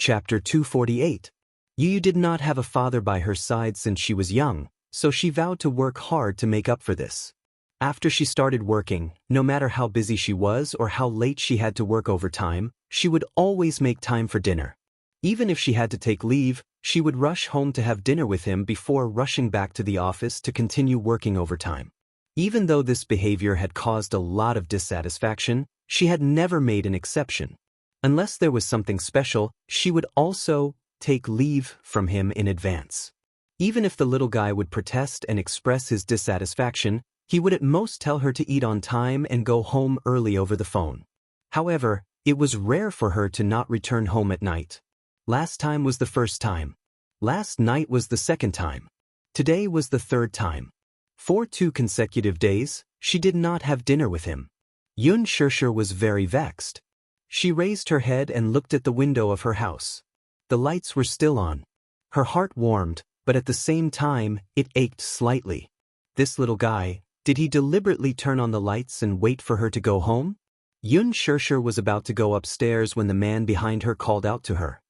Chapter 248. Yu did not have a father by her side since she was young, so she vowed to work hard to make up for this. After she started working, no matter how busy she was or how late she had to work overtime, she would always make time for dinner. Even if she had to take leave, she would rush home to have dinner with him before rushing back to the office to continue working overtime. Even though this behavior had caused a lot of dissatisfaction, she had never made an exception. Unless there was something special, she would also take leave from him in advance. Even if the little guy would protest and express his dissatisfaction, he would at most tell her to eat on time and go home early over the phone. However, it was rare for her to not return home at night. Last time was the first time. Last night was the second time. Today was the third time. For 2 consecutive days, she did not have dinner with him. Xianxia was very vexed. She raised her head and looked at the window of her house. The lights were still on. Her heart warmed, but at the same time, it ached slightly. This little guy, did he deliberately turn on the lights and wait for her to go home? Xianxia was about to go upstairs when the man behind her called out to her.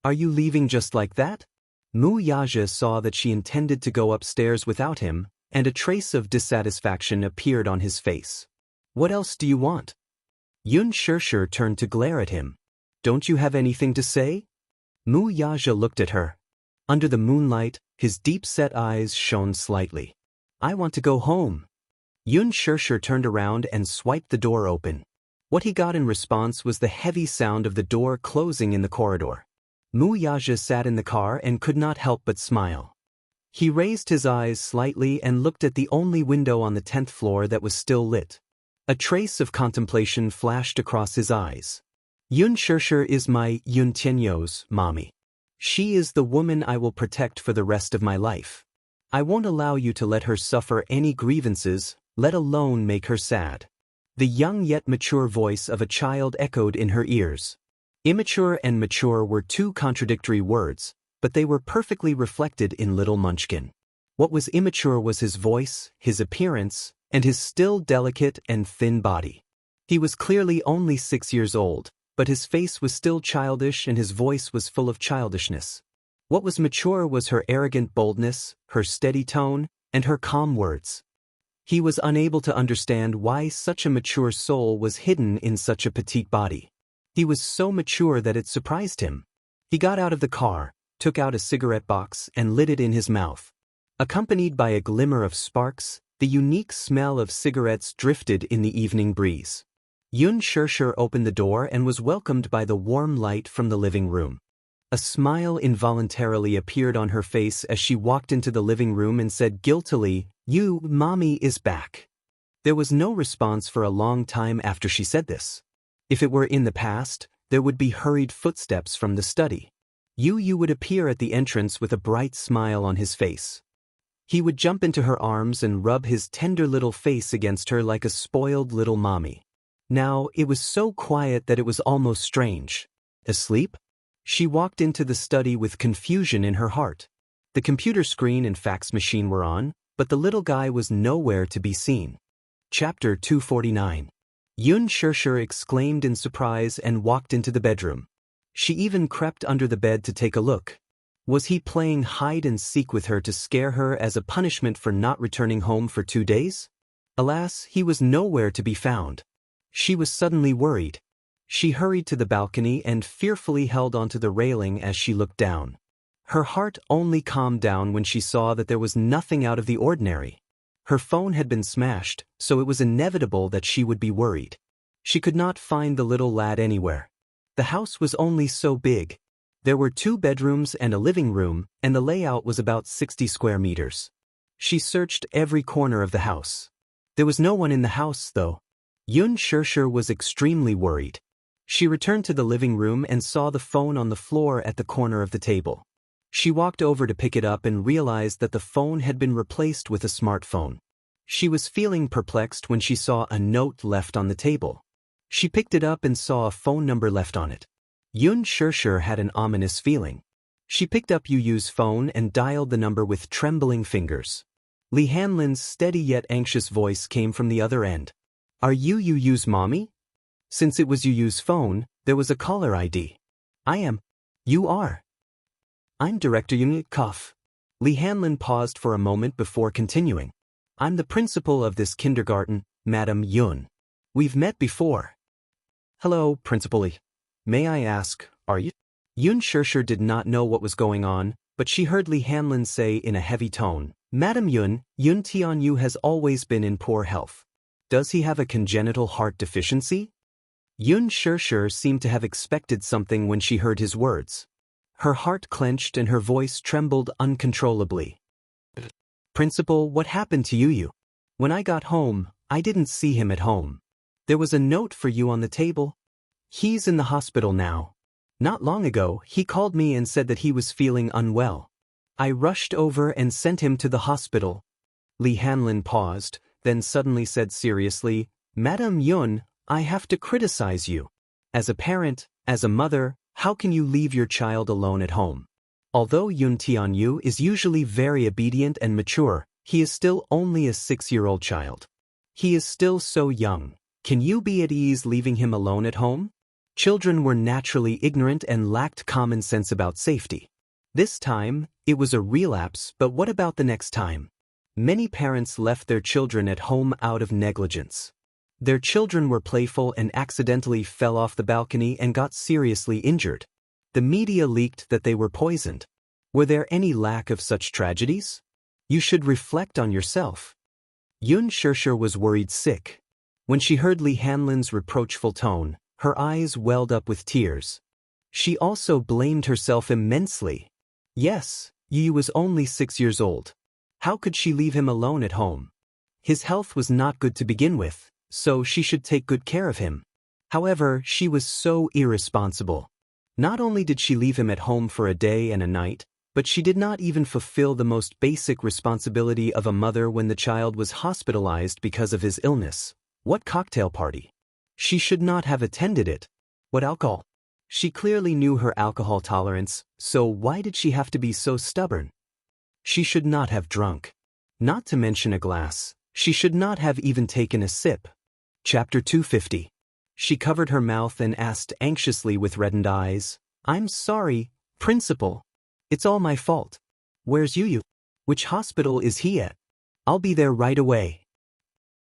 "Are you leaving just like that?" Wuxia saw that she intended to go upstairs without him, and a trace of dissatisfaction appeared on his face. "What else do you want?" Xianxia turned to glare at him. "Don't you have anything to say?" Wuxia looked at her. Under the moonlight, his deep-set eyes shone slightly. "I want to go home." Xianxia turned around and swiped the door open. What he got in response was the heavy sound of the door closing in the corridor. Wuxia sat in the car and could not help but smile. He raised his eyes slightly and looked at the only window on the 10th floor that was still lit. A trace of contemplation flashed across his eyes. "Xianxia is my Yuntianyo's mommy. She is the woman I will protect for the rest of my life. I won't allow you to let her suffer any grievances, let alone make her sad." The young yet mature voice of a child echoed in her ears. Immature and mature were 2 contradictory words, but they were perfectly reflected in little Munchkin. What was immature was his voice, his appearance, and his still delicate and thin body. He was clearly only 6 years old, but his face was still childish and his voice was full of childishness. What was mature was her arrogant boldness, her steady tone, and her calm words. He was unable to understand why such a mature soul was hidden in such a petite body. He was so mature that it surprised him. He got out of the car, took out a cigarette box and lit it in his mouth. Accompanied by a glimmer of sparks, the unique smell of cigarettes drifted in the evening breeze. Xianxia opened the door and was welcomed by the warm light from the living room. A smile involuntarily appeared on her face as she walked into the living room and said guiltily, "Mommy is back." There was no response for a long time after she said this. If it were in the past, there would be hurried footsteps from the study. Yu would appear at the entrance with a bright smile on his face. He would jump into her arms and rub his tender little face against her like a spoiled little mommy. Now, it was so quiet that it was almost strange. Asleep? She walked into the study with confusion in her heart. The computer screen and fax machine were on, but the little guy was nowhere to be seen. Chapter 249. Xianxia exclaimed in surprise and walked into the bedroom. She even crept under the bed to take a look. Was he playing hide-and-seek with her to scare her as a punishment for not returning home for 2 days? Alas, he was nowhere to be found. She was suddenly worried. She hurried to the balcony and fearfully held onto the railing as she looked down. Her heart only calmed down when she saw that there was nothing out of the ordinary. Her phone had been smashed, so it was inevitable that she would be worried. She could not find the little lad anywhere. The house was only so big. There were 2 bedrooms and a living room, and the layout was about 60 square meters. She searched every corner of the house. There was no one in the house, though. Xianxia was extremely worried. She returned to the living room and saw the phone on the floor at the corner of the table. She walked over to pick it up and realized that the phone had been replaced with a smartphone. She was feeling perplexed when she saw a note left on the table. She picked it up and saw a phone number left on it. Xianxia had an ominous feeling. She picked up Yu's phone and dialed the number with trembling fingers. Li Hanlin's steady yet anxious voice came from the other end. "Are you Yu's mommy?" Since it was Yu's phone, there was a caller ID. "I am." You are. I'm Director Yun Kuff. Li Hanlin paused for a moment before continuing. I'm the principal of this kindergarten, Madam Yun. We've met before. Hello, Principal Li. May I ask, are you? Yun Xianxia did not know what was going on, but she heard Li Hanlin say in a heavy tone, Madam Yun, Yun Tianyu has always been in poor health. Does he have a congenital heart deficiency? Yun Xianxia seemed to have expected something when she heard his words. Her heart clenched and her voice trembled uncontrollably. Principal, what happened to you? When I got home, I didn't see him at home. There was a note for you on the table. He's in the hospital now. Not long ago, he called me and said that he was feeling unwell. I rushed over and sent him to the hospital. Li Hanlin paused, then suddenly said seriously, Madam Yun, I have to criticize you. As a parent, as a mother, how can you leave your child alone at home? Although Yun Tianyu is usually very obedient and mature, he is still only a 6-year-old child. He is still so young. Can you be at ease leaving him alone at home? Children were naturally ignorant and lacked common sense about safety. This time, it was a relapse, but what about the next time? Many parents left their children at home out of negligence. Their children were playful and accidentally fell off the balcony and got seriously injured. The media leaked that they were poisoned. Were there any lack of such tragedies? You should reflect on yourself. Yun Xianxia was worried sick. When she heard Li Hanlin's reproachful tone, her eyes welled up with tears. She also blamed herself immensely. Yes, Yu was only 6 years old. How could she leave him alone at home? His health was not good to begin with, so she should take good care of him. However, she was so irresponsible. Not only did she leave him at home for a day and a night, but she did not even fulfill the most basic responsibility of a mother when the child was hospitalized because of his illness. What cocktail party? She should not have attended it. What alcohol? She clearly knew her alcohol tolerance, so why did she have to be so stubborn? She should not have drunk. Not to mention a glass, she should not have even taken a sip. Chapter 250. She covered her mouth and asked anxiously with reddened eyes, I'm sorry, Principal. It's all my fault. Where's Yu? Which hospital is he at? I'll be there right away.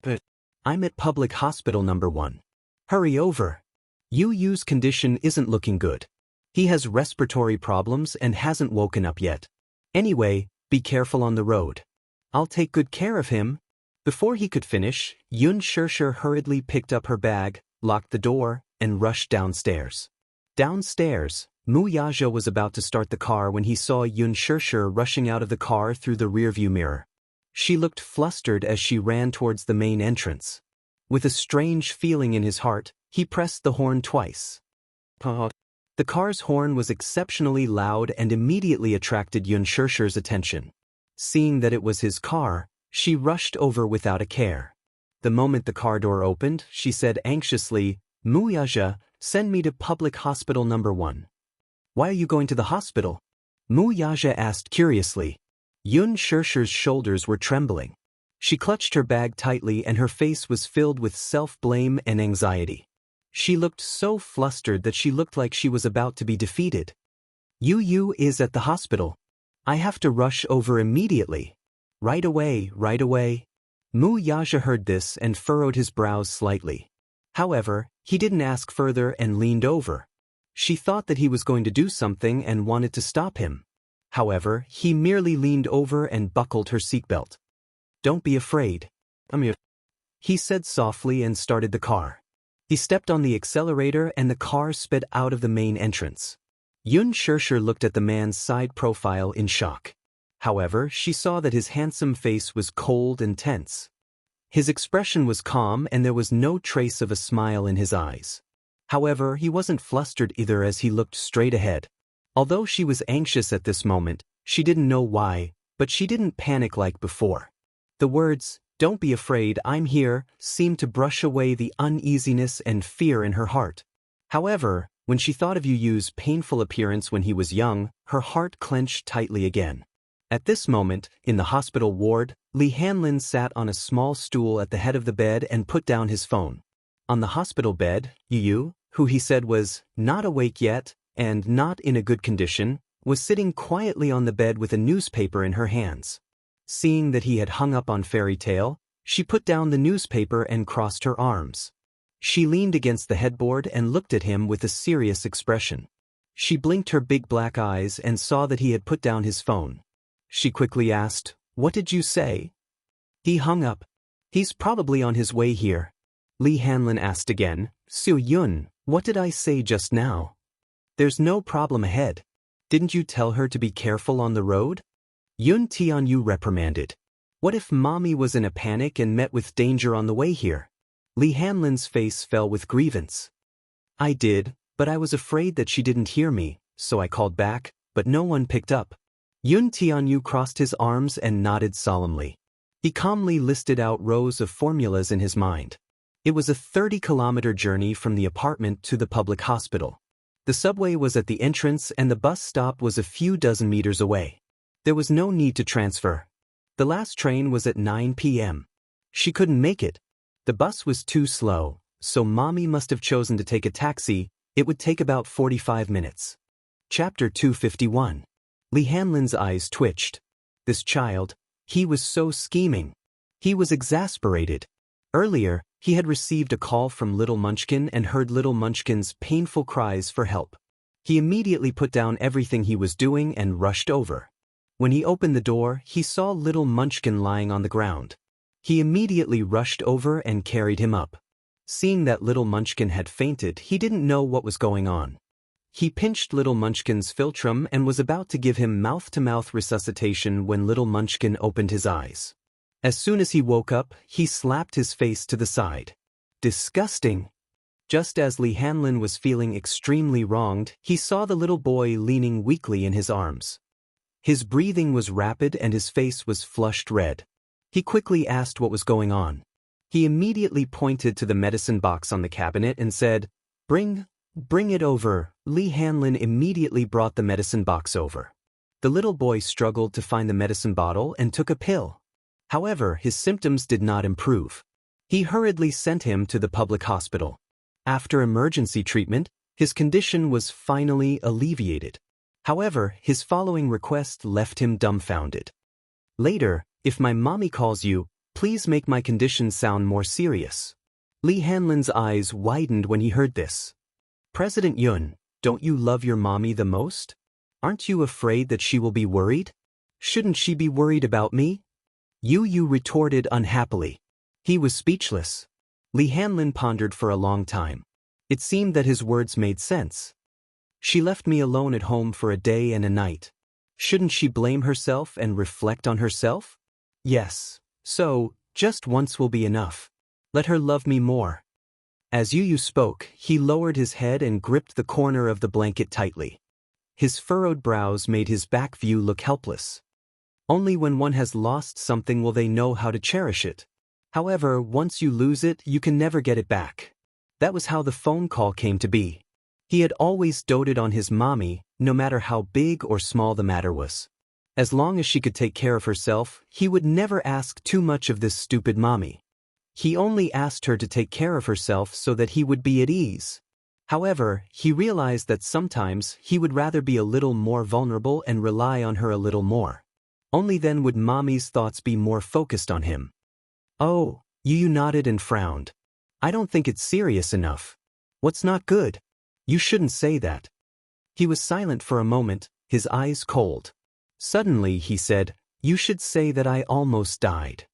But I'm at public hospital number 1. Hurry over. Yu's condition isn't looking good. He has respiratory problems and hasn't woken up yet. Anyway, be careful on the road. I'll take good care of him. Before he could finish, Yun Xianxia hurriedly picked up her bag, locked the door, and rushed downstairs. Downstairs, Wuxia was about to start the car when he saw Yun Xianxia rushing out of the car through the rearview mirror. She looked flustered as she ran towards the main entrance. With a strange feeling in his heart, he pressed the horn twice. The car's horn was exceptionally loud and immediately attracted Yun Xianxia's attention. Seeing that it was his car, she rushed over without a care. The moment the car door opened, she said anxiously, Wuxia, send me to public hospital number 1. Why are you going to the hospital? Wuxia asked curiously. Yun Xianxia's shoulders were trembling. She clutched her bag tightly and her face was filled with self-blame and anxiety. She looked so flustered that she looked like she was about to be defeated. Yu is at the hospital. I have to rush over immediately. Right away, right away. Wuxia heard this and furrowed his brows slightly. However, he didn't ask further and leaned over. She thought that he was going to do something and wanted to stop him. However, he merely leaned over and buckled her seatbelt. Don't be afraid. I'm here, he said softly and started the car. He stepped on the accelerator and the car sped out of the main entrance. Yun Xianxia looked at the man's side profile in shock. However, she saw that his handsome face was cold and tense. His expression was calm and there was no trace of a smile in his eyes. However, he wasn't flustered either as he looked straight ahead. Although she was anxious at this moment, she didn't know why, but she didn't panic like before. The words, "Don't be afraid, I'm here," seemed to brush away the uneasiness and fear in her heart. However, when she thought of Yu's painful appearance when he was young, her heart clenched tightly again. At this moment, in the hospital ward, Li Hanlin sat on a small stool at the head of the bed and put down his phone. On the hospital bed, Yu, who he said was not awake yet, and not in a good condition, was sitting quietly on the bed with a newspaper in her hands. Seeing that he had hung up on fairy tale, she put down the newspaper and crossed her arms. She leaned against the headboard and looked at him with a serious expression. She blinked her big black eyes and saw that he had put down his phone. She quickly asked, "What did you say?" He hung up. "He's probably on his way here." Li Hanlin asked again, "Su Yun, what did I say just now?" "There's no problem ahead. Didn't you tell her to be careful on the road?" Yun Tianyu reprimanded. "What if Mommy was in a panic and met with danger on the way here?" Li Hanlin's face fell with grievance. "I did, but I was afraid that she didn't hear me, so I called back, but no one picked up." Yun Tianyu crossed his arms and nodded solemnly. He calmly listed out rows of formulas in his mind. It was a 30-kilometer journey from the apartment to the public hospital. The subway was at the entrance and the bus stop was a few dozen meters away. There was no need to transfer. The last train was at 9 p.m. She couldn't make it. The bus was too slow, so Mommy must have chosen to take a taxi. It would take about 45 minutes. Chapter 251. Li Hanlin's eyes twitched. This child, he was so scheming. He was exasperated. Earlier, he had received a call from Little Munchkin and heard Little Munchkin's painful cries for help. He immediately put down everything he was doing and rushed over. When he opened the door, he saw Little Munchkin lying on the ground. He immediately rushed over and carried him up. Seeing that Little Munchkin had fainted, he didn't know what was going on. He pinched Little Munchkin's philtrum and was about to give him mouth-to-mouth resuscitation when Little Munchkin opened his eyes. As soon as he woke up, he slapped his face to the side. Disgusting! Just as Li Hanlin was feeling extremely wronged, he saw the little boy leaning weakly in his arms. His breathing was rapid and his face was flushed red. He quickly asked what was going on. He immediately pointed to the medicine box on the cabinet and said, Bring it over." Li Hanlin immediately brought the medicine box over. The little boy struggled to find the medicine bottle and took a pill. However, his symptoms did not improve. He hurriedly sent him to the public hospital. After emergency treatment, his condition was finally alleviated. However, his following request left him dumbfounded. "Later, if my mommy calls you, please make my condition sound more serious." Li Hanlin's eyes widened when he heard this. "President Yun, don't you love your mommy the most? Aren't you afraid that she will be worried? Shouldn't she be worried about me?" Yu retorted unhappily. He was speechless. Li Hanlin pondered for a long time. It seemed that his words made sense. She left me alone at home for a day and a night. Shouldn't she blame herself and reflect on herself? Yes, so, just once will be enough. Let her love me more. As Yu spoke, he lowered his head and gripped the corner of the blanket tightly. His furrowed brows made his back view look helpless. Only when one has lost something will they know how to cherish it. However, once you lose it, you can never get it back. That was how the phone call came to be. He had always doted on his mommy, no matter how big or small the matter was. As long as she could take care of herself, he would never ask too much of this stupid mommy. He only asked her to take care of herself so that he would be at ease. However, he realized that sometimes he would rather be a little more vulnerable and rely on her a little more. Only then would mommy's thoughts be more focused on him. "Oh," Yu nodded and frowned. "I don't think it's serious enough. What's not good? You shouldn't say that." He was silent for a moment, his eyes cold. Suddenly he said, "You should say that I almost died."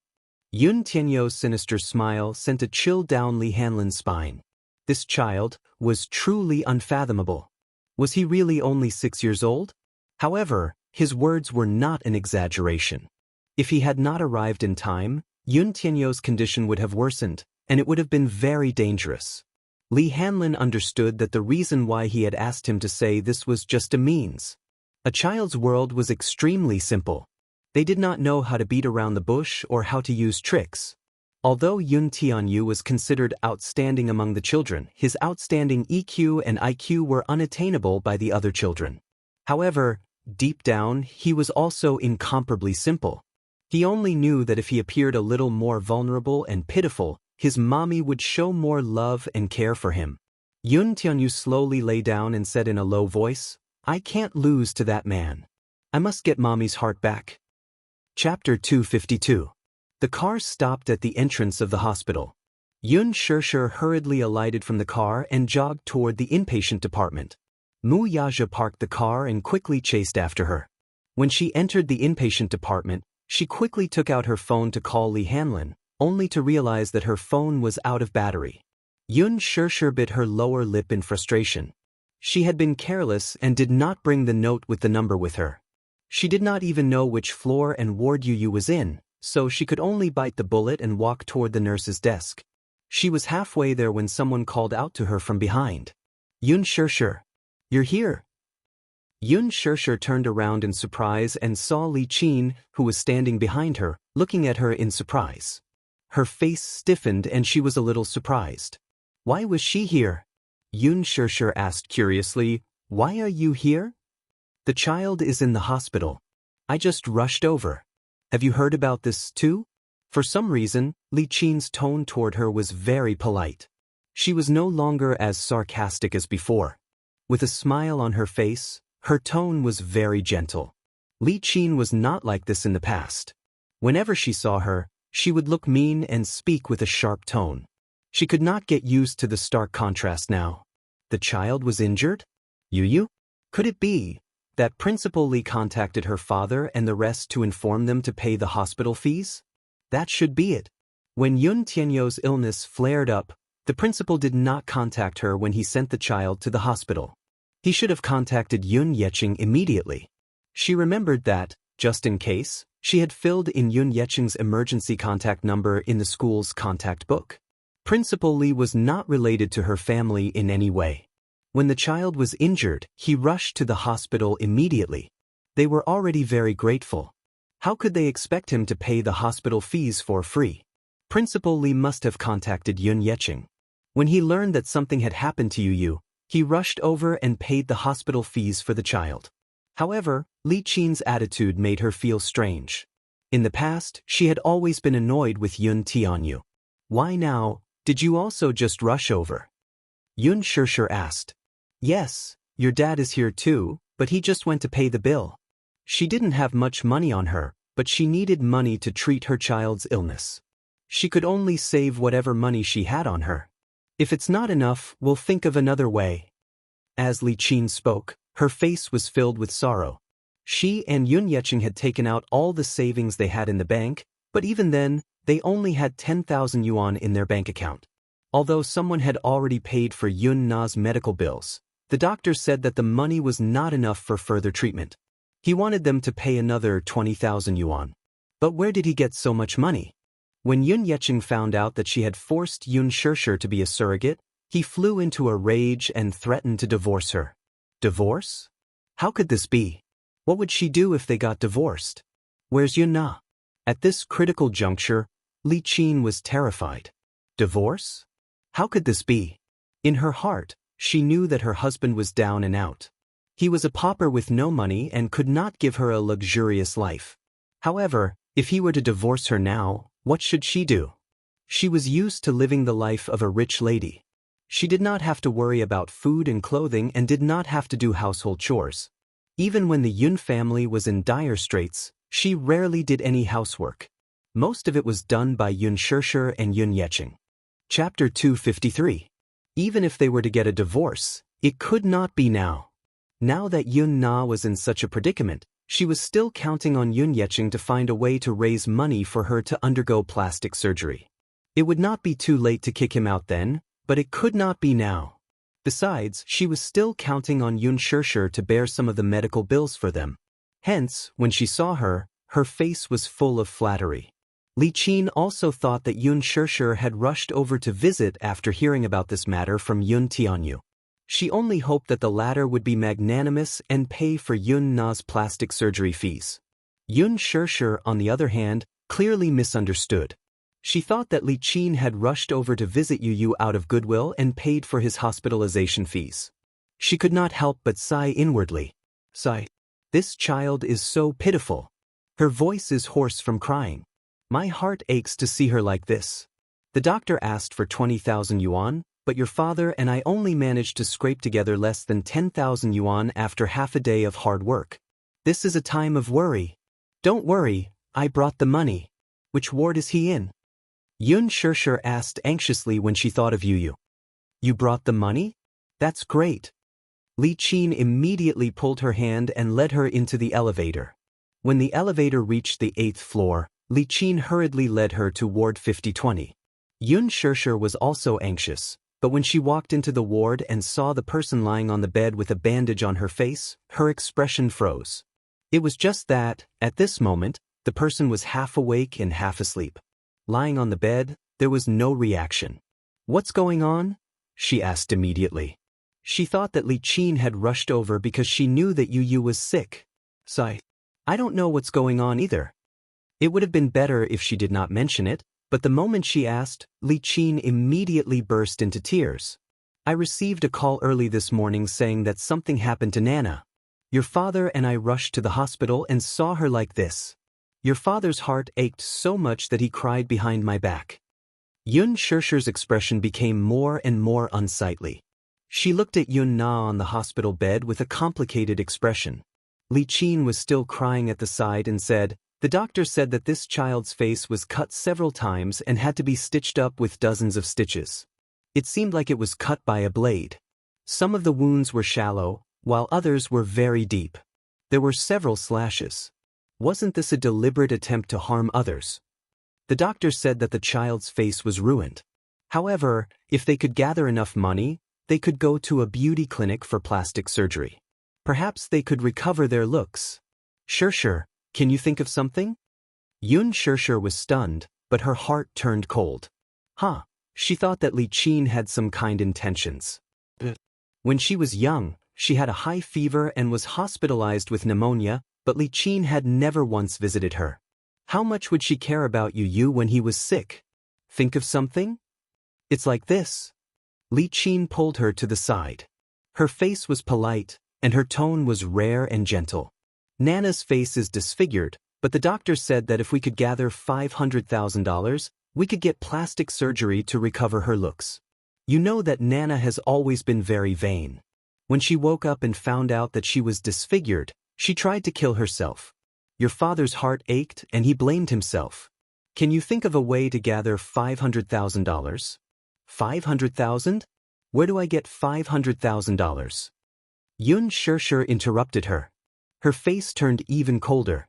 Yun Tianyou's sinister smile sent a chill down Li Hanlin's spine. This child was truly unfathomable. Was he really only 6 years old? However, his words were not an exaggeration. If he had not arrived in time, Yun Tianyou's condition would have worsened, and it would have been very dangerous. Li Hanlin understood that the reason why he had asked him to say this was just a means. A child's world was extremely simple. They did not know how to beat around the bush or how to use tricks. Although Yun Tianyu was considered outstanding among the children, his outstanding EQ and IQ were unattainable by the other children. However, deep down, he was also incomparably simple. He only knew that if he appeared a little more vulnerable and pitiful, his mommy would show more love and care for him. Yun Tianyu slowly lay down and said in a low voice, I can't lose to that man. I must get mommy's heart back. Chapter 252. The car stopped at the entrance of the hospital. Yun Xianxia hurriedly alighted from the car and jogged toward the inpatient department. Mu Yaja parked the car and quickly chased after her. When she entered the inpatient department, she quickly took out her phone to call Li Hanlin, only to realize that her phone was out of battery. Yun Xianxia bit her lower lip in frustration. She had been careless and did not bring the note with the number with her. She did not even know which floor and ward Yu was in, so she could only bite the bullet and walk toward the nurse's desk. She was halfway there when someone called out to her from behind. Yun Xianxia, you're here. Yun Xianxia turned around in surprise and saw Li Qin, who was standing behind her, looking at her in surprise. Her face stiffened and she was a little surprised. Why was she here? Yun Xianxia asked curiously, why are you here? The child is in the hospital. I just rushed over. Have you heard about this too? For some reason, Li Qin's tone toward her was very polite. She was no longer as sarcastic as before. With a smile on her face, her tone was very gentle. Li Qin was not like this in the past. Whenever she saw her, she would look mean and speak with a sharp tone. She could not get used to the stark contrast now. The child was injured? Yu? Could it be that Principal Li contacted her father and the rest to inform them to pay the hospital fees? That should be it. When Yun Tianyu's illness flared up, the principal did not contact her when he sent the child to the hospital. He should have contacted Yun Yeqing immediately. She remembered that, just in case, she had filled in Yun Yeqing's emergency contact number in the school's contact book. Principal Li was not related to her family in any way. When the child was injured, he rushed to the hospital immediately. They were already very grateful. How could they expect him to pay the hospital fees for free? Principal Li must have contacted Yun Yeqing. When he learned that something had happened to Yu, he rushed over and paid the hospital fees for the child. However, Li Qin's attitude made her feel strange. In the past, she had always been annoyed with Yun Tianyu. Why now, did you also just rush over? Yun Xianxia asked. Yes, your dad is here too, but he just went to pay the bill. She didn't have much money on her, but she needed money to treat her child's illness. She could only save whatever money she had on her. If it's not enough, we'll think of another way. As Li Qin spoke, her face was filled with sorrow. She and Yun Yeqing had taken out all the savings they had in the bank, but even then, they only had 10,000 yuan in their bank account. Although someone had already paid for Yun Na's medical bills, the doctor said that the money was not enough for further treatment. He wanted them to pay another 20,000 yuan. But where did he get so much money? When Yun Yeqing found out that she had forced Yun Xianxia to be a surrogate, he flew into a rage and threatened to divorce her. Divorce? How could this be? What would she do if they got divorced? Where's Yun Na? At this critical juncture, Li Qin was terrified. Divorce? How could this be? In her heart, she knew that her husband was down and out. He was a pauper with no money and could not give her a luxurious life. However, if he were to divorce her now, what should she do? She was used to living the life of a rich lady. She did not have to worry about food and clothing and did not have to do household chores. Even when the Yun family was in dire straits, she rarely did any housework. Most of it was done by Yun Xianxia and Yun Yeqing. Chapter 253. Even if they were to get a divorce, it could not be now. Now that Yun Na was in such a predicament, she was still counting on Yun Yeqing to find a way to raise money for her to undergo plastic surgery. It would not be too late to kick him out then, but it could not be now. Besides, she was still counting on Yun Xianxia to bear some of the medical bills for them. Hence, when she saw her, her face was full of flattery. Li Qin also thought that Yun Xianxia had rushed over to visit after hearing about this matter from Yun Tianyu. She only hoped that the latter would be magnanimous and pay for Yun Na's plastic surgery fees. Yun Xianxia, on the other hand, clearly misunderstood. She thought that Li Qin had rushed over to visit Yu out of goodwill and paid for his hospitalization fees. She could not help but sigh inwardly. Sigh. This child is so pitiful. Her voice is hoarse from crying. My heart aches to see her like this. The doctor asked for 20,000 yuan, but your father and I only managed to scrape together less than 10,000 yuan after half a day of hard work. This is a time of worry. Don't worry, I brought the money. Which ward is he in? Yun Shishir asked anxiously when she thought of Yu. You brought the money? That's great. Li Qin immediately pulled her hand and led her into the elevator. When the elevator reached the 8th floor, Li Qin hurriedly led her to ward 5020. Yun Shishir was also anxious, but when she walked into the ward and saw the person lying on the bed with a bandage on her face, her expression froze. It was just that, at this moment, the person was half awake and half asleep. Lying on the bed, there was no reaction. What's going on? She asked immediately. She thought that Li Qin had rushed over because she knew that Yu was sick. Sigh. I don't know what's going on either. It would have been better if she did not mention it, but the moment she asked, Li Qin immediately burst into tears. I received a call early this morning saying that something happened to Nana. Your father and I rushed to the hospital and saw her like this. Your father's heart ached so much that he cried behind my back. Yun Shishir's expression became more and more unsightly. She looked at Yun Na on the hospital bed with a complicated expression. Li Qin was still crying at the side and said, the doctor said that this child's face was cut several times and had to be stitched up with dozens of stitches. It seemed like it was cut by a blade. Some of the wounds were shallow, while others were very deep. There were several slashes. Wasn't this a deliberate attempt to harm others? The doctor said that the child's face was ruined. However, if they could gather enough money, they could go to a beauty clinic for plastic surgery. Perhaps they could recover their looks. Shishir, can you think of something? Yun Shishir was stunned, but her heart turned cold. She thought that Li Qin had some kind intentions. When she was young, she had a high fever and was hospitalized with pneumonia, but Li Qin had never once visited her. How much would she care about Yu when he was sick? Think of something? It's like this. Li Qin pulled her to the side. Her face was polite, and her tone was rare and gentle. Nana's face is disfigured, but the doctor said that if we could gather $500,000, we could get plastic surgery to recover her looks. You know that Nana has always been very vain. When she woke up and found out that she was disfigured, she tried to kill herself. Your father's heart ached and he blamed himself. Can you think of a way to gather $500,000? 500,000? Where do I get $500,000? Yun Shishir interrupted her. Her face turned even colder.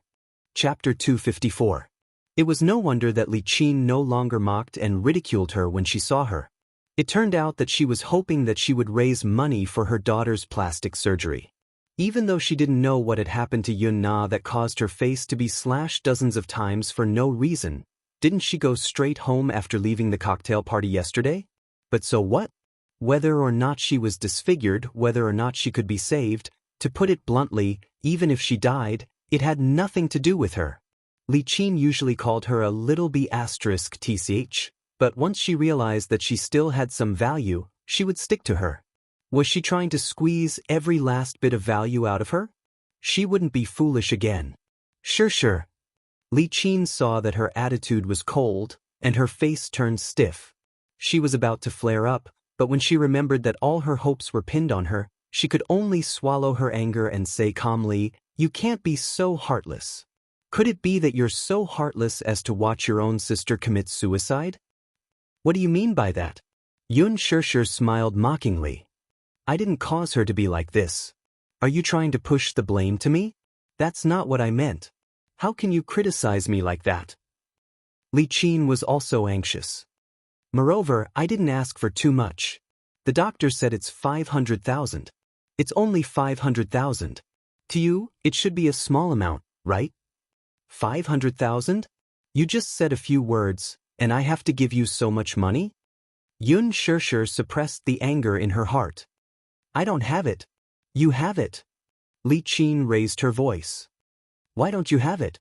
Chapter 254. It was no wonder that Li Qin no longer mocked and ridiculed her when she saw her. It turned out that she was hoping that she would raise money for her daughter's plastic surgery. Even though she didn't know what had happened to Yun Na that caused her face to be slashed dozens of times for no reason, didn't she go straight home after leaving the cocktail party yesterday? But so what? Whether or not she was disfigured, whether or not she could be saved, to put it bluntly, even if she died, it had nothing to do with her. Li Qin usually called her a little b*tch, but once she realized that she still had some value, she would stick to her. Was she trying to squeeze every last bit of value out of her? She wouldn't be foolish again. Sure. Li Qin saw that her attitude was cold, and her face turned stiff. She was about to flare up, but when she remembered that all her hopes were pinned on her, she could only swallow her anger and say calmly, "You can't be so heartless. Could it be that you're so heartless as to watch your own sister commit suicide?" What do you mean by that? Yun Shishir smiled mockingly. I didn't cause her to be like this. Are you trying to push the blame to me? That's not what I meant. How can you criticize me like that? Li Qin was also anxious. Moreover, I didn't ask for too much. The doctor said it's 500,000. It's only 500,000. To you, it should be a small amount, right? 500,000? You just said a few words, and I have to give you so much money? Yun Shishir suppressed the anger in her heart. I don't have it. You have it. Li Qin raised her voice. Why don't you have it?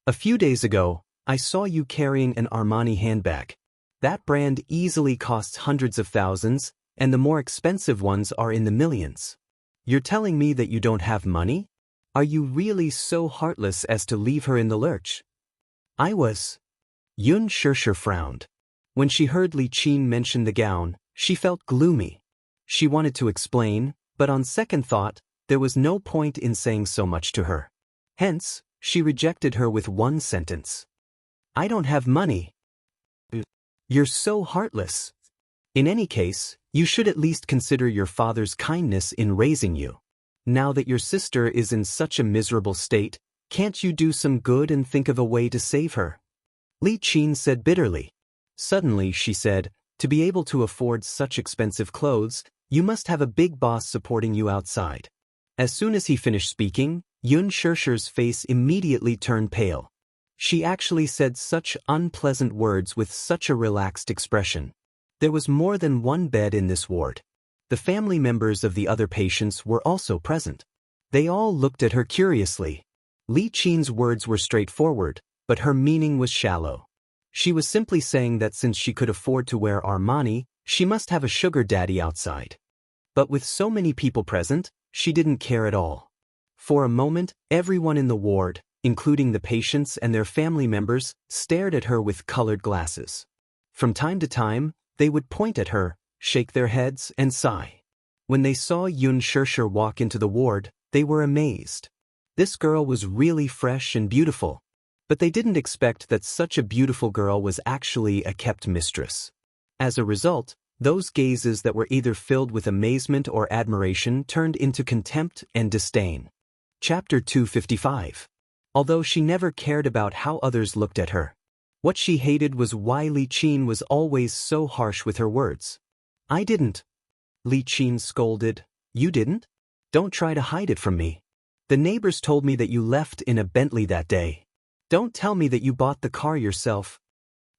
A few days ago, I saw you carrying an Armani handbag. That brand easily costs hundreds of thousands, and the more expensive ones are in the millions. You're telling me that you don't have money? Are you really so heartless as to leave her in the lurch? I was. Yun Shishir frowned. When she heard Li Qin mention the gown, She felt gloomy. She wanted to explain, but on second thought, there was no point in saying so much to her. Hence, she rejected her with one sentence. I don't have money. You're so heartless. In any case, you should at least consider your father's kindness in raising you. Now that your sister is in such a miserable state, can't you do some good and think of a way to save her? Li Qin said bitterly. Suddenly, she said, to be able to afford such expensive clothes, you must have a big boss supporting you outside. As soon as he finished speaking, Yun Shirshi's face immediately turned pale. She actually said such unpleasant words with such a relaxed expression. There was more than one bed in this ward. The family members of the other patients were also present. They all looked at her curiously. Li Qin's words were straightforward, but her meaning was shallow. She was simply saying that since she could afford to wear Armani, she must have a sugar daddy outside. But with so many people present, she didn't care at all. For a moment, everyone in the ward, including the patients and their family members, stared at her with colored glasses. From time to time, they would point at her, shake their heads, and sigh. When they saw Yun Shirshir walk into the ward, they were amazed. This girl was really fresh and beautiful. But they didn't expect that such a beautiful girl was actually a kept mistress. As a result, those gazes that were either filled with amazement or admiration turned into contempt and disdain. Chapter 255. Although she never cared about how others looked at her. What she hated was why Li Qin was always so harsh with her words. I didn't. Li Qin scolded. You didn't? Don't try to hide it from me. The neighbors told me that you left in a Bentley that day. Don't tell me that you bought the car yourself.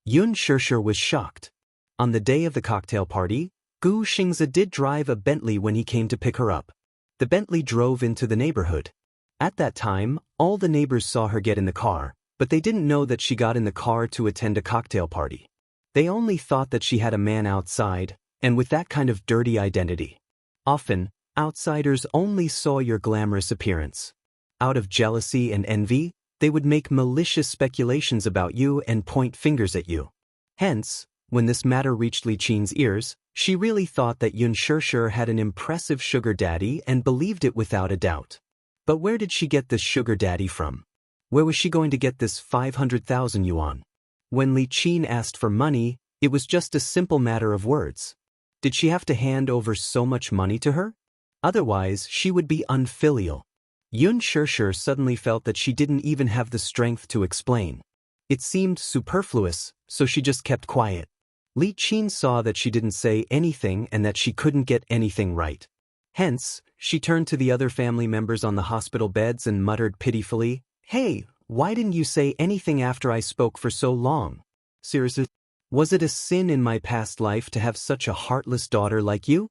Yun Shirshir was shocked. On the day of the cocktail party, Gu Xingzi did drive a Bentley when he came to pick her up. The Bentley drove into the neighborhood. At that time, all the neighbors saw her get in the car, but they didn't know that she got in the car to attend a cocktail party. They only thought that she had a man outside, and with that kind of dirty identity. Often, outsiders only saw your glamorous appearance. Out of jealousy and envy, they would make malicious speculations about you and point fingers at you. Hence, when this matter reached Li Qin's ears, she really thought that Yun Shirshir had an impressive sugar daddy and believed it without a doubt. But where did she get this sugar daddy from? Where was she going to get this 500,000 yuan? When Li Qin asked for money, it was just a simple matter of words. Did she have to hand over so much money to her? Otherwise, she would be unfilial. Yun Shirshir suddenly felt that she didn't even have the strength to explain. It seemed superfluous, so she just kept quiet. Li Qin saw that she didn't say anything and that she couldn't get anything right. Hence, she turned to the other family members on the hospital beds and muttered pitifully, Hey, why didn't you say anything after I spoke for so long? Seriously, was it a sin in my past life to have such a heartless daughter like you?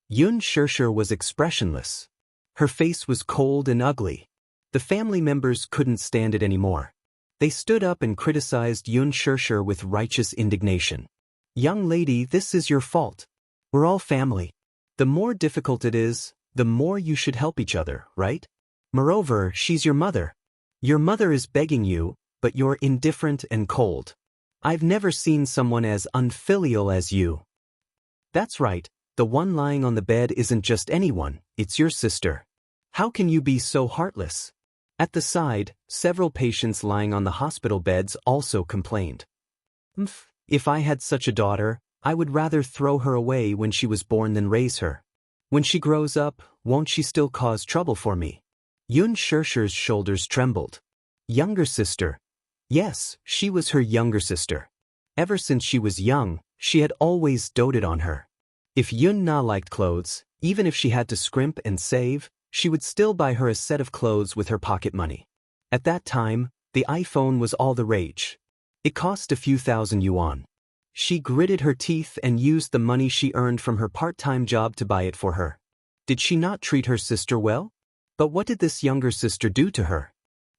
Yun Shirshir was expressionless. Her face was cold and ugly. The family members couldn't stand it anymore. They stood up and criticized Yun Shirshir with righteous indignation. Young lady, this is your fault. We're all family. The more difficult it is, the more you should help each other, right? Moreover, she's your mother. Your mother is begging you, but you're indifferent and cold. I've never seen someone as unfilial as you. That's right, the one lying on the bed isn't just anyone, it's your sister. How can you be so heartless? At the side, several patients lying on the hospital beds also complained. If I had such a daughter, I would rather throw her away when she was born than raise her. When she grows up, won't she still cause trouble for me? Yun Shirshir's shoulders trembled. Younger sister. Yes, she was her younger sister. Ever since she was young, she had always doted on her. If Yun Na liked clothes, even if she had to scrimp and save, she would still buy her a set of clothes with her pocket money. At that time, the iPhone was all the rage. It cost a few thousand yuan. She gritted her teeth and used the money she earned from her part-time job to buy it for her. Did she not treat her sister well? But what did this younger sister do to her?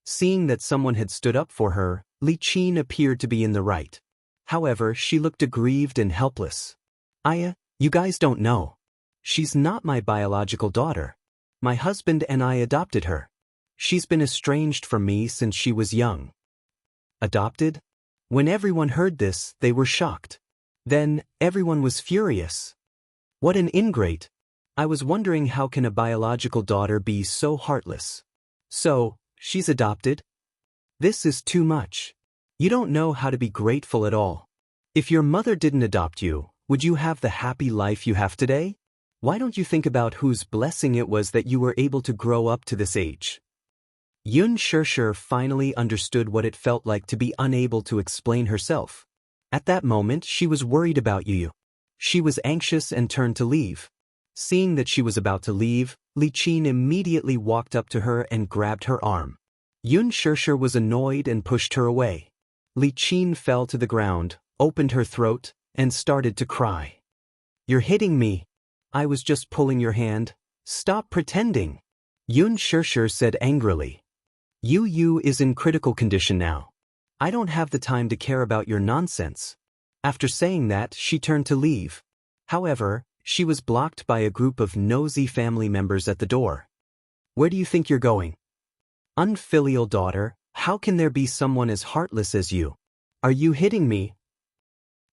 Seeing that someone had stood up for her, Li Qin appeared to be in the right. However, she looked aggrieved and helpless. You guys don't know. She's not my biological daughter. My husband and I adopted her. She's been estranged from me since she was young. Adopted? When everyone heard this, they were shocked. Then, everyone was furious. What an ingrate! I was wondering how can a biological daughter be so heartless. So, she's adopted? This is too much. You don't know how to be grateful at all. If your mother didn't adopt you, would you have the happy life you have today? Why don't you think about whose blessing it was that you were able to grow up to this age? Xianxia finally understood what it felt like to be unable to explain herself. At that moment, she was worried about Yu. She was anxious and turned to leave. Seeing that she was about to leave, Li Qin immediately walked up to her and grabbed her arm. Xianxia was annoyed and pushed her away. Li Qin fell to the ground, opened her throat, and started to cry. You're hitting me. I was just pulling your hand. Stop pretending. Xianxia said angrily. Yu is in critical condition now. I don't have the time to care about your nonsense. After saying that, she turned to leave. However, she was blocked by a group of nosy family members at the door. Where do you think you're going? Unfilial daughter, how can there be someone as heartless as you? Are you hitting me?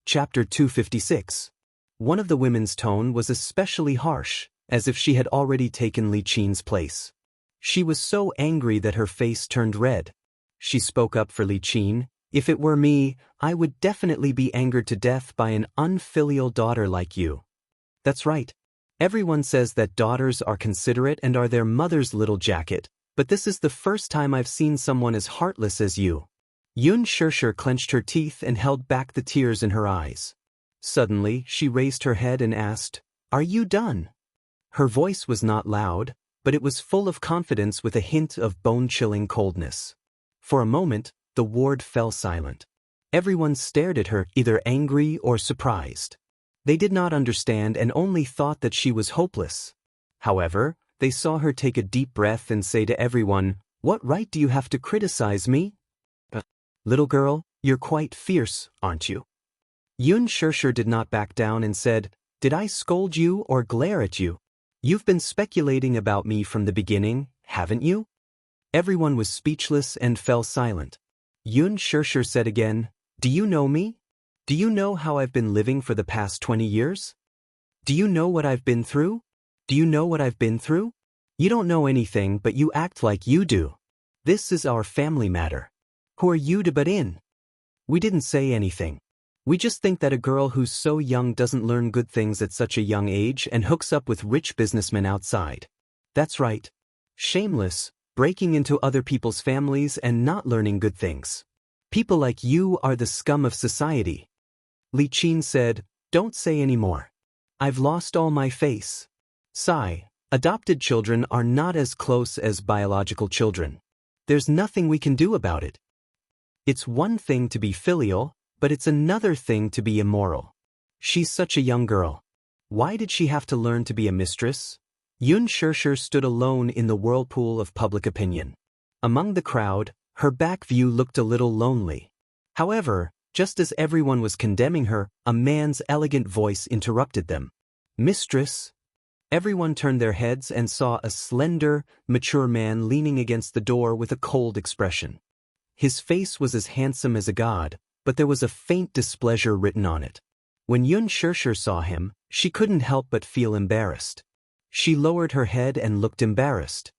Chapter 256. One of the women's tone was especially harsh, as if she had already taken Li Qin's place. She was so angry that her face turned red. She spoke up for Li Qin. If it were me, I would definitely be angered to death by an unfilial daughter like you. That's right. Everyone says that daughters are considerate and are their mother's little jacket, but this is the first time I've seen someone as heartless as you. Xianxia clenched her teeth and held back the tears in her eyes. Suddenly, she raised her head and asked, Are you done? Her voice was not loud, but it was full of confidence with a hint of bone-chilling coldness. For a moment, the ward fell silent. Everyone stared at her, either angry or surprised. They did not understand and only thought that she was hopeless. However, they saw her take a deep breath and say to everyone, What right do you have to criticize me? Little girl, you're quite fierce, aren't you? Xianxia did not back down and said, Did I scold you or glare at you? You've been speculating about me from the beginning, haven't you? Everyone was speechless and fell silent. Xianxia said again, Do you know me? Do you know how I've been living for the past 20 years? Do you know what I've been through? Do you know what I've been through? You don't know anything, but you act like you do. This is our family matter. Who are you to butt in? We didn't say anything. We just think that a girl who's so young doesn't learn good things at such a young age and hooks up with rich businessmen outside. That's right. Shameless, breaking into other people's families and not learning good things. People like you are the scum of society. Li Qin said, Don't say any more. I've lost all my face. Sigh, adopted children are not as close as biological children. There's nothing we can do about it. It's one thing to be filial, but it's another thing to be immoral. She's such a young girl. Why did she have to learn to be a mistress? Xianxia stood alone in the whirlpool of public opinion. Among the crowd, her back view looked a little lonely. However, just as everyone was condemning her, a man's elegant voice interrupted them. Mistress? Everyone turned their heads and saw a slender, mature man leaning against the door with a cold expression. His face was as handsome as a god, but there was a faint displeasure written on it. When Xianxia saw him, she couldn't help but feel embarrassed. She lowered her head and looked embarrassed.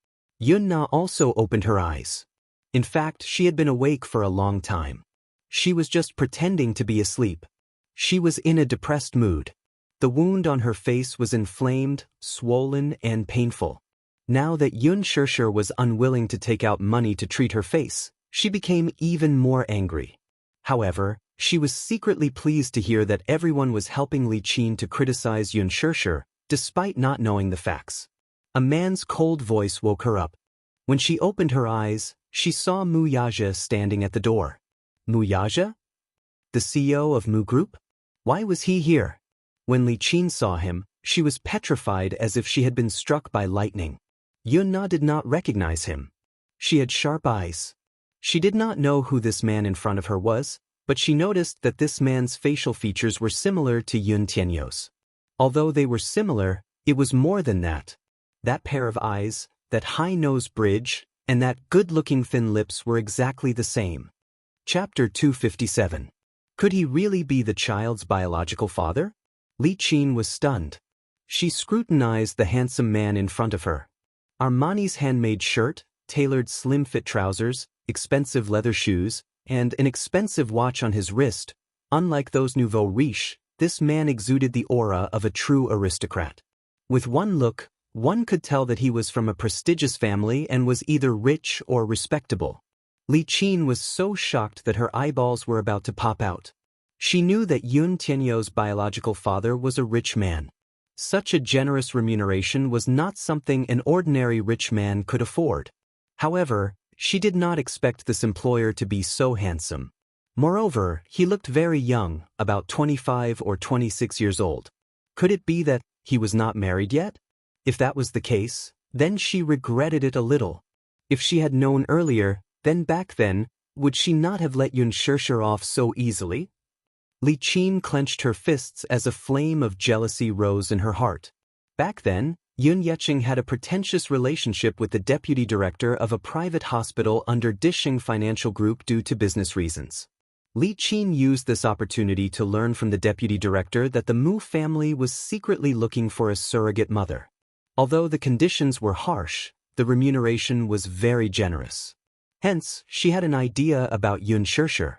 Yunna also opened her eyes. In fact, she had been awake for a long time. She was just pretending to be asleep. She was in a depressed mood. The wound on her face was inflamed, swollen, and painful. Now that Xianxia was unwilling to take out money to treat her face, she became even more angry. However, she was secretly pleased to hear that everyone was helping Li Qin to criticize Xianxia, despite not knowing the facts. A man's cold voice woke her up. When she opened her eyes, she saw Mu Yaja standing at the door. Mu Yaja? The CEO of Mu Group? Why was he here? When Li Qin saw him, she was petrified as if she had been struck by lightning. Yunna did not recognize him. She had sharp eyes. She did not know who this man in front of her was, but she noticed that this man's facial features were similar to Yun Tianyou's. Although they were similar, it was more than that. That pair of eyes, that high nose bridge, and that good-looking thin lips were exactly the same. Chapter 257. Could he really be the child's biological father? Li Qin was stunned. She scrutinized the handsome man in front of her. Armani's handmade shirt, tailored slim-fit trousers, expensive leather shoes, and an expensive watch on his wrist. Unlike those nouveau riche, this man exuded the aura of a true aristocrat. With one look, one could tell that he was from a prestigious family and was either rich or respectable. Li Qin was so shocked that her eyeballs were about to pop out. She knew that Yun Tianyou's biological father was a rich man. Such a generous remuneration was not something an ordinary rich man could afford. However, she did not expect this employer to be so handsome. Moreover, he looked very young, about 25 or 26 years old. Could it be that he was not married yet? If that was the case, then she regretted it a little. If she had known earlier, then back then, would she not have let Yun Xianxia off so easily? Li Qin clenched her fists as a flame of jealousy rose in her heart. Back then, Yun Yecheng had a pretentious relationship with the deputy director of a private hospital under Disheng Financial Group due to business reasons. Li Qin used this opportunity to learn from the deputy director that the Mu family was secretly looking for a surrogate mother. Although the conditions were harsh, the remuneration was very generous. Hence, she had an idea about Yun Xianxia.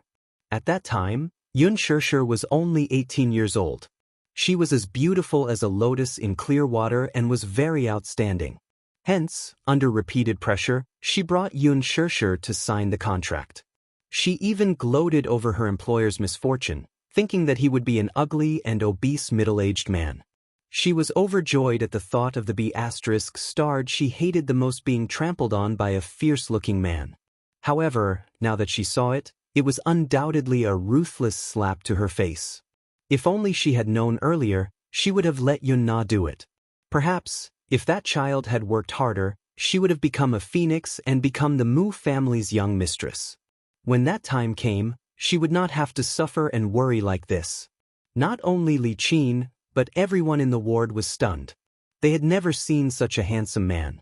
At that time, Yun Xianxia was only 18 years old. She was as beautiful as a lotus in clear water and was very outstanding. Hence, under repeated pressure, she brought Yun Xianxia to sign the contract. She even gloated over her employer's misfortune, thinking that he would be an ugly and obese middle-aged man. She was overjoyed at the thought of the B***starred she hated the most being trampled on by a fierce-looking man. However, now that she saw it, it was undoubtedly a ruthless slap to her face. If only she had known earlier, she would have let Yun Na do it. Perhaps, if that child had worked harder, she would have become a phoenix and become the Mu family's young mistress. When that time came, she would not have to suffer and worry like this. Not only Li Qin, but everyone in the ward was stunned. They had never seen such a handsome man.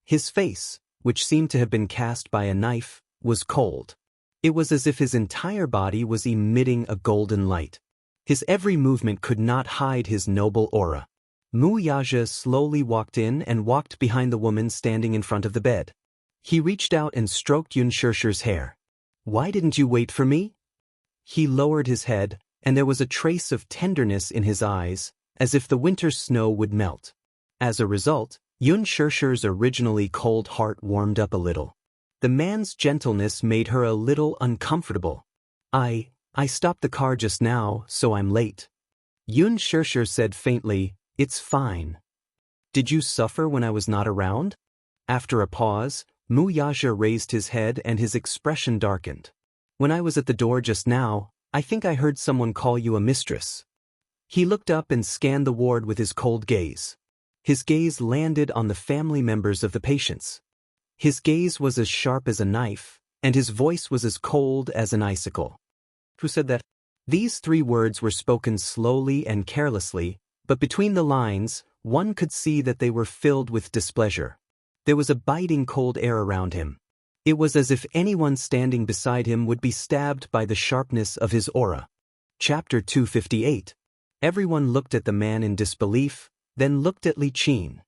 His face, which seemed to have been cast by a knife, was cold. It was as if his entire body was emitting a golden light. His every movement could not hide his noble aura. Mu Yaja slowly walked in and walked behind the woman standing in front of the bed. He reached out and stroked Yun Xianxia's hair. "Why didn't you wait for me?" He lowered his head, and there was a trace of tenderness in his eyes, as if the winter snow would melt. As a result, Yun Xianxia's originally cold heart warmed up a little. The man's gentleness made her a little uncomfortable. I stopped the car just now, so I'm late." Yun Xianxia said faintly, "It's fine." "Did you suffer when I was not around?" After a pause, Mu Yaja raised his head and his expression darkened. "When I was at the door just now, I think I heard someone call you a mistress." He looked up and scanned the ward with his cold gaze. His gaze landed on the family members of the patients. His gaze was as sharp as a knife, and his voice was as cold as an icicle. "Who said that?" These three words were spoken slowly and carelessly, but between the lines, one could see that they were filled with displeasure. There was a biting cold air around him. It was as if anyone standing beside him would be stabbed by the sharpness of his aura. Chapter 258. Everyone looked at the man in disbelief, then looked at Li Qin.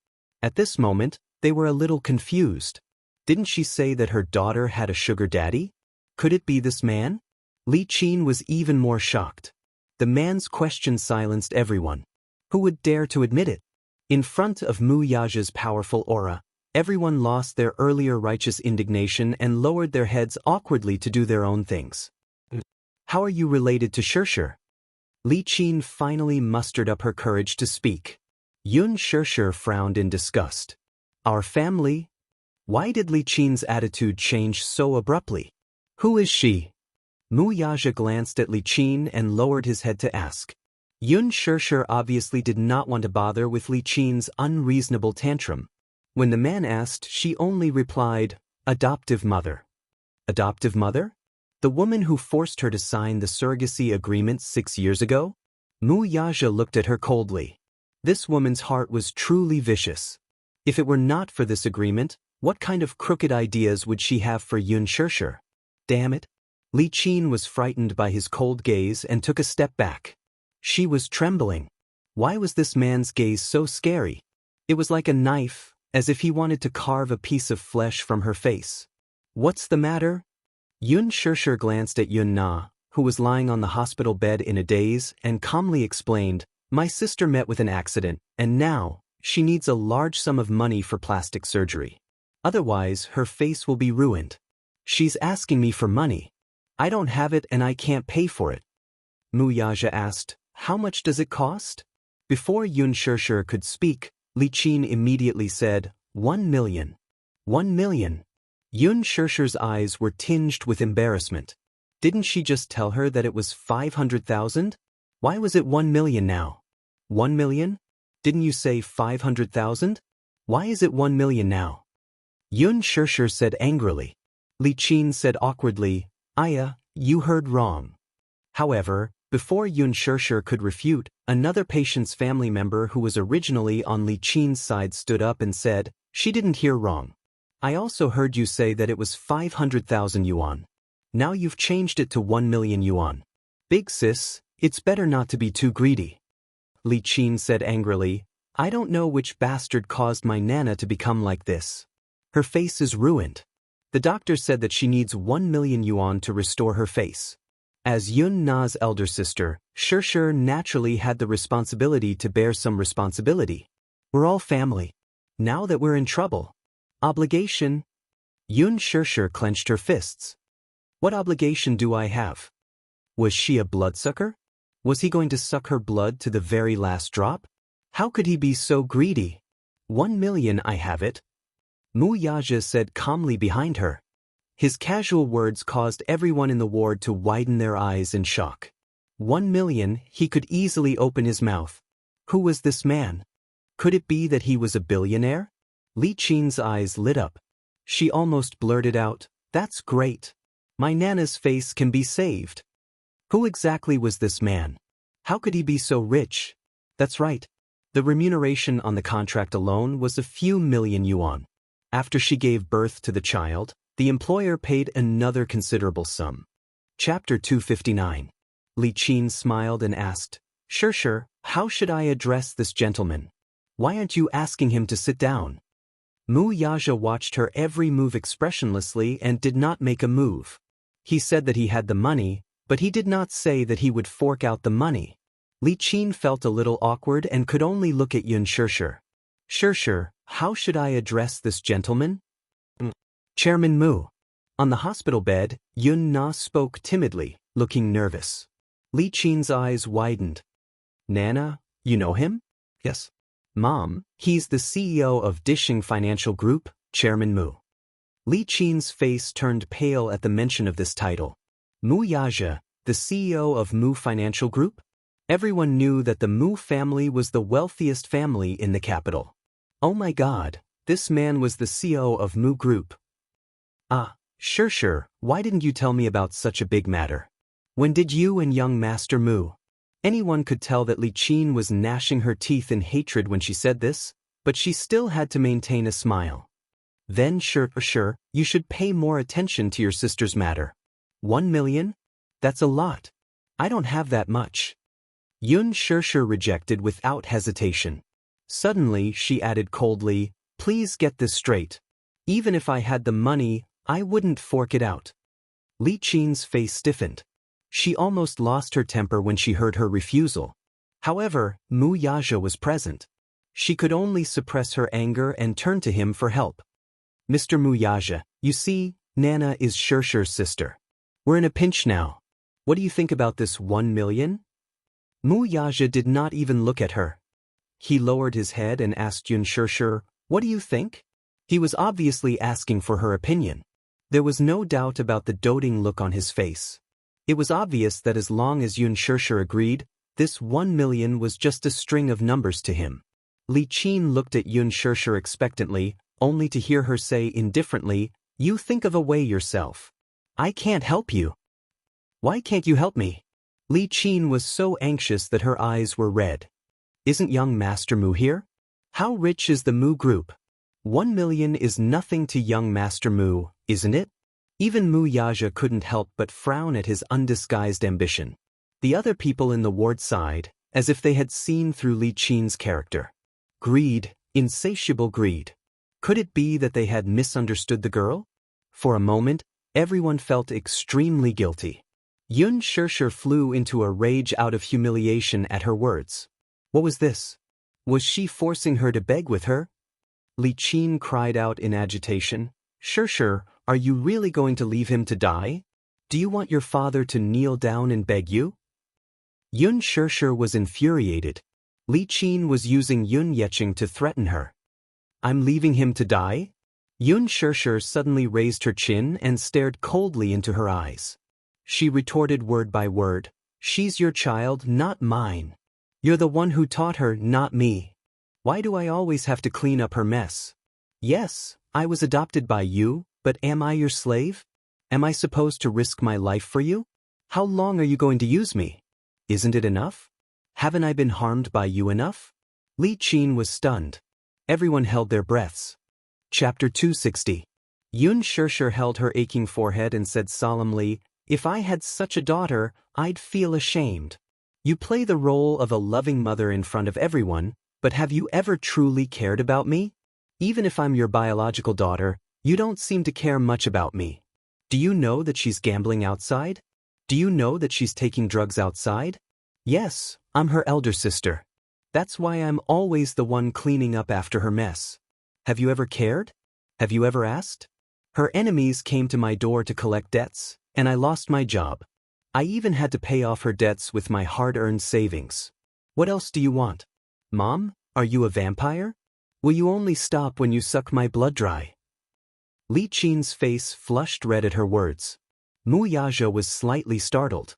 At this moment, they were a little confused. Didn't she say that her daughter had a sugar daddy? Could it be this man? Li Qin was even more shocked. The man's question silenced everyone. Who would dare to admit it? In front of Mu Yaja's powerful aura, everyone lost their earlier righteous indignation and lowered their heads awkwardly to do their own things. "How are you related to Xianxia?" Li Qin finally mustered up her courage to speak. Yun Xianxia frowned in disgust. "Our family?" Why did Li Qin's attitude change so abruptly? "Who is she?" Mu Yaja glanced at Li Qin and lowered his head to ask. Yun Xianxia obviously did not want to bother with Li Qin's unreasonable tantrum. When the man asked, she only replied, "Adoptive mother." Adoptive mother? The woman who forced her to sign the surrogacy agreement 6 years ago? Mu Yaja looked at her coldly. This woman's heart was truly vicious. If it were not for this agreement, what kind of crooked ideas would she have for Yun Xianxia? Damn it. Li Qin was frightened by his cold gaze and took a step back. She was trembling. Why was this man's gaze so scary? It was like a knife, as if he wanted to carve a piece of flesh from her face. What's the matter? Yun Shirshir glanced at Yun Na, who was lying on the hospital bed in a daze, and calmly explained, "My sister met with an accident, and now, she needs a large sum of money for plastic surgery. Otherwise, her face will be ruined. She's asking me for money. I don't have it and I can't pay for it." Mu Yaja asked, "How much does it cost?" Before Yun Shirshir could speak, Li Qin immediately said, 1 million. 1 million. Yun Shirshir's eyes were tinged with embarrassment. Didn't she just tell her that it was 500,000? Why was it 1 million now? 1 million? Didn't you say 500,000? Why is it 1 million now? Yun Shirshir said angrily. Li Qin said awkwardly, "Aya, you heard wrong." However, before Yun Shirshir could refute, another patient's family member who was originally on Li Qin's side stood up and said, "She didn't hear wrong. I also heard you say that it was 500,000 yuan. Now you've changed it to 1 million yuan. Big sis, it's better not to be too greedy." Li Qin said angrily, "I don't know which bastard caused my Nana to become like this. Her face is ruined. The doctor said that she needs 1 million yuan to restore her face." As Yun Na's elder sister, Shirshir naturally had the responsibility to bear some responsibility. We're all family. Now that we're in trouble. Obligation? Yun Shirshir clenched her fists. What obligation do I have? Was she a bloodsucker? Was he going to suck her blood to the very last drop? How could he be so greedy? 1 million, I have it. Mu Yaja said calmly behind her. His casual words caused everyone in the ward to widen their eyes in shock. 1 million, he could easily open his mouth. Who was this man? Could it be that he was a billionaire? Li Qin's eyes lit up. She almost blurted out, "That's great. My Nana's face can be saved." Who exactly was this man? How could he be so rich? That's right. The remuneration on the contract alone was a few million yuan. After she gave birth to the child, the employer paid another considerable sum. Chapter 259. Li Qin smiled and asked, "Shirshir, how should I address this gentleman? Why aren't you asking him to sit down?" Mu Yaja watched her every move expressionlessly and did not make a move. He said that he had the money, but he did not say that he would fork out the money. Li Qin felt a little awkward and could only look at Yun Shirshir. "Shirshir, how should I address this gentleman?" "Chairman Mu." On the hospital bed, Yun Na spoke timidly, looking nervous. Li Qin's eyes widened. "Nana, you know him?" "Yes." "Mom, he's the CEO of Dishing Financial Group, Chairman Mu." Li Qin's face turned pale at the mention of this title. Mu Yaja, the CEO of Mu Financial Group? Everyone knew that the Mu family was the wealthiest family in the capital. Oh my God, this man was the CEO of Mu Group. "Ah, Shirshir, why didn't you tell me about such a big matter? When did you and young Master Mu?" Anyone could tell that Li Qin was gnashing her teeth in hatred when she said this, but she still had to maintain a smile. "Then Shirshir, you should pay more attention to your sister's matter. 1 million? That's a lot. I don't have that much." Yun Shirshir rejected without hesitation. Suddenly, she added coldly, "Please get this straight. Even if I had the money, I wouldn't fork it out." Li Qin's face stiffened. She almost lost her temper when she heard her refusal. However, Mu Yaja was present. She could only suppress her anger and turn to him for help. "Mr. Mu Yaja, you see, Nana is Shirshir's sister. We're in a pinch now. What do you think about this 1 million? Mu Yaja did not even look at her. He lowered his head and asked Yun Shirshir, "What do you think?" He was obviously asking for her opinion. There was no doubt about the doting look on his face. It was obvious that as long as Yun Shirshir agreed, this 1 million was just a string of numbers to him. Li Qin looked at Yun Shirshir expectantly, only to hear her say indifferently, "You think of a way yourself. I can't help you." "Why can't you help me?" Li Qin was so anxious that her eyes were red. "Isn't young Master Mu here? How rich is the Mu Group? 1 million is nothing to young Master Mu, isn't it?" Even Mu Yaja couldn't help but frown at his undisguised ambition. The other people in the ward sighed, as if they had seen through Li Qin's character. Greed, insatiable greed. Could it be that they had misunderstood the girl? For a moment, everyone felt extremely guilty. Yun Shirshir flew into a rage out of humiliation at her words. What was this? Was she forcing her to beg with her? Li Qin cried out in agitation. Shirshir, are you really going to leave him to die? Do you want your father to kneel down and beg you? Yun Shirshir was infuriated. Li Qin was using Yun Yeqing to threaten her. I'm leaving him to die? Yun Shirshir suddenly raised her chin and stared coldly into her eyes. She retorted word by word, she's your child, not mine. You're the one who taught her, not me. Why do I always have to clean up her mess? Yes, I was adopted by you, but am I your slave? Am I supposed to risk my life for you? How long are you going to use me? Isn't it enough? Haven't I been harmed by you enough? Li Qin was stunned. Everyone held their breaths. Chapter 260. Yun Shirshir held her aching forehead and said solemnly, if I had such a daughter, I'd feel ashamed. You play the role of a loving mother in front of everyone, but have you ever truly cared about me? Even if I'm your biological daughter, you don't seem to care much about me. Do you know that she's gambling outside? Do you know that she's taking drugs outside? Yes, I'm her elder sister. That's why I'm always the one cleaning up after her mess. Have you ever cared? Have you ever asked? Her enemies came to my door to collect debts, and I lost my job. I even had to pay off her debts with my hard-earned savings. What else do you want? Mom, are you a vampire? Will you only stop when you suck my blood dry? Li Qin's face flushed red at her words. Mu Yaja was slightly startled.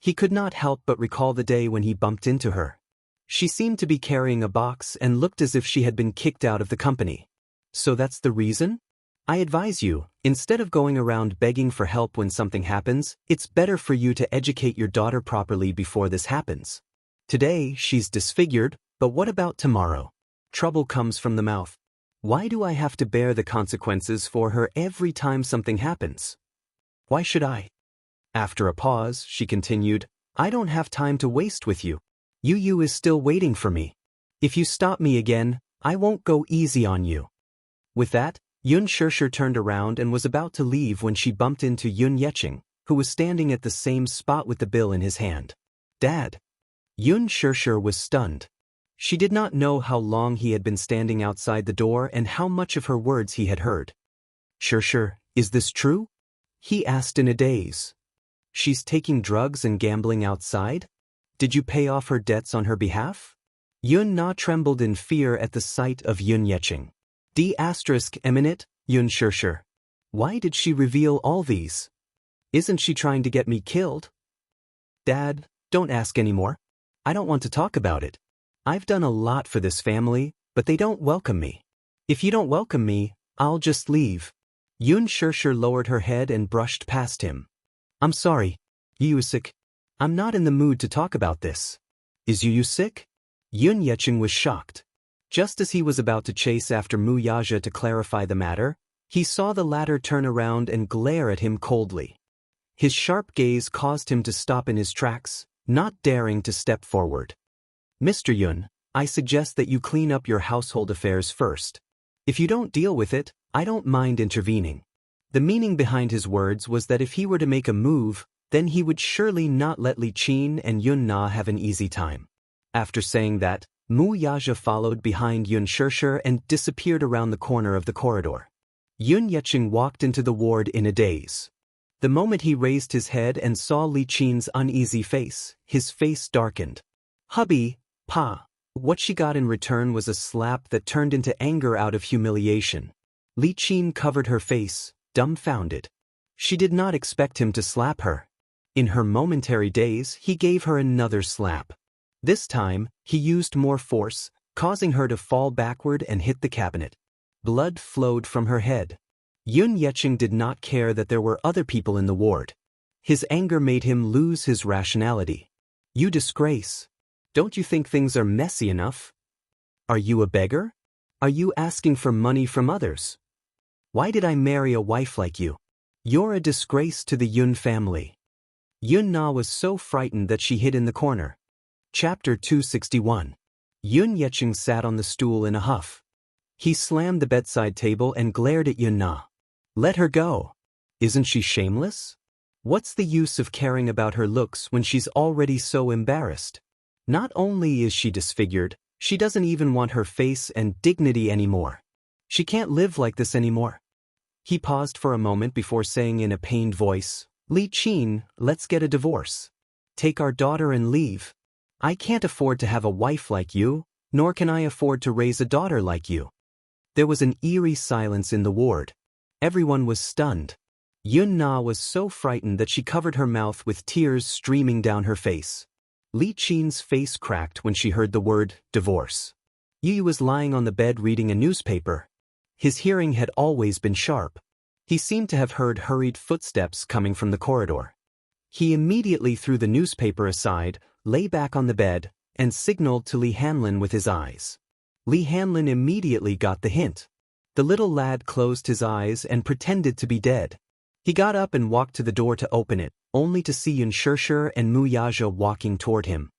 He could not help but recall the day when he bumped into her. She seemed to be carrying a box and looked as if she had been kicked out of the company. So that's the reason? I advise you, instead of going around begging for help when something happens, it's better for you to educate your daughter properly before this happens. Today, she's disfigured, but what about tomorrow? Trouble comes from the mouth. Why do I have to bear the consequences for her every time something happens? Why should I? After a pause, she continued, I don't have time to waste with you. Yu is still waiting for me. If you stop me again, I won't go easy on you. With that, Yun Shirshir turned around and was about to leave when she bumped into Yun Yeqing, who was standing at the same spot with the bill in his hand. Dad. Yun Shirshir was stunned. She did not know how long he had been standing outside the door and how much of her words he had heard. Shirshir, is this true? He asked in a daze. She's taking drugs and gambling outside? Did you pay off her debts on her behalf? Yun Na trembled in fear at the sight of Yun Yeqing. Eminent, Yun Shirshir. Why did she reveal all these? Isn't she trying to get me killed? Dad, don't ask anymore. I don't want to talk about it. I've done a lot for this family, but they don't welcome me. If you don't welcome me, I'll just leave. Yun Shirshir lowered her head and brushed past him. I'm sorry, Yu is sick. I'm not in the mood to talk about this. Is Yu sick? Yun Yeqing was shocked. Just as he was about to chase after Mu Yaja to clarify the matter, he saw the latter turn around and glare at him coldly. His sharp gaze caused him to stop in his tracks, not daring to step forward. Mr. Yun, I suggest that you clean up your household affairs first. If you don't deal with it, I don't mind intervening. The meaning behind his words was that if he were to make a move, then he would surely not let Li Qin and Yun Na have an easy time. After saying that, Mu Yaja followed behind Yun Shirshir and disappeared around the corner of the corridor. Yun Yeqing walked into the ward in a daze. The moment he raised his head and saw Li Qin's uneasy face, his face darkened. Hubby, Pa. What she got in return was a slap that turned into anger out of humiliation. Li Qin covered her face, dumbfounded. She did not expect him to slap her. In her momentary daze, he gave her another slap. This time, he used more force, causing her to fall backward and hit the cabinet. Blood flowed from her head. Yun Yeqing did not care that there were other people in the ward. His anger made him lose his rationality. You disgrace. Don't you think things are messy enough? Are you a beggar? Are you asking for money from others? Why did I marry a wife like you? You're a disgrace to the Yun family. Yun Na was so frightened that she hid in the corner. Chapter 261. Yun Yecheng sat on the stool in a huff. He slammed the bedside table and glared at Yun Na. Let her go. Isn't she shameless? What's the use of caring about her looks when she's already so embarrassed? Not only is she disfigured, she doesn't even want her face and dignity anymore. She can't live like this anymore. He paused for a moment before saying in a pained voice, Li Qin, let's get a divorce. Take our daughter and leave. I can't afford to have a wife like you, nor can I afford to raise a daughter like you. There was an eerie silence in the ward. Everyone was stunned. Yun Na was so frightened that she covered her mouth with tears streaming down her face. Li Qin's face cracked when she heard the word divorce. Yu was lying on the bed reading a newspaper. His hearing had always been sharp. He seemed to have heard hurried footsteps coming from the corridor. He immediately threw the newspaper aside, lay back on the bed, and signaled to Li Hanlin with his eyes. Li Hanlin immediately got the hint. The little lad closed his eyes and pretended to be dead. He got up and walked to the door to open it, only to see Yun Xianxia and Mu Yaja walking toward him.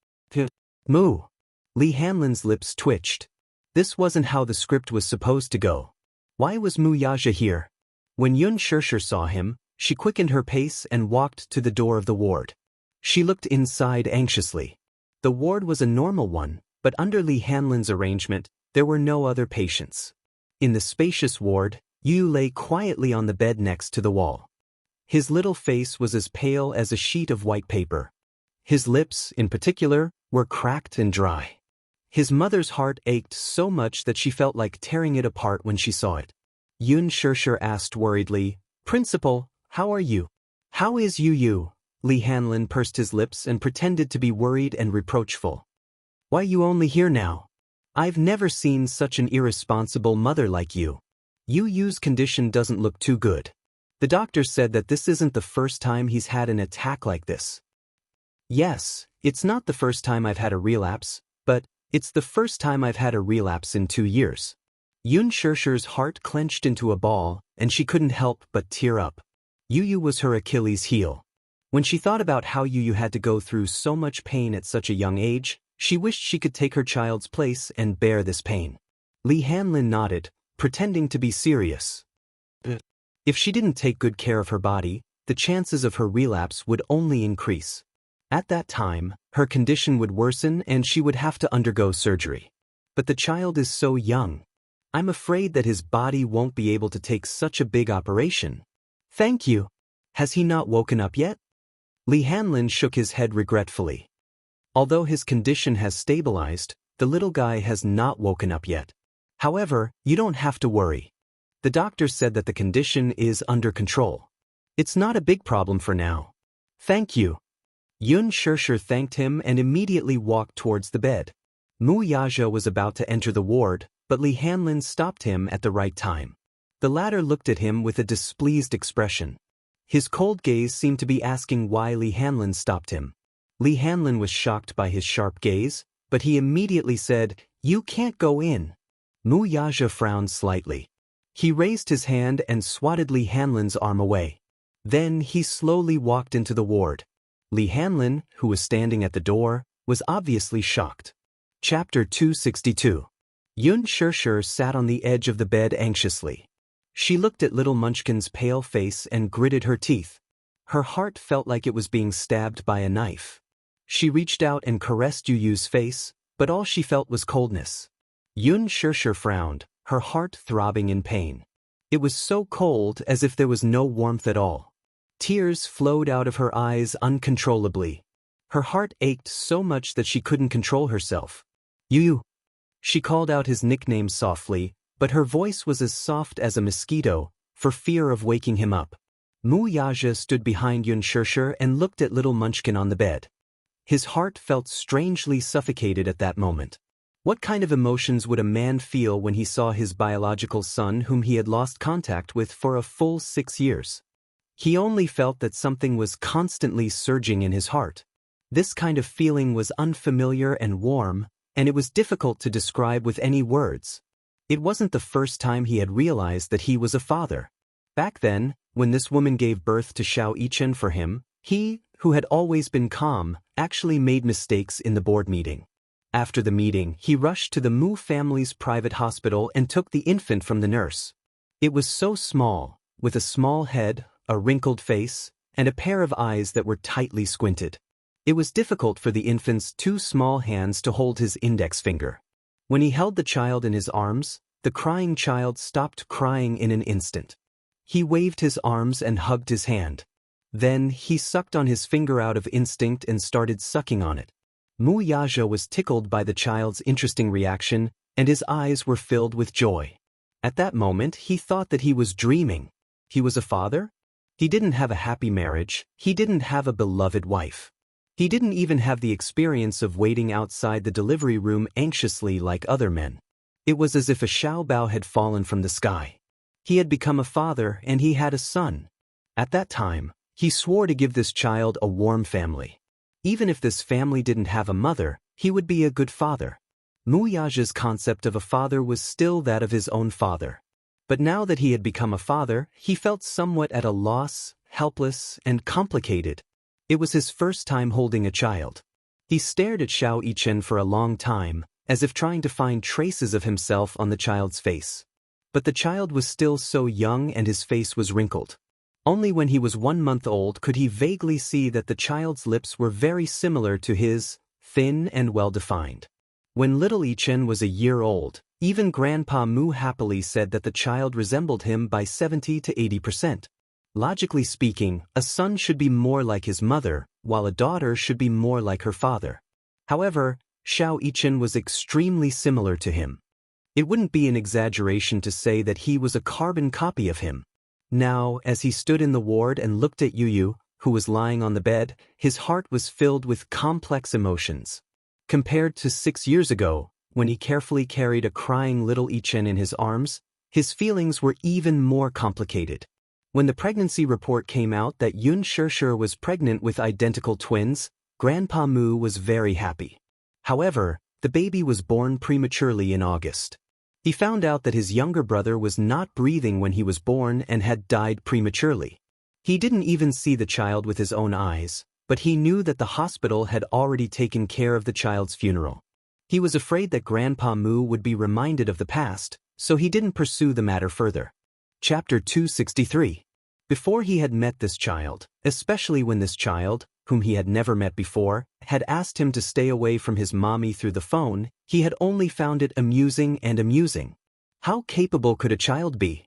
Mu. Li Hanlin's lips twitched. This wasn't how the script was supposed to go. Why was Mu Yaja here? When Yun Xianxia saw him, she quickened her pace and walked to the door of the ward. She looked inside anxiously. The ward was a normal one, but under Li Hanlin's arrangement, there were no other patients. In the spacious ward, Yu lay quietly on the bed next to the wall. His little face was as pale as a sheet of white paper. His lips, in particular, were cracked and dry. His mother's heart ached so much that she felt like tearing it apart when she saw it. Yun Xianxia asked worriedly, Principal, how are you? How is Yu? Li Hanlin pursed his lips and pretended to be worried and reproachful. Why you only here now? I've never seen such an irresponsible mother like you. Yu's condition doesn't look too good. The doctor said that this isn't the first time he's had an attack like this. Yes, it's not the first time I've had a relapse, but it's the first time I've had a relapse in 2 years. Yun Xianxia's heart clenched into a ball, and she couldn't help but tear up. Yu was her Achilles heel. When she thought about how Yu had to go through so much pain at such a young age, she wished she could take her child's place and bear this pain. Li Hanlin nodded, pretending to be serious. If she didn't take good care of her body, the chances of her relapse would only increase. At that time, her condition would worsen and she would have to undergo surgery. But the child is so young. I'm afraid that his body won't be able to take such a big operation. Thank you. Has he not woken up yet? Li Hanlin shook his head regretfully. Although his condition has stabilized, the little guy has not woken up yet. However, you don't have to worry. The doctor said that the condition is under control. It's not a big problem for now. Thank you. Yun Xianxia thanked him and immediately walked towards the bed. Mu Yaja was about to enter the ward, but Li Hanlin stopped him at the right time. The latter looked at him with a displeased expression. His cold gaze seemed to be asking why Li Hanlin stopped him. Li Hanlin was shocked by his sharp gaze, but he immediately said, You can't go in. Mu Yaja frowned slightly. He raised his hand and swatted Li Hanlin's arm away. Then he slowly walked into the ward. Li Hanlin, who was standing at the door, was obviously shocked. Chapter 262. Yun Xianxia sat on the edge of the bed anxiously. She looked at little Munchkin's pale face and gritted her teeth. Her heart felt like it was being stabbed by a knife. She reached out and caressed Yu's face, but all she felt was coldness. Yun Xianxia frowned, her heart throbbing in pain. It was so cold as if there was no warmth at all. Tears flowed out of her eyes uncontrollably. Her heart ached so much that she couldn't control herself. Yu. She called out his nickname softly, but her voice was as soft as a mosquito, for fear of waking him up. Mu Yaja stood behind Yun Xianxia and looked at little Munchkin on the bed. His heart felt strangely suffocated at that moment. What kind of emotions would a man feel when he saw his biological son whom he had lost contact with for a full 6 years? He only felt that something was constantly surging in his heart. This kind of feeling was unfamiliar and warm, and it was difficult to describe with any words. It wasn't the first time he had realized that he was a father. Back then, when this woman gave birth to Xiao Yichen for him, he, who had always been calm, actually made mistakes in the board meeting. After the meeting, he rushed to the Mu family's private hospital and took the infant from the nurse. It was so small, with a small head, a wrinkled face, and a pair of eyes that were tightly squinted. It was difficult for the infant's 2 small hands to hold his index finger. When he held the child in his arms, the crying child stopped crying in an instant. He waved his arms and hugged his hand. Then, he sucked on his finger out of instinct and started sucking on it. Mu Yaja was tickled by the child's interesting reaction, and his eyes were filled with joy. At that moment, he thought that he was dreaming. He was a father? He didn't have a happy marriage, he didn't have a beloved wife. He didn't even have the experience of waiting outside the delivery room anxiously like other men. It was as if a Xiaobao had fallen from the sky. He had become a father and he had a son. At that time, he swore to give this child a warm family. Even if this family didn't have a mother, he would be a good father. Mu Yaja's concept of a father was still that of his own father. But now that he had become a father, he felt somewhat at a loss, helpless, and complicated. It was his first time holding a child. He stared at Xiao Yichen for a long time, as if trying to find traces of himself on the child's face. But the child was still so young and his face was wrinkled. Only when he was 1 month old could he vaguely see that the child's lips were very similar to his, thin and well-defined. When little Yichen was a year old, even Grandpa Mu happily said that the child resembled him by 70 to 80%. Logically speaking, a son should be more like his mother, while a daughter should be more like her father. However, Xiao Yichen was extremely similar to him. It wouldn't be an exaggeration to say that he was a carbon copy of him. Now, as he stood in the ward and looked at Yu, who was lying on the bed, his heart was filled with complex emotions. Compared to 6 years ago, when he carefully carried a crying little Yichen in his arms, his feelings were even more complicated. When the pregnancy report came out that Yun Shishir was pregnant with identical twins, Grandpa Mu was very happy. However, the baby was born prematurely in August. He found out that his younger brother was not breathing when he was born and had died prematurely. He didn't even see the child with his own eyes, but he knew that the hospital had already taken care of the child's funeral. He was afraid that Grandpa Mu would be reminded of the past, so he didn't pursue the matter further. Chapter 263. Before he had met this child, especially when this child, whom he had never met before, had asked him to stay away from his mommy through the phone, he had only found it amusing and amusing. How capable could a child be?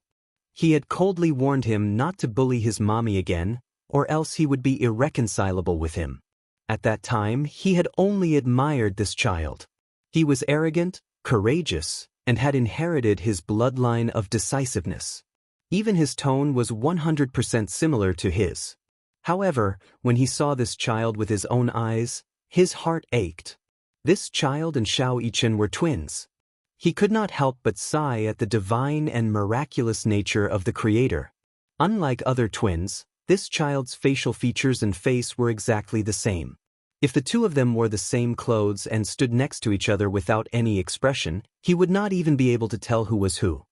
He had coldly warned him not to bully his mommy again, or else he would be irreconcilable with him. At that time, he had only admired this child. He was arrogant, courageous, and had inherited his bloodline of decisiveness. Even his tone was 100% similar to his. However, when he saw this child with his own eyes, his heart ached. This child and Xiao Yichen were twins. He could not help but sigh at the divine and miraculous nature of the Creator. Unlike other twins, this child's facial features and face were exactly the same. If the two of them wore the same clothes and stood next to each other without any expression, he would not even be able to tell who was who.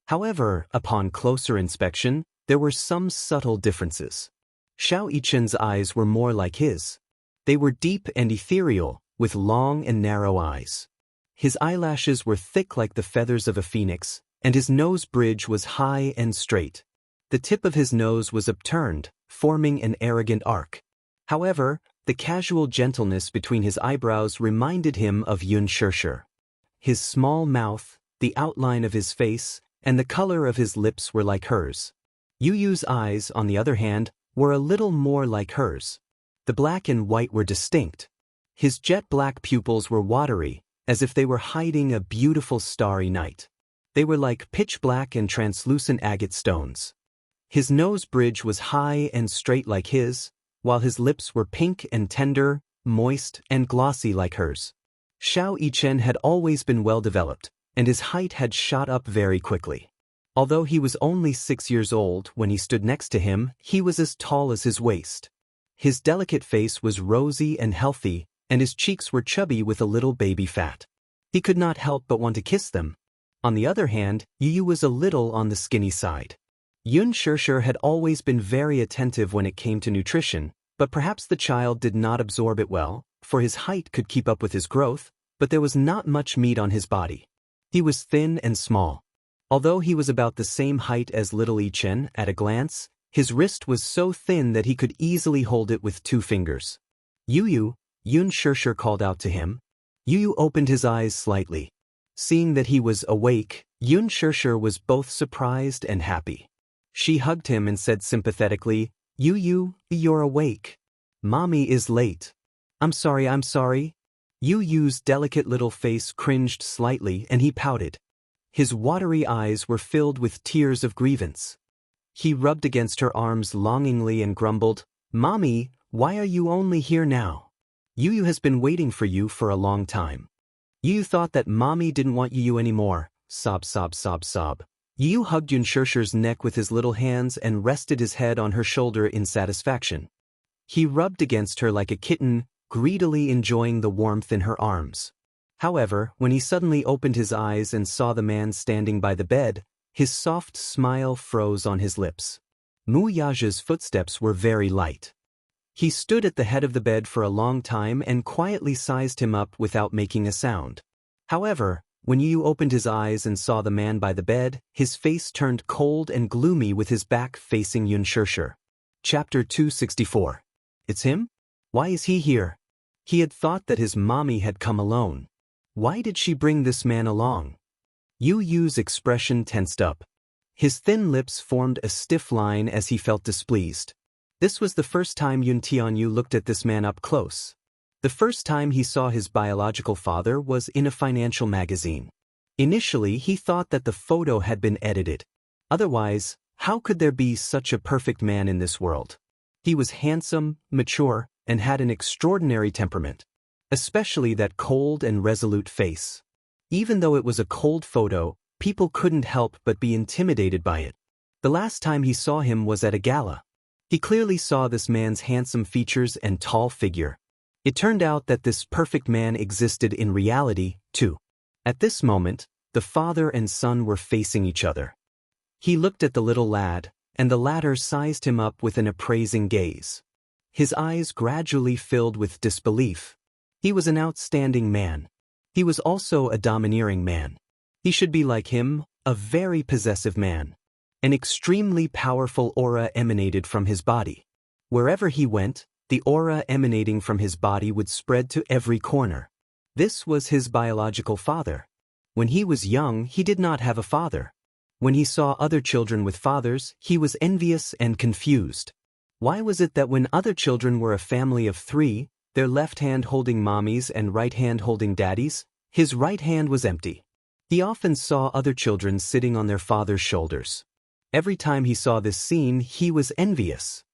However, upon closer inspection, there were some subtle differences. Xiao Yichen's eyes were more like his. They were deep and ethereal, with long and narrow eyes. His eyelashes were thick like the feathers of a phoenix, and his nose bridge was high and straight. The tip of his nose was upturned, forming an arrogant arc. However, the casual gentleness between his eyebrows reminded him of Yun Shishir. His small mouth, the outline of his face, and the color of his lips were like hers. Yu's eyes, on the other hand, were a little more like hers. The black and white were distinct. His jet-black pupils were watery, as if they were hiding a beautiful starry night. They were like pitch-black and translucent agate stones. His nose bridge was high and straight like his, while his lips were pink and tender, moist and glossy like hers. Xiao Yichen had always been well-developed, and his height had shot up very quickly. Although he was only 6 years old when he stood next to him, he was as tall as his waist. His delicate face was rosy and healthy, and his cheeks were chubby with a little baby fat. He could not help but want to kiss them. On the other hand, Yu was a little on the skinny side. Yun Shishir had always been very attentive when it came to nutrition, But perhaps the child did not absorb it well, for his height could keep up with his growth, but there was not much meat on his body. He was thin and small. Although he was about the same height as little Yi Chen at a glance, his wrist was so thin that he could easily hold it with 2 fingers. Yun Xianxia called out to him. Yu opened his eyes slightly. Seeing that he was awake, Yun Xianxia was both surprised and happy. She hugged him and said sympathetically, You're awake. Mommy is late. I'm sorry. Yu's delicate little face cringed slightly and he pouted. His watery eyes were filled with tears of grievance. He rubbed against her arms longingly and grumbled, Mommy, why are you only here now? Yu has been waiting for you for a long time. Yu thought that Mommy didn't want Yu anymore. Sob. Yu hugged Yun Xianxia's neck with his little hands and rested his head on her shoulder in satisfaction. He rubbed against her like a kitten, greedily enjoying the warmth in her arms. However, when he suddenly opened his eyes and saw the man standing by the bed, his soft smile froze on his lips. Mu Yaja's footsteps were very light. He stood at the head of the bed for a long time and quietly sized him up without making a sound. However, when Yu opened his eyes and saw the man by the bed, his face turned cold and gloomy with his back facing Yun Xianxia. Chapter 264. It's him? Why is he here? He had thought that his mommy had come alone. Why did she bring this man along? Yu's expression tensed up. His thin lips formed a stiff line as he felt displeased. This was the first time Yun Tianyu looked at this man up close. The first time he saw his biological father was in a financial magazine. Initially, he thought that the photo had been edited. Otherwise, how could there be such a perfect man in this world? He was handsome, mature, and had an extraordinary temperament. Especially that cold and resolute face. Even though it was a cold photo, people couldn't help but be intimidated by it. The last time he saw him was at a gala. He clearly saw this man's handsome features and tall figure. It turned out that this perfect man existed in reality, too. At this moment, the father and son were facing each other. He looked at the little lad, and the latter sized him up with an appraising gaze. His eyes gradually filled with disbelief. He was an outstanding man. He was also a domineering man. He should be like him, a very possessive man. An extremely powerful aura emanated from his body. Wherever he went, the aura emanating from his body would spread to every corner. This was his biological father. When he was young, he did not have a father. When he saw other children with fathers, he was envious and confused. Why was it that when other children were a family of 3, their left hand holding mommies and right hand holding daddies, his right hand was empty? He often saw other children sitting on their father's shoulders. Every time he saw this scene, he was envious.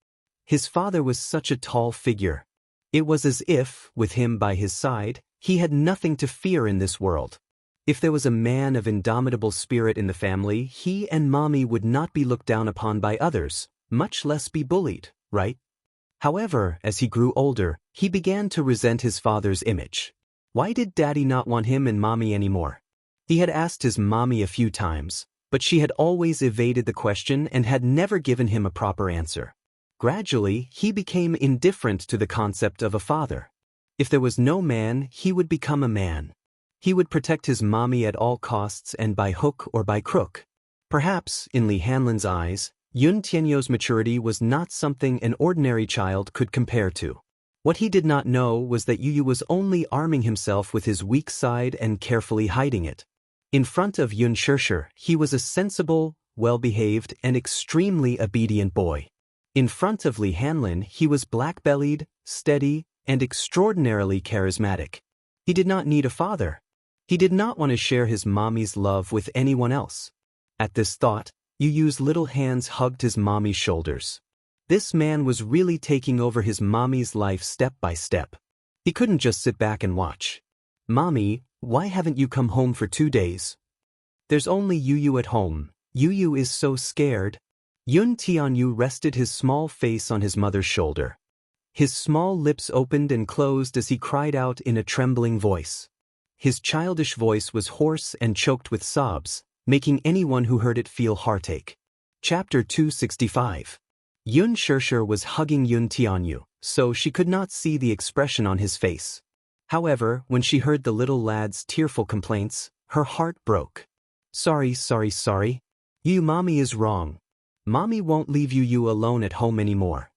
His father was such a tall figure. It was as if, with him by his side, he had nothing to fear in this world. If there was a man of indomitable spirit in the family, he and mommy would not be looked down upon by others, much less be bullied, right? However, as he grew older, he began to resent his father's image. Why did daddy not want him and mommy anymore? He had asked his mommy a few times, but she had always evaded the question and had never given him a proper answer. Gradually, he became indifferent to the concept of a father. If there was no man, he would become a man. He would protect his mommy at all costs and by hook or by crook. Perhaps, in Li Hanlin's eyes, Yun Tianyu's maturity was not something an ordinary child could compare to. What he did not know was that Yu was only arming himself with his weak side and carefully hiding it. In front of Yun Xianxia, he was a sensible, well-behaved, and extremely obedient boy. In front of Li Hanlin, he was black-bellied, steady, and extraordinarily charismatic. He did not need a father. He did not want to share his mommy's love with anyone else. At this thought, Yu's little hands hugged his mommy's shoulders. This man was really taking over his mommy's life step by step. He couldn't just sit back and watch. Mommy, why haven't you come home for 2 days? There's only Yu at home. Yu is so scared. Yun Tianyu rested his small face on his mother's shoulder. His small lips opened and closed as he cried out in a trembling voice. His childish voice was hoarse and choked with sobs, making anyone who heard it feel heartache. Chapter 265. Yun Shirshir was hugging Yun Tianyu, so she could not see the expression on his face. However, when she heard the little lad's tearful complaints, her heart broke. Sorry. You mommy is wrong. Mommy won't leave you alone at home anymore.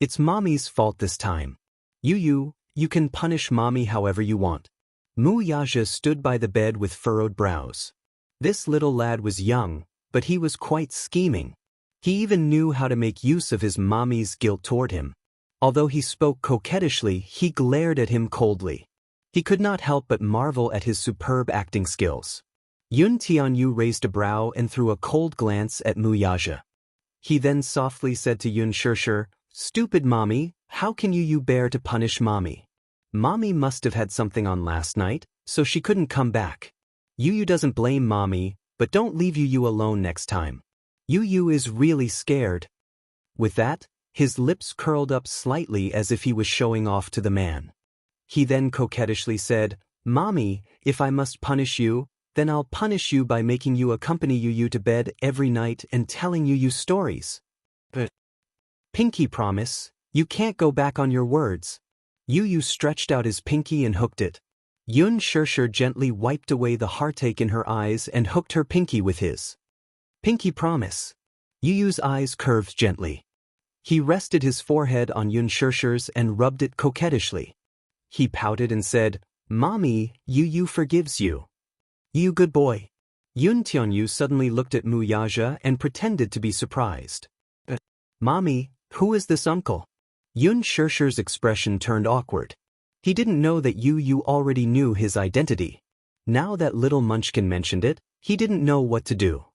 It's mommy's fault this time. You can punish mommy however you want. Mu Yaja stood by the bed with furrowed brows. This little lad was young, but he was quite scheming. He even knew how to make use of his mommy's guilt toward him. Although he spoke coquettishly, he glared at him coldly. He could not help but marvel at his superb acting skills. Yun Tianyu raised a brow and threw a cold glance at Mu Yaja. He then softly said to Yun Shirshir, "Stupid mommy, how can you bear to punish mommy? Mommy must have had something on last night, so she couldn't come back. Yu doesn't blame mommy, but don't leave you alone next time. Yu is really scared." With that, his lips curled up slightly as if he was showing off to the man. He then coquettishly said, "Mommy, if I must punish you, then I'll punish you by making you accompany you to bed every night and telling you stories. But pinky promise, you can't go back on your words." Yu stretched out his pinky and hooked it. Yun Shirshir gently wiped away the heartache in her eyes and hooked her pinky with his. Pinky promise. Yu's eyes curved gently. He rested his forehead on Yun Shirshir's and rubbed it coquettishly. He pouted and said, "Mommy, Yu forgives you. You good boy." Yun Tianyu suddenly looked at Mu Yaja and pretended to be surprised. "Mommy, who is this uncle?" Yun Shirshir's expression turned awkward. He didn't know that Yu already knew his identity. Now that little munchkin mentioned it, he didn't know what to do.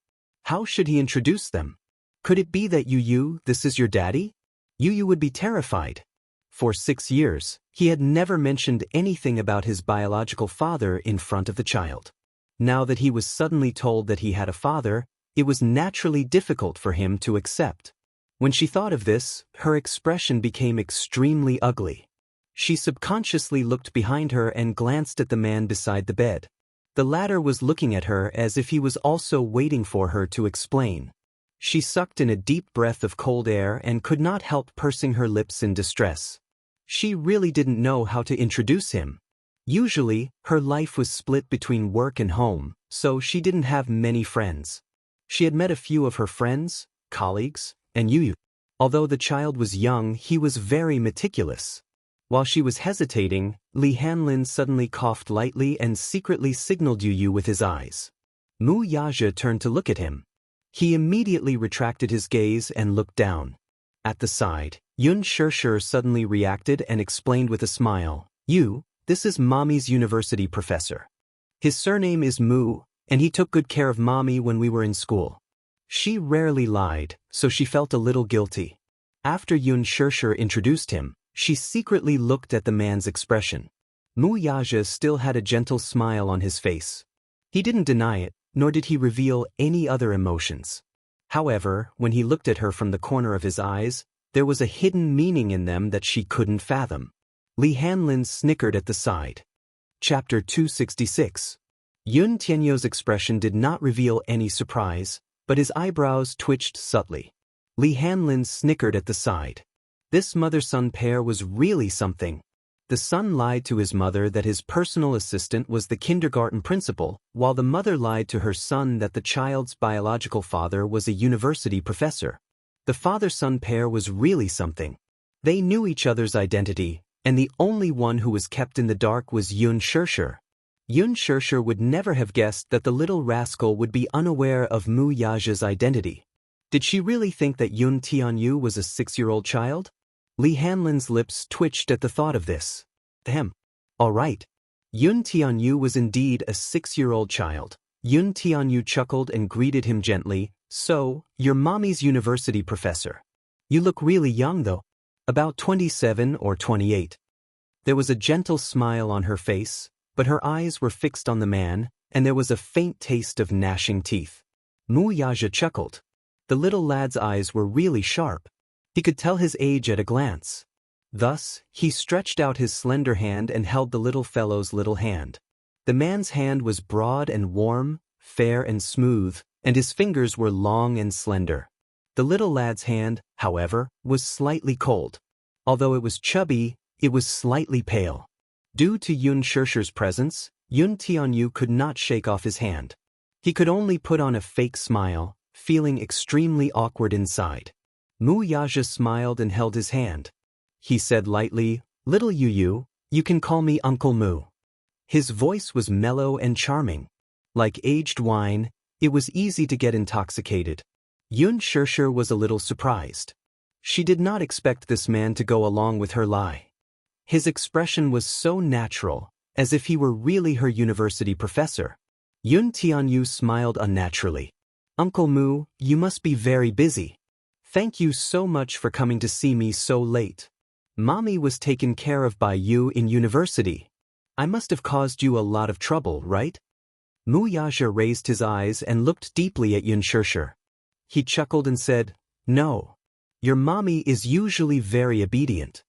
How should he introduce them? Could it be that Yu, this is your daddy? Yu would be terrified. For 6 years, he had never mentioned anything about his biological father in front of the child. Now that he was suddenly told that he had a father, it was naturally difficult for him to accept. When she thought of this, her expression became extremely ugly. She subconsciously looked behind her and glanced at the man beside the bed. The latter was looking at her as if he was also waiting for her to explain. She sucked in a deep breath of cold air and could not help pursing her lips in distress. She really didn't know how to introduce him. Usually, her life was split between work and home, so she didn't have many friends. She had met a few of her friends, colleagues, and Yu. Although the child was young, he was very meticulous. While she was hesitating, Li Hanlin suddenly coughed lightly and secretly signaled Yu with his eyes. Mu Yaja turned to look at him. He immediately retracted his gaze and looked down. At the side, Yun Shirshir suddenly reacted and explained with a smile, "Yu, this is Mommy's university professor. His surname is Mu, and he took good care of Mommy when we were in school." She rarely lied, so she felt a little guilty. After Yun Shirshir introduced him, she secretly looked at the man's expression. Mu Yaja still had a gentle smile on his face. He didn't deny it, nor did he reveal any other emotions. However, when he looked at her from the corner of his eyes, there was a hidden meaning in them that she couldn't fathom. Li Hanlin snickered at the side. Chapter 266. Yun Tianyu's expression did not reveal any surprise, but his eyebrows twitched subtly. Li Hanlin snickered at the side. This mother-son pair was really something. The son lied to his mother that his personal assistant was the kindergarten principal, while the mother lied to her son that the child's biological father was a university professor. The father-son pair was really something. They knew each other's identity, and the only one who was kept in the dark was Yun Shirshir. Yun Shirshir would never have guessed that the little rascal would be unaware of Mu Yaja's identity. Did she really think that Yun Tianyu was a 6-year-old child? Li Hanlin's lips twitched at the thought of this. All right. Yun Tianyu was indeed a 6-year-old child. Yun Tianyu chuckled and greeted him gently, "So, you're Mommy's university professor. You look really young though. About 27 or 28. There was a gentle smile on her face, but her eyes were fixed on the man, and there was a faint taste of gnashing teeth. Mu Yaja chuckled. The little lad's eyes were really sharp. He could tell his age at a glance. Thus, he stretched out his slender hand and held the little fellow's little hand. The man's hand was broad and warm, fair and smooth, and his fingers were long and slender. The little lad's hand, however, was slightly cold. Although it was chubby, it was slightly pale. Due to Yun Shirshi's presence, Yun Tianyu could not shake off his hand. He could only put on a fake smile, feeling extremely awkward inside. Mu Yaja smiled and held his hand. He said lightly, "Little Yu, you can call me Uncle Mu." His voice was mellow and charming. Like aged wine, it was easy to get intoxicated. Yun Shirshir was a little surprised. She did not expect this man to go along with her lie. His expression was so natural, as if he were really her university professor. Yun Tianyu smiled unnaturally. "Uncle Mu, you must be very busy. Thank you so much for coming to see me so late. Mommy was taken care of by you in university. I must have caused you a lot of trouble, right?" Mu Yaja raised his eyes and looked deeply at Yun Shirshir. He chuckled and said, "No. Your mommy is usually very obedient."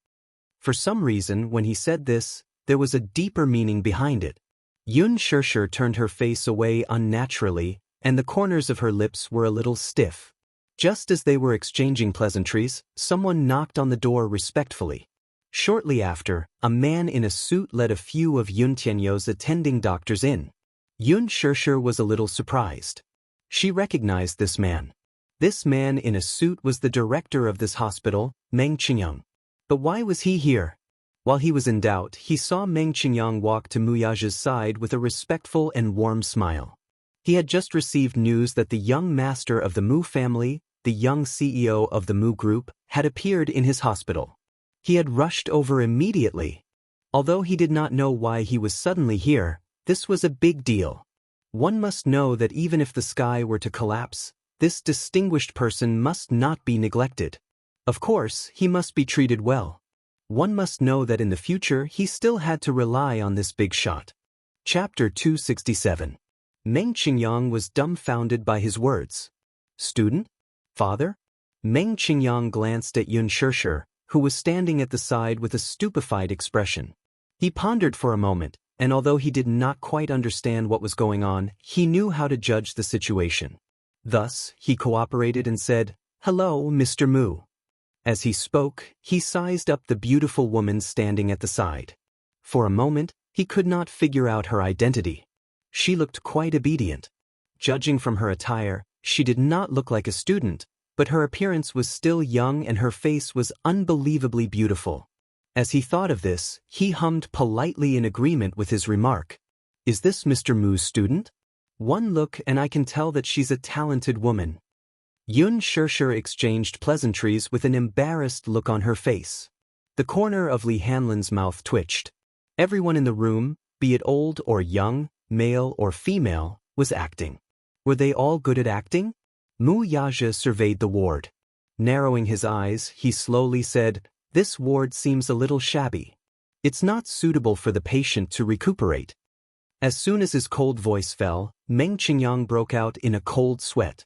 For some reason, when he said this, there was a deeper meaning behind it. Yun Shirshir turned her face away unnaturally, and the corners of her lips were a little stiff. Just as they were exchanging pleasantries, someone knocked on the door respectfully. Shortly after, a man in a suit led a few of Yun Tianyu's attending doctors in. Yun Shirshir was a little surprised. She recognized this man. This man in a suit was the director of this hospital, Meng Qingyang. But why was he here? While he was in doubt, he saw Meng Qingyang walk to Mu Yaja's side with a respectful and warm smile. He had just received news that the young master of the Mu family, the young CEO of the Mu Group, had appeared in his hospital. He had rushed over immediately. Although he did not know why he was suddenly here, this was a big deal. One must know that even if the sky were to collapse, this distinguished person must not be neglected. Of course, he must be treated well. One must know that in the future he still had to rely on this big shot. Chapter 267. Meng Qingyang was dumbfounded by his words. "Student? Father?" Meng Qingyang glanced at Yun Shirshir, who was standing at the side with a stupefied expression. He pondered for a moment, and although he did not quite understand what was going on, he knew how to judge the situation. Thus, he cooperated and said, "Hello, Mr. Mu." As he spoke, he sized up the beautiful woman standing at the side. For a moment, he could not figure out her identity. She looked quite obedient. Judging from her attire, she did not look like a student, but her appearance was still young and her face was unbelievably beautiful. As he thought of this, he hummed politely in agreement with his remark. "Is this Mr. Mu's student? One look and I can tell that she's a talented woman." Yun Shirshir exchanged pleasantries with an embarrassed look on her face. The corner of Li Hanlin's mouth twitched. Everyone in the room, be it old or young, male or female, was acting. Were they all good at acting? Mu Yaja surveyed the ward. Narrowing his eyes, he slowly said, "This ward seems a little shabby. It's not suitable for the patient to recuperate." As soon as his cold voice fell, Meng Qingyang broke out in a cold sweat.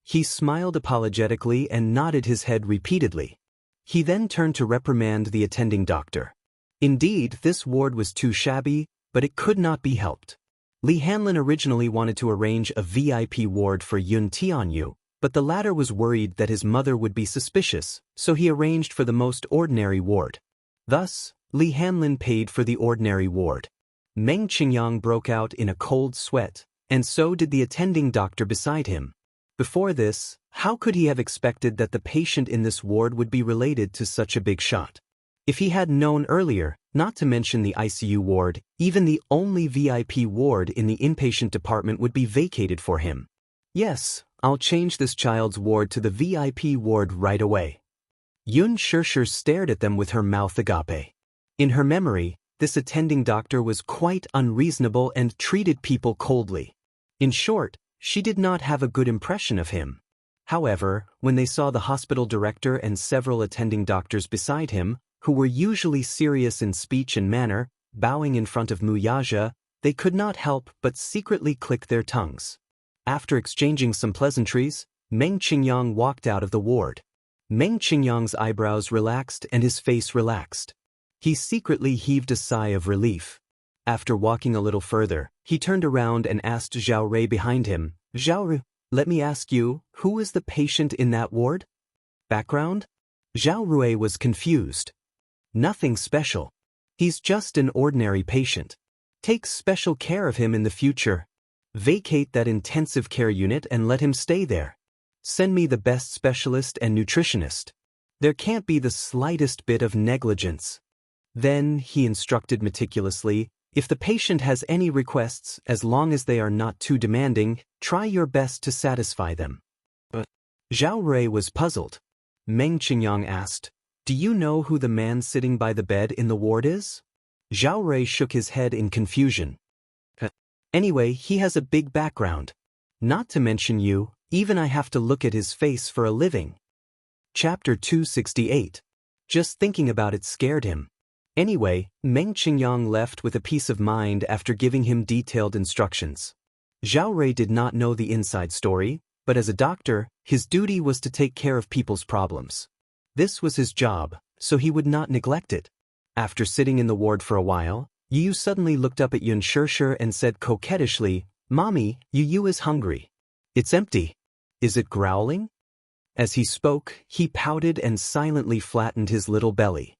He smiled apologetically and nodded his head repeatedly. He then turned to reprimand the attending doctor. Indeed, this ward was too shabby, but it could not be helped. Li Hanlin originally wanted to arrange a VIP ward for Yun Tianyu, but the latter was worried that his mother would be suspicious, so he arranged for the most ordinary ward. Thus, Li Hanlin paid for the ordinary ward. Meng Qingyang broke out in a cold sweat, and so did the attending doctor beside him. Before this, how could he have expected that the patient in this ward would be related to such a big shot? If he had known earlier, not to mention the ICU ward, even the only VIP ward in the inpatient department would be vacated for him. "Yes, I'll change this child's ward to the VIP ward right away." Yun Shirshir stared at them with her mouth agape. In her memory, this attending doctor was quite unreasonable and treated people coldly. In short, she did not have a good impression of him. However, when they saw the hospital director and several attending doctors beside him, who were usually serious in speech and manner, bowing in front of Mu Yaja, they could not help but secretly click their tongues. After exchanging some pleasantries, Meng Qingyang walked out of the ward. Meng Qingyang's eyebrows relaxed and his face relaxed. He secretly heaved a sigh of relief. After walking a little further, he turned around and asked Zhao Rui behind him, "Zhao Rui, Let me ask you, who is the patient in that ward? Background? Zhao Rui was confused. Nothing special. He's just an ordinary patient. Take special care of him in the future. Vacate that intensive care unit and let him stay there. Send me the best specialist and nutritionist. There can't be the slightest bit of negligence. Then, he instructed meticulously, if the patient has any requests, as long as they are not too demanding, try your best to satisfy them. But Zhao Rui was puzzled. Meng Qingyang asked, do you know who the man sitting by the bed in the ward is? Zhao Rui shook his head in confusion. Anyway, he has a big background. Not to mention you, even I have to look at his face for a living. Chapter 268. Just thinking about it scared him. Anyway, Meng Qingyang left with a peace of mind after giving him detailed instructions. Zhao Rui did not know the inside story, but as a doctor, his duty was to take care of people's problems. This was his job, so he would not neglect it. After sitting in the ward for a while, Yu suddenly looked up at Yun Xianxia and said coquettishly, Mommy, Yu is hungry. It's empty. Is it growling? As he spoke, he pouted and silently flattened his little belly.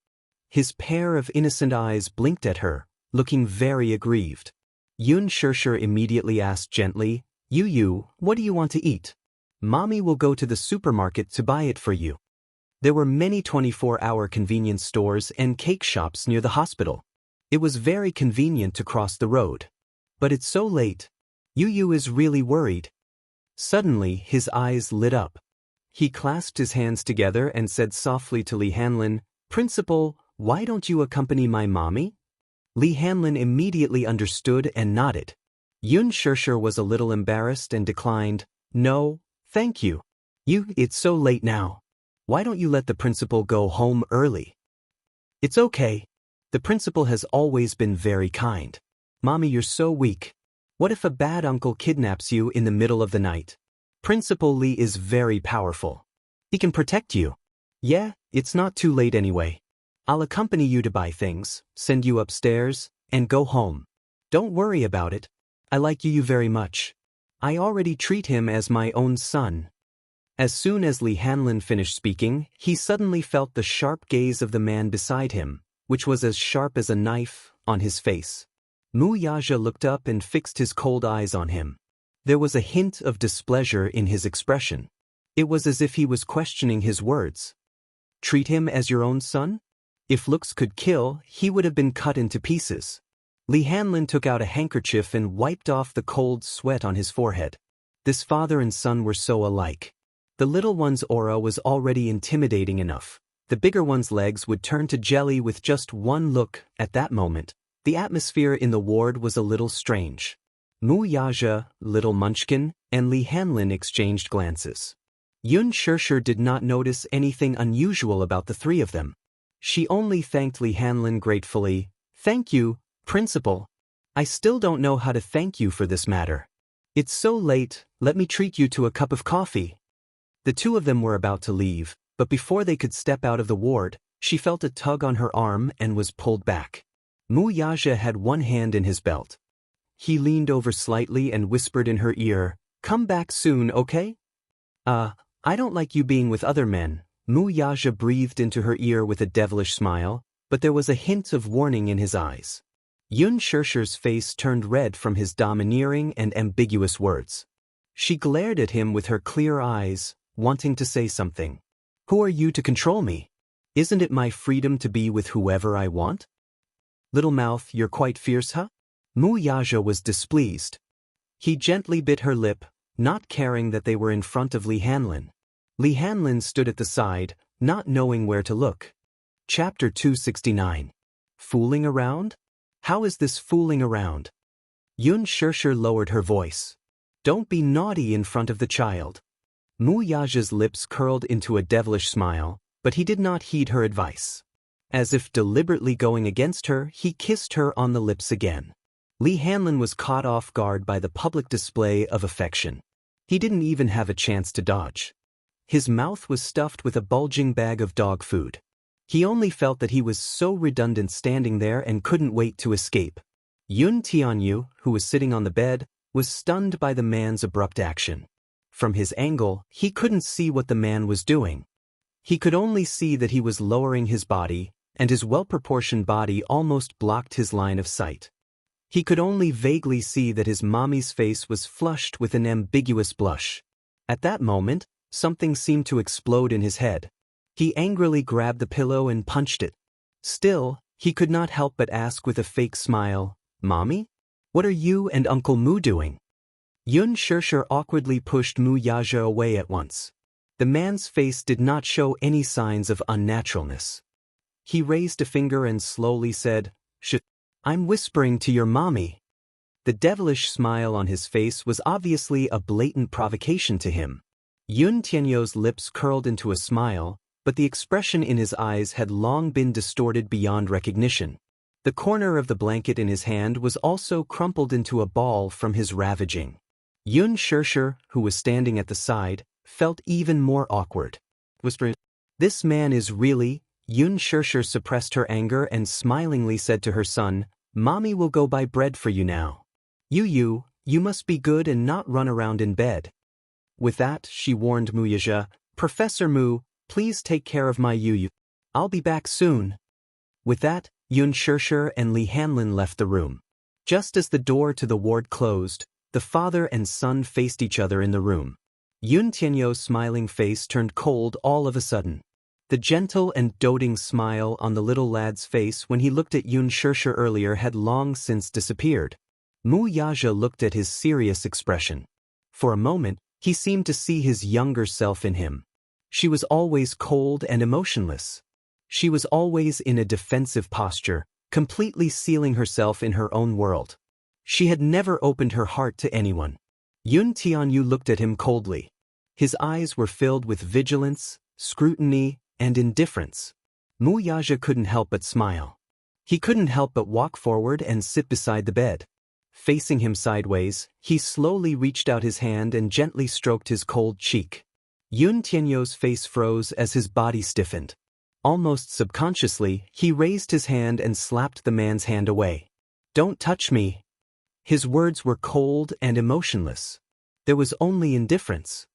His pair of innocent eyes blinked at her, looking very aggrieved. Yun Xianxia immediately asked gently, Yu, what do you want to eat? Mommy will go to the supermarket to buy it for you. There were many 24-hour convenience stores and cake shops near the hospital. It was very convenient to cross the road. But it's so late. Yu is really worried. Suddenly, his eyes lit up. He clasped his hands together and said softly to Li Hanlin, Principal, why don't you accompany my mommy? Li Hanlin immediately understood and nodded. Yun Xianxia was a little embarrassed and declined, No, thank you. It's so late now. Why don't you let the principal go home early? It's okay. The principal has always been very kind. Mommy, you're so weak. What if a bad uncle kidnaps you in the middle of the night? Principal Li is very powerful. He can protect you. Yeah, it's not too late anyway. I'll accompany you to buy things, send you upstairs, and go home. Don't worry about it. I like Yu very much. I already treat him as my own son. As soon as Li Hanlin finished speaking, he suddenly felt the sharp gaze of the man beside him, which was as sharp as a knife, on his face. Mu Yaja looked up and fixed his cold eyes on him. There was a hint of displeasure in his expression. It was as if he was questioning his words. Treat him as your own son? If looks could kill, he would have been cut into pieces. Li Hanlin took out a handkerchief and wiped off the cold sweat on his forehead. This father and son were so alike. The little one's aura was already intimidating enough. The bigger one's legs would turn to jelly with just one look. At that moment, the atmosphere in the ward was a little strange. Mu Yaja, Little Munchkin, and Li Hanlin exchanged glances. Yun Xianxia did not notice anything unusual about the three of them. She only thanked Li Hanlin gratefully. Thank you, Principal. I still don't know how to thank you for this matter. It's so late, let me treat you to a cup of coffee. The two of them were about to leave, but before they could step out of the ward, she felt a tug on her arm and was pulled back. Mu Yaja had one hand in his belt. He leaned over slightly and whispered in her ear, Come back soon, okay? I don't like you being with other men. Mu Yaja breathed into her ear with a devilish smile, but there was a hint of warning in his eyes. Yun Xianxia's face turned red from his domineering and ambiguous words. She glared at him with her clear eyes, wanting to say something. Who are you to control me? Isn't it my freedom to be with whoever I want? Little mouth, you're quite fierce, huh? Mu Yaja was displeased. He gently bit her lip, not caring that they were in front of Li Hanlin. Li Hanlin stood at the side, not knowing where to look. Chapter 269. Fooling around? How is this fooling around? Yun Xianxia lowered her voice. Don't be naughty in front of the child. Mu Yaja's lips curled into a devilish smile, but he did not heed her advice. As if deliberately going against her, he kissed her on the lips again. Li Hanlin was caught off guard by the public display of affection. He didn't even have a chance to dodge. His mouth was stuffed with a bulging bag of dog food. He only felt that he was so redundant standing there and couldn't wait to escape. Yun Tianyu, who was sitting on the bed, was stunned by the man's abrupt action. From his angle, he couldn't see what the man was doing. He could only see that he was lowering his body, and his well-proportioned body almost blocked his line of sight. He could only vaguely see that his mommy's face was flushed with an ambiguous blush. At that moment, something seemed to explode in his head. He angrily grabbed the pillow and punched it. Still, he could not help but ask with a fake smile, "Mommy? What are you and Uncle Mu doing?" Yun Shirshir awkwardly pushed Mu Yaja away at once. The man's face did not show any signs of unnaturalness. He raised a finger and slowly said, "I'm whispering to your mommy." The devilish smile on his face was obviously a blatant provocation to him. Yun Tianyo's lips curled into a smile, but the expression in his eyes had long been distorted beyond recognition. The corner of the blanket in his hand was also crumpled into a ball from his ravaging. Yun Shirshir, who was standing at the side, felt even more awkward. Whispering, "This man is really—" Yun Shirshir suppressed her anger and smilingly said to her son, "Mommy will go buy bread for you now. You must be good and not run around in bed." With that, she warned Mu Yaja, "Professor Mu, please take care of my Yu. I'll be back soon." With that, Yun Shirshir and Li Hanlin left the room. Just as the door to the ward closed, the father and son faced each other in the room. Yun Tianyo's smiling face turned cold all of a sudden. The gentle and doting smile on the little lad's face when he looked at Yun Shirshir earlier had long since disappeared. Mu Yaja looked at his serious expression. For a moment, he seemed to see his younger self in him. She was always cold and emotionless. She was always in a defensive posture, completely sealing herself in her own world. She had never opened her heart to anyone. Yun Tianyu looked at him coldly. His eyes were filled with vigilance, scrutiny, and indifference. Mu Yaja couldn't help but smile. He couldn't help but walk forward and sit beside the bed. Facing him sideways, he slowly reached out his hand and gently stroked his cold cheek. Yun Tianyo's face froze as his body stiffened. Almost subconsciously, he raised his hand and slapped the man's hand away. "Don't touch me." His words were cold and emotionless. There was only indifference.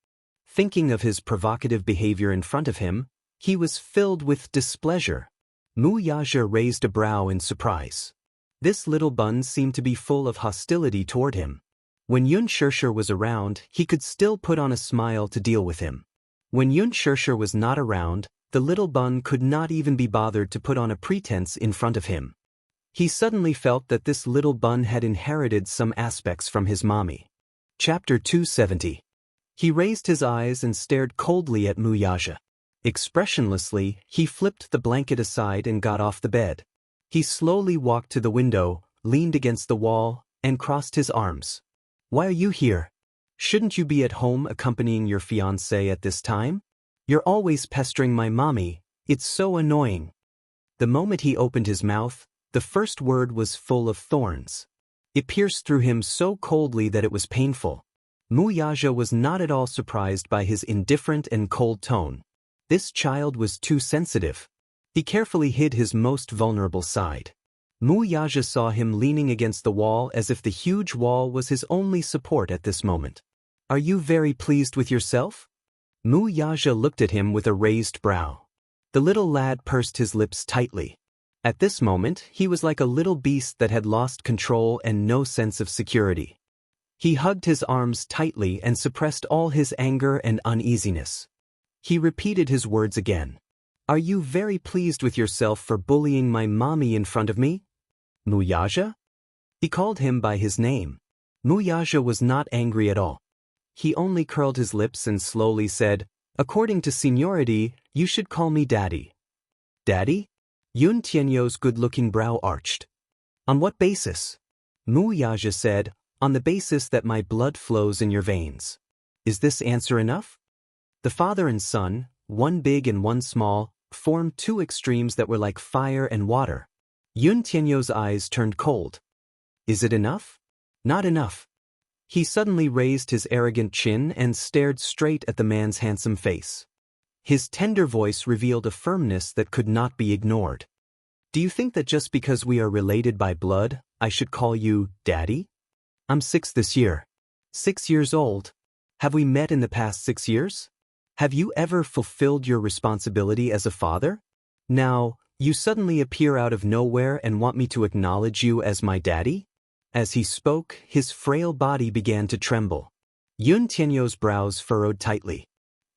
Thinking of his provocative behavior in front of him, he was filled with displeasure. Mu Yaja raised a brow in surprise. This little bun seemed to be full of hostility toward him. When Yun Shirshir was around, he could still put on a smile to deal with him. When Yun Shirshir was not around, the little bun could not even be bothered to put on a pretense in front of him. He suddenly felt that this little bun had inherited some aspects from his mommy. Chapter 270. He raised his eyes and stared coldly at Mu Yaja. Expressionlessly, he flipped the blanket aside and got off the bed. He slowly walked to the window, leaned against the wall, and crossed his arms. "Why are you here? Shouldn't you be at home accompanying your fiancé at this time? You're always pestering my mommy, it's so annoying." The moment he opened his mouth, the first word was full of thorns. It pierced through him so coldly that it was painful. Mu Yaja was not at all surprised by his indifferent and cold tone. This child was too sensitive. He carefully hid his most vulnerable side. Mu Yaja saw him leaning against the wall as if the huge wall was his only support at this moment. "Are you very pleased with yourself?" Mu Yaja looked at him with a raised brow. The little lad pursed his lips tightly. At this moment, he was like a little beast that had lost control and no sense of security. He hugged his arms tightly and suppressed all his anger and uneasiness. He repeated his words again. "Are you very pleased with yourself for bullying my mommy in front of me?" "Mu Yaja?" He called him by his name. Mu Yaja was not angry at all. He only curled his lips and slowly said, "According to seniority, you should call me Daddy." "Daddy?" Yun Tianyo's good-looking brow arched. "On what basis?" Mu Yaja said, "On the basis that my blood flows in your veins." "Is this answer enough?" The father and son, one big and one small, formed two extremes that were like fire and water. Yun Tianyo's eyes turned cold. "Is it enough?" "Not enough." He suddenly raised his arrogant chin and stared straight at the man's handsome face. His tender voice revealed a firmness that could not be ignored. "Do you think that just because we are related by blood, I should call you Daddy? I'm 6 this year. 6 years old. Have we met in the past 6 years? Have you ever fulfilled your responsibility as a father? Now, you suddenly appear out of nowhere and want me to acknowledge you as my daddy? As he spoke, his frail body began to tremble. Yun Tianyu's brows furrowed tightly.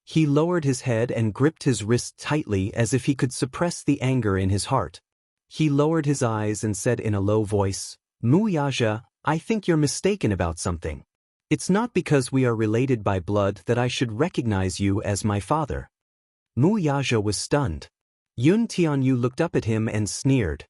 He lowered his head and gripped his wrist tightly as if he could suppress the anger in his heart. He lowered his eyes and said in a low voice, Wuxia, I think you're mistaken about something. It's not because we are related by blood that I should recognize you as my father. Wuxia was stunned. Yun Tianyu looked up at him and sneered.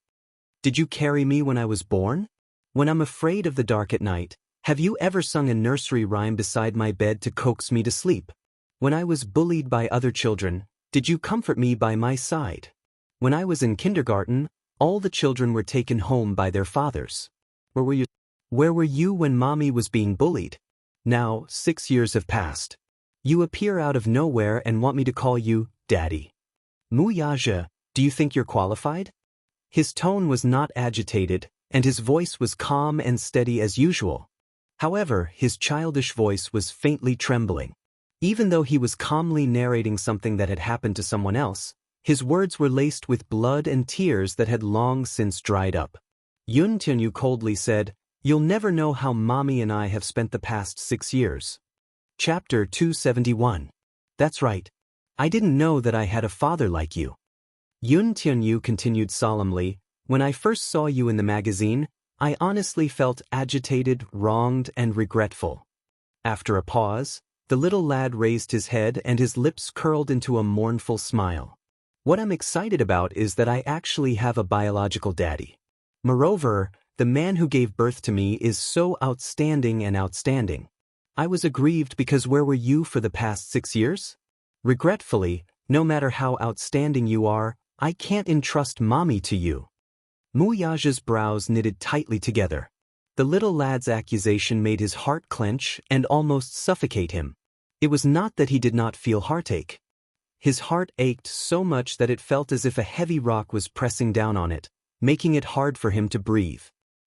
Did you carry me when I was born? When I'm afraid of the dark at night, have you ever sung a nursery rhyme beside my bed to coax me to sleep? When I was bullied by other children, did you comfort me by my side? When I was in kindergarten, all the children were taken home by their fathers. Where were you when mommy was being bullied? Now, 6 years have passed. You appear out of nowhere and want me to call you Daddy. Wuxia, do you think you're qualified? His tone was not agitated, and his voice was calm and steady as usual. However, his childish voice was faintly trembling. Even though he was calmly narrating something that had happened to someone else, his words were laced with blood and tears that had long since dried up. Yun Tianyu coldly said, You'll never know how mommy and I have spent the past 6 years. Chapter 271. That's right. I didn't know that I had a father like you. Yun Tianyu continued solemnly, When I first saw you in the magazine, I honestly felt agitated, wronged, and regretful. After a pause, the little lad raised his head and his lips curled into a mournful smile. What I'm excited about is that I actually have a biological daddy. Moreover, the man who gave birth to me is so outstanding and outstanding. I was aggrieved because where were you for the past 6 years? Regretfully, no matter how outstanding you are, I can't entrust mommy to you. Wuxia's brows knitted tightly together. The little lad's accusation made his heart clench and almost suffocate him. It was not that he did not feel heartache. His heart ached so much that it felt as if a heavy rock was pressing down on it, making it hard for him to breathe.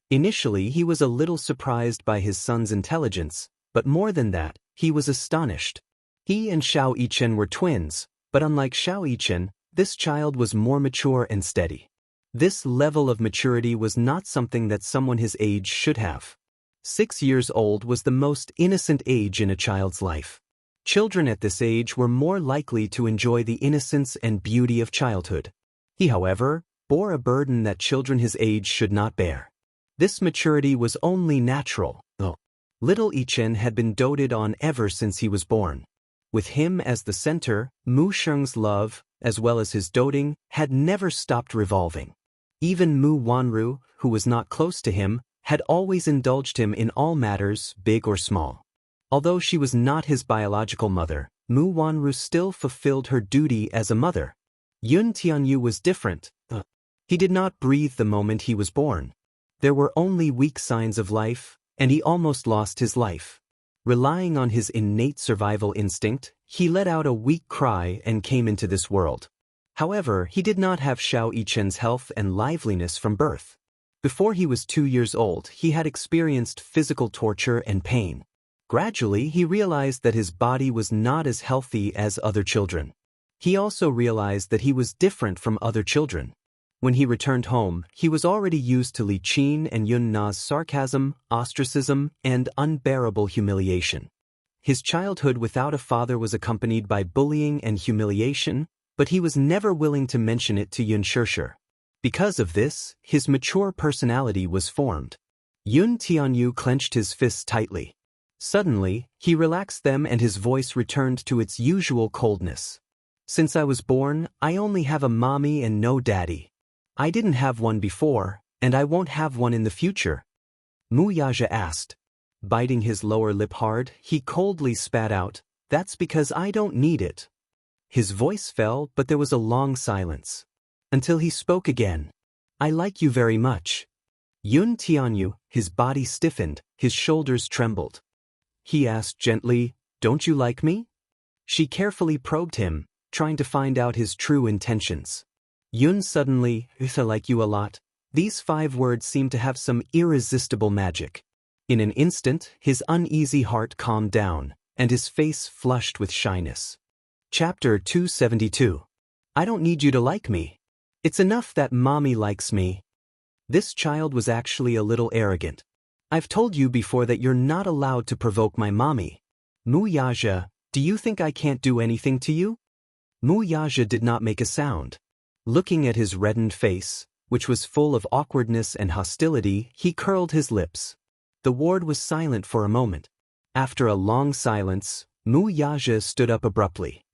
Initially, he was a little surprised by his son's intelligence, but more than that, he was astonished. He and Xiao Yichen were twins, but unlike Xiao Yichen, this child was more mature and steady. This level of maturity was not something that someone his age should have. 6 years old was the most innocent age in a child's life. Children at this age were more likely to enjoy the innocence and beauty of childhood. He, however, bore a burden that children his age should not bear. This maturity was only natural, though. Little Yichen had been doted on ever since he was born. With him as the center, Mu Sheng's love, as well as his doting, had never stopped revolving. Even Mu Wanru, who was not close to him, had always indulged him in all matters, big or small. Although she was not his biological mother, Mu Wanru still fulfilled her duty as a mother. Yun Tianyu was different. He did not breathe the moment he was born. There were only weak signs of life, and he almost lost his life. Relying on his innate survival instinct, he let out a weak cry and came into this world. However, he did not have Xiao Yichen's health and liveliness from birth. Before he was 2 years old, he had experienced physical torture and pain. Gradually, he realized that his body was not as healthy as other children. He also realized that he was different from other children. When he returned home, he was already used to Li Qin and Yun Na's sarcasm, ostracism, and unbearable humiliation. His childhood without a father was accompanied by bullying and humiliation, but he was never willing to mention it to Yun Xianxia. Because of this, his mature personality was formed. Yun Tianyu clenched his fists tightly. Suddenly, he relaxed them and his voice returned to its usual coldness. Since I was born, I only have a mommy and no daddy. I didn't have one before, and I won't have one in the future. Wuxia asked. Biting his lower lip hard, he coldly spat out, That's because I don't need it. His voice fell, but there was a long silence. Until he spoke again. I like you very much. Yun Tianyu, his body stiffened, his shoulders trembled. He asked gently, Don't you like me? She carefully probed him, trying to find out his true intentions. Yun suddenly, I like you a lot. These 5 words seemed to have some irresistible magic. In an instant, his uneasy heart calmed down, and his face flushed with shyness. Chapter 272. I don't need you to like me. It's enough that mommy likes me. This child was actually a little arrogant. I've told you before that you're not allowed to provoke my mommy. Wuxia, do you think I can't do anything to you? Wuxia did not make a sound. Looking at his reddened face, which was full of awkwardness and hostility, he curled his lips. The ward was silent for a moment. After a long silence, Wuxia stood up abruptly.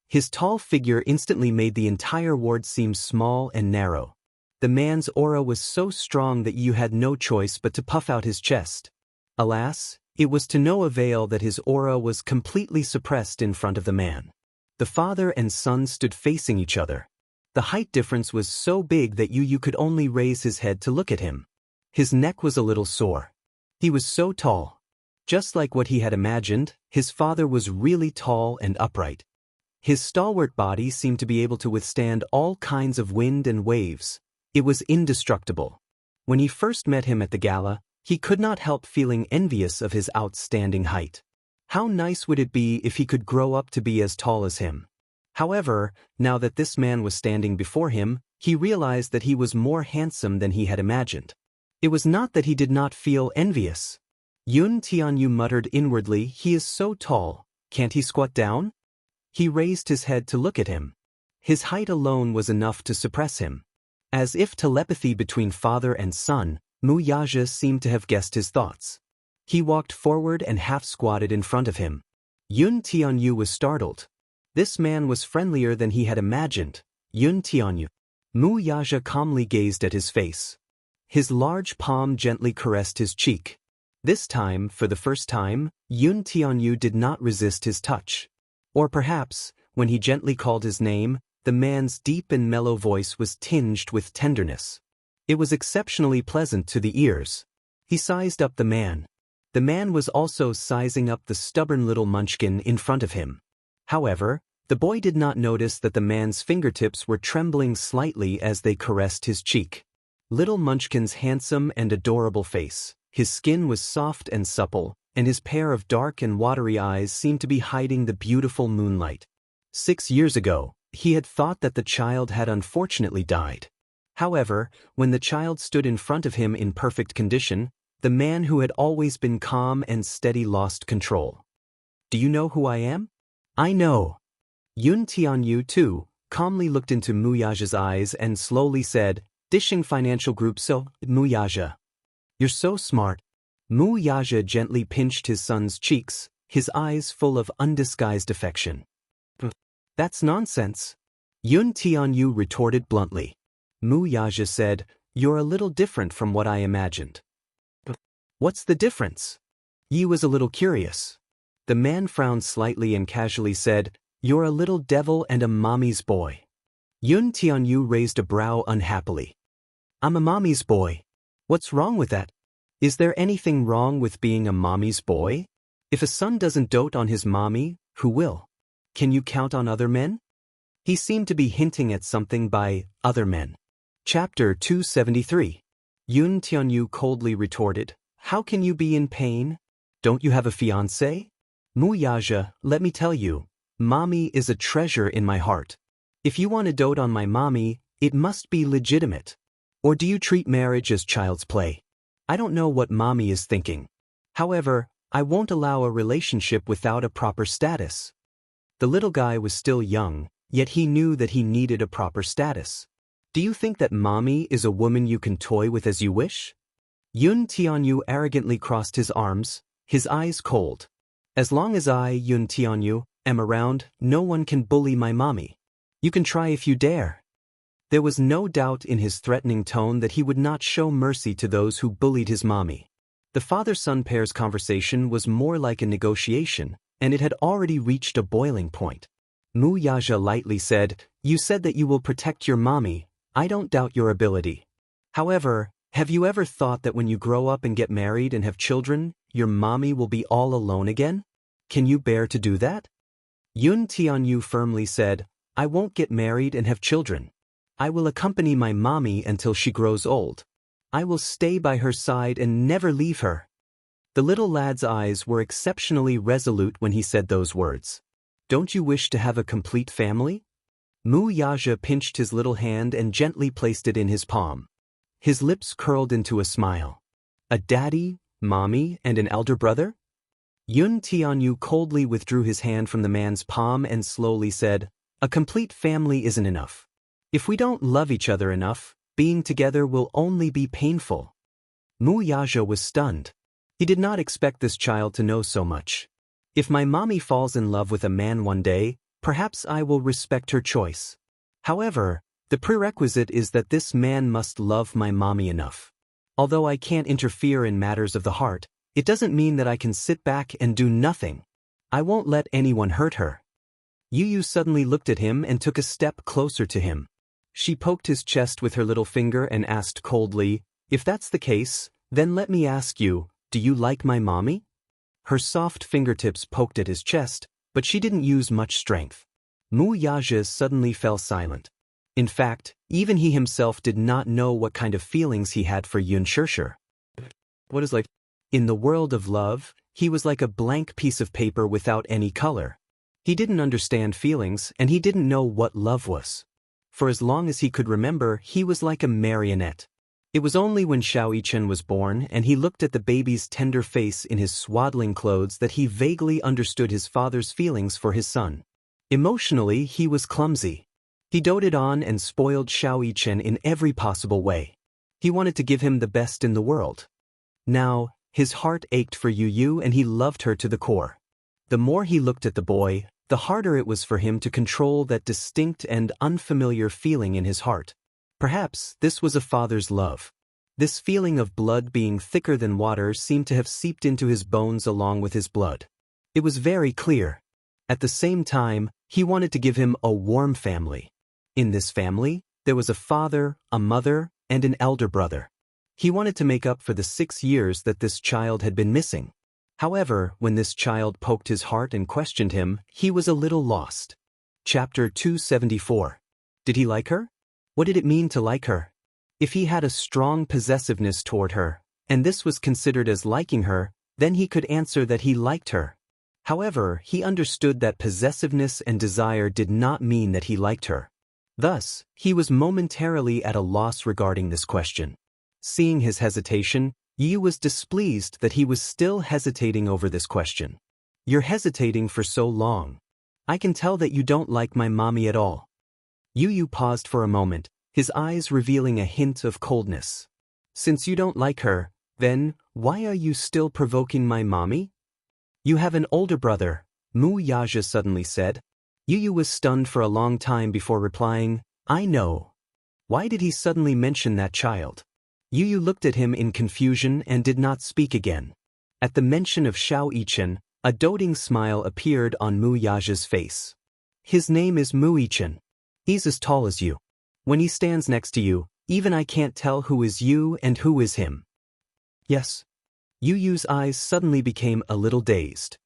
His tall figure instantly made the entire ward seem small and narrow. The man's aura was so strong that you had no choice but to puff out his chest. Alas, it was to no avail that his aura was completely suppressed in front of the man. The father and son stood facing each other. The height difference was so big that you could only raise his head to look at him. His neck was a little sore. He was so tall. Just like what he had imagined, his father was really tall and upright. His stalwart body seemed to be able to withstand all kinds of wind and waves. It was indestructible. When he first met him at the gala, he could not help feeling envious of his outstanding height. How nice would it be if he could grow up to be as tall as him? However, now that this man was standing before him, he realized that he was more handsome than he had imagined. It was not that he did not feel envious. Yun Tianyu muttered inwardly, he is so tall, can't he squat down? He raised his head to look at him. His height alone was enough to suppress him. As if telepathy between father and son, Wuxia seemed to have guessed his thoughts. He walked forward and half-squatted in front of him. Yun Tianyu was startled. This man was friendlier than he had imagined. Yun Tianyu. Wuxia calmly gazed at his face. His large palm gently caressed his cheek. This time, for the first time, Yun Tianyu did not resist his touch. Or perhaps, when he gently called his name, the man's deep and mellow voice was tinged with tenderness. It was exceptionally pleasant to the ears. He sized up the man. The man was also sizing up the stubborn little munchkin in front of him. However, the boy did not notice that the man's fingertips were trembling slightly as they caressed his cheek. Little Munchkin's handsome and adorable face, his skin was soft and supple, and his pair of dark and watery eyes seemed to be hiding the beautiful moonlight. 6 years ago, he had thought that the child had unfortunately died. However, when the child stood in front of him in perfect condition, the man who had always been calm and steady lost control. Do you know who I am? I know. Yun Tianyu, too, calmly looked into Wuxia's eyes and slowly said, Dishing Financial Group. So, Wuxia. You're so smart. Wuxia gently pinched his son's cheeks, his eyes full of undisguised affection. That's nonsense. Yun Tianyu retorted bluntly. Wuxia said, You're a little different from what I imagined. What's the difference? Yi was a little curious. The man frowned slightly and casually said, You're a little devil and a mommy's boy. Yun Tianyu raised a brow unhappily. I'm a mommy's boy. What's wrong with that? Is there anything wrong with being a mommy's boy? If a son doesn't dote on his mommy, who will? Can you count on other men? He seemed to be hinting at something by other men. Chapter 273. Yun Tianyu coldly retorted, How can you be in pain? Don't you have a fiancé? Wuxia, let me tell you, mommy is a treasure in my heart. If you want to dote on my mommy, it must be legitimate. Or do you treat marriage as child's play? I don't know what mommy is thinking. However, I won't allow a relationship without a proper status. The little guy was still young, yet he knew that he needed a proper status. Do you think that mommy is a woman you can toy with as you wish? Yun Tianyu arrogantly crossed his arms, his eyes cold. As long as I, Yun Tianyu, am around, no one can bully my mommy. You can try if you dare. There was no doubt in his threatening tone that he would not show mercy to those who bullied his mommy. The father-son pair's conversation was more like a negotiation, and it had already reached a boiling point. Wuxia lightly said, You said that you will protect your mommy. I don't doubt your ability. However, have you ever thought that when you grow up and get married and have children, your mommy will be all alone again? Can you bear to do that? Yun Tianyu firmly said, I won't get married and have children. I will accompany my mommy until she grows old. I will stay by her side and never leave her. The little lad's eyes were exceptionally resolute when he said those words. Don't you wish to have a complete family? Mu Yaja pinched his little hand and gently placed it in his palm. His lips curled into a smile. A daddy, mommy, and an elder brother? Yun Tianyu coldly withdrew his hand from the man's palm and slowly said, a complete family isn't enough. If we don't love each other enough, being together will only be painful. Mu Yaja was stunned. He did not expect this child to know so much. If my mommy falls in love with a man one day, perhaps I will respect her choice. However, the prerequisite is that this man must love my mommy enough. Although I can't interfere in matters of the heart, it doesn't mean that I can sit back and do nothing. I won't let anyone hurt her. Yu suddenly looked at him and took a step closer to him. She poked his chest with her little finger and asked coldly, if that's the case, then let me ask you, do you like my mommy? Her soft fingertips poked at his chest, but she didn't use much strength. Mu Yaja suddenly fell silent. In fact, even he himself did not know what kind of feelings he had for Yun Xianxia. What is like? In the world of love, he was like a blank piece of paper without any color. He didn't understand feelings and he didn't know what love was. For as long as he could remember, he was like a marionette. It was only when Xianxia was born and he looked at the baby's tender face in his swaddling clothes that he vaguely understood his father's feelings for his son. Emotionally, he was clumsy. He doted on and spoiled Xianxia in every possible way. He wanted to give him the best in the world. Now, his heart ached for Yu and he loved her to the core. The more he looked at the boy, the harder it was for him to control that distinct and unfamiliar feeling in his heart. Perhaps this was a father's love. This feeling of blood being thicker than water seemed to have seeped into his bones along with his blood. It was very clear. At the same time, he wanted to give him a warm family. In this family, there was a father, a mother, and an elder brother. He wanted to make up for the 6 years that this child had been missing. However, when this child poked his heart and questioned him, he was a little lost. Chapter 274. Did he like her? What did it mean to like her? If he had a strong possessiveness toward her, and this was considered as liking her, then he could answer that he liked her. However, he understood that possessiveness and desire did not mean that he liked her. Thus, he was momentarily at a loss regarding this question. Seeing his hesitation, Yu was displeased that he was still hesitating over this question. You're hesitating for so long. I can tell that you don't like my mommy at all. Yu paused for a moment, his eyes revealing a hint of coldness. Since you don't like her, then, why are you still provoking my mommy? You have an older brother, Mu Yaja suddenly said. Yu was stunned for a long time before replying, I know. Why did he suddenly mention that child? Yu looked at him in confusion and did not speak again. At the mention of Xianxia, a doting smile appeared on Mu Yaja's face. His name is Mu Yichen. He's as tall as you. When he stands next to you, even I can't tell who is you and who is him. Yes. Yu's eyes suddenly became a little dazed.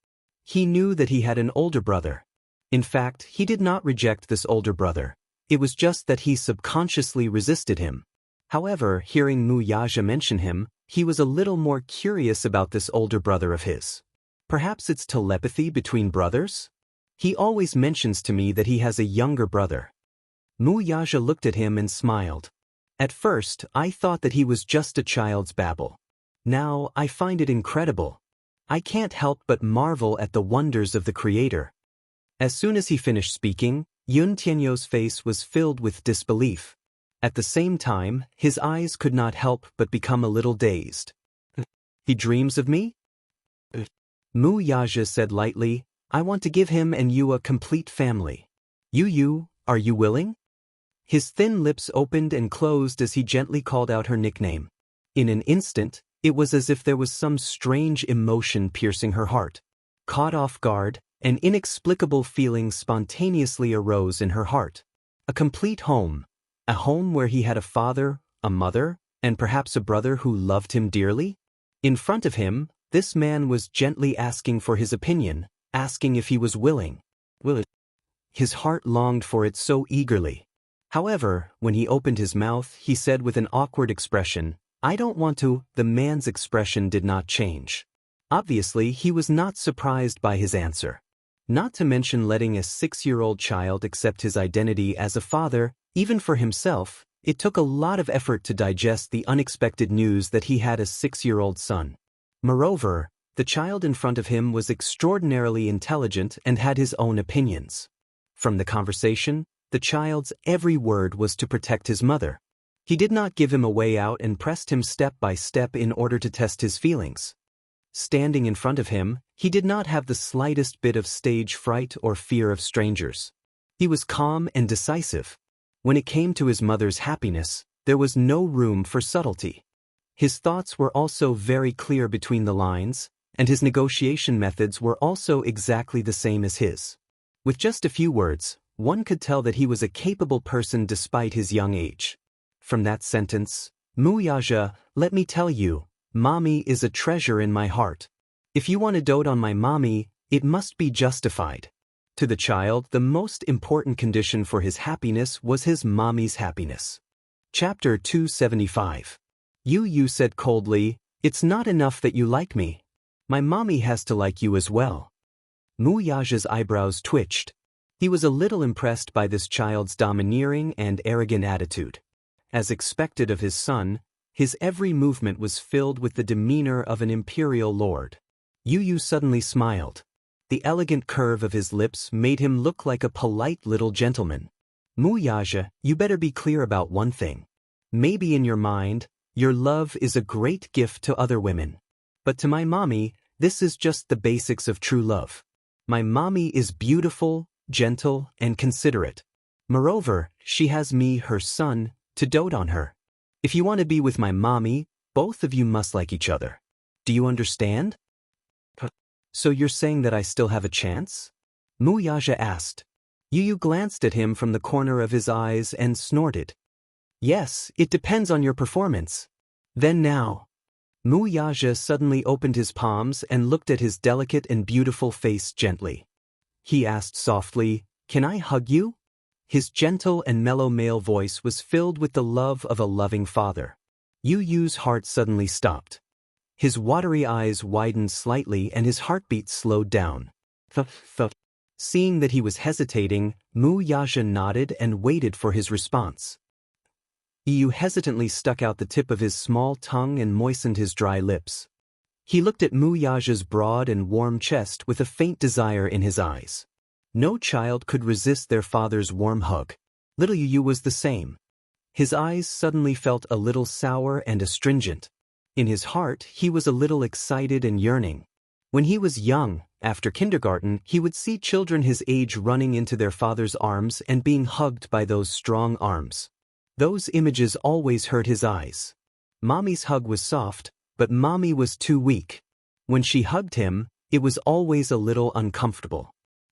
He knew that he had an older brother. In fact, he did not reject this older brother. It was just that he subconsciously resisted him. However, hearing Mu Yaja mention him, he was a little more curious about this older brother of his. Perhaps it's telepathy between brothers? He always mentions to me that he has a younger brother. Mu Yaja looked at him and smiled. At first, I thought that he was just a child's babble. Now, I find it incredible. I can't help but marvel at the wonders of the Creator. As soon as he finished speaking, Yun Tianyou's face was filled with disbelief. At the same time, his eyes could not help but become a little dazed. He dreams of me? Mu Yaja said lightly, I want to give him and you a complete family. Yu, are you willing? His thin lips opened and closed as he gently called out her nickname. In an instant, it was as if there was some strange emotion piercing her heart. Caught off guard, an inexplicable feeling spontaneously arose in her heart. A complete home. A home where he had a father, a mother, and perhaps a brother who loved him dearly? In front of him, this man was gently asking for his opinion, asking if he was willing. His heart longed for it so eagerly. However, when he opened his mouth, he said with an awkward expression, I don't want to. The man's expression did not change. Obviously, he was not surprised by his answer. Not to mention letting a 6-year-old child accept his identity as a father, even for himself, it took a lot of effort to digest the unexpected news that he had a 6-year-old son. Moreover, the child in front of him was extraordinarily intelligent and had his own opinions. From the conversation, the child's every word was to protect his mother. He did not give him a way out and pressed him step by step in order to test his feelings. Standing in front of him, he did not have the slightest bit of stage fright or fear of strangers. He was calm and decisive. When it came to his mother's happiness, there was no room for subtlety. His thoughts were also very clear between the lines, and his negotiation methods were also exactly the same as his. With just a few words, one could tell that he was a capable person despite his young age. From that sentence, Wuxia, let me tell you, Mommy is a treasure in my heart. If you want to dote on my mommy, it must be justified. To the child, the most important condition for his happiness was his mommy's happiness. Chapter 275. Yu said coldly, it's not enough that you like me. My mommy has to like you as well. Wuxia's eyebrows twitched. He was a little impressed by this child's domineering and arrogant attitude. As expected of his son, his every movement was filled with the demeanor of an imperial lord. Yu suddenly smiled. The elegant curve of his lips made him look like a polite little gentleman. Wuxia, you better be clear about one thing. Maybe in your mind, your love is a great gift to other women. But to my mommy, this is just the basics of true love. My mommy is beautiful, gentle, and considerate. Moreover, she has me, her son, to dote on her. If you want to be with my mommy, both of you must like each other. Do you understand? So you're saying that I still have a chance? Wuxia asked. Yu glanced at him from the corner of his eyes and snorted. Yes, it depends on your performance. Then now. Wuxia suddenly opened his palms and looked at his delicate and beautiful face gently. He asked softly, can I hug you? His gentle and mellow male voice was filled with the love of a loving father. Yu's heart suddenly stopped. His watery eyes widened slightly and his heartbeat slowed down. Seeing that he was hesitating, Wuxia nodded and waited for his response. Yu hesitantly stuck out the tip of his small tongue and moistened his dry lips. He looked at Wuxia's broad and warm chest with a faint desire in his eyes. No child could resist their father's warm hug. Little Yu was the same. His eyes suddenly felt a little sour and astringent. In his heart, he was a little excited and yearning. When he was young, after kindergarten, he would see children his age running into their father's arms and being hugged by those strong arms. Those images always hurt his eyes. Mommy's hug was soft, but Mommy was too weak. When she hugged him, it was always a little uncomfortable.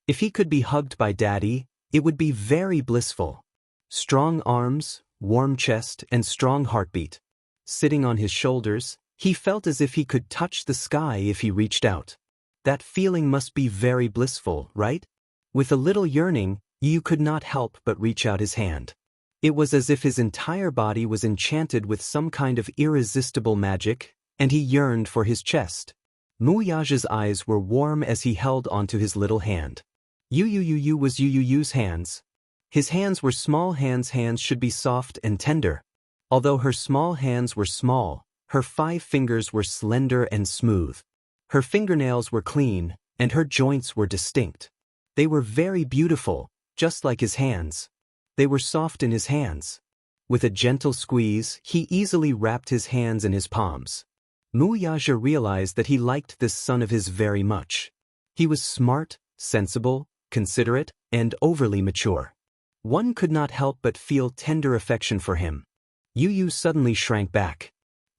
If he could be hugged by Daddy, it would be very blissful. Strong arms, warm chest, and strong heartbeat. Sitting on his shoulders, he felt as if he could touch the sky if he reached out. That feeling must be very blissful, right? With a little yearning, Yu could not help but reach out his hand. It was as if his entire body was enchanted with some kind of irresistible magic, and he yearned for his chest. Wuxia's eyes were warm as he held onto his little hand. Yu was Yu's hands. His hands were small hands. Hands should be soft and tender. Although her small hands were small, her 5 fingers were slender and smooth. Her fingernails were clean, and her joints were distinct. They were very beautiful, just like his hands. They were soft in his hands. With a gentle squeeze, he easily wrapped his hands in his palms. Wuxia realized that he liked this son of his very much. He was smart, sensible, considerate, and overly mature. One could not help but feel tender affection for him. Yu suddenly shrank back.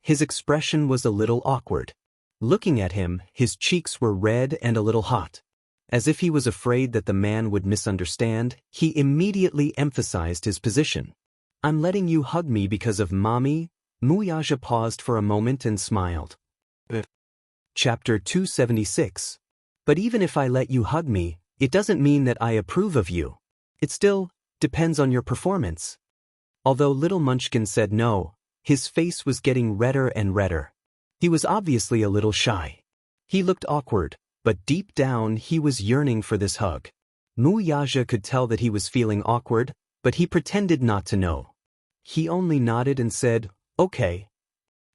His expression was a little awkward. Looking at him, his cheeks were red and a little hot. As if he was afraid that the man would misunderstand, he immediately emphasized his position. I'm letting you hug me because of Mommy. Wuxia paused for a moment and smiled. Chapter 276. But even if I let you hug me, it doesn't mean that I approve of you. It still depends on your performance. Although little Munchkin said no, his face was getting redder and redder. He was obviously a little shy. He looked awkward, but deep down he was yearning for this hug. Mu Yaja could tell that he was feeling awkward, but he pretended not to know. He only nodded and said, "Okay.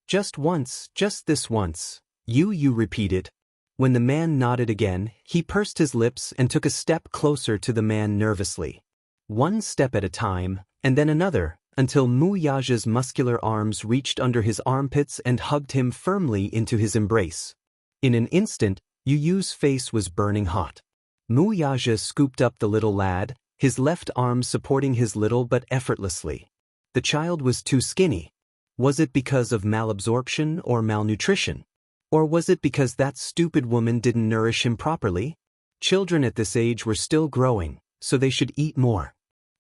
Just once, just this once." You repeated. When the man nodded again, he pursed his lips and took a step closer to the man nervously. One step at a time, and then another, until Mu Yaja's muscular arms reached under his armpits and hugged him firmly into his embrace. In an instant, Yu Yu's face was burning hot. Mu Yaja scooped up the little lad, his left arm supporting his little but effortlessly. The child was too skinny. Was it because of malabsorption or malnutrition? Or was it because that stupid woman didn't nourish him properly? Children at this age were still growing, so they should eat more.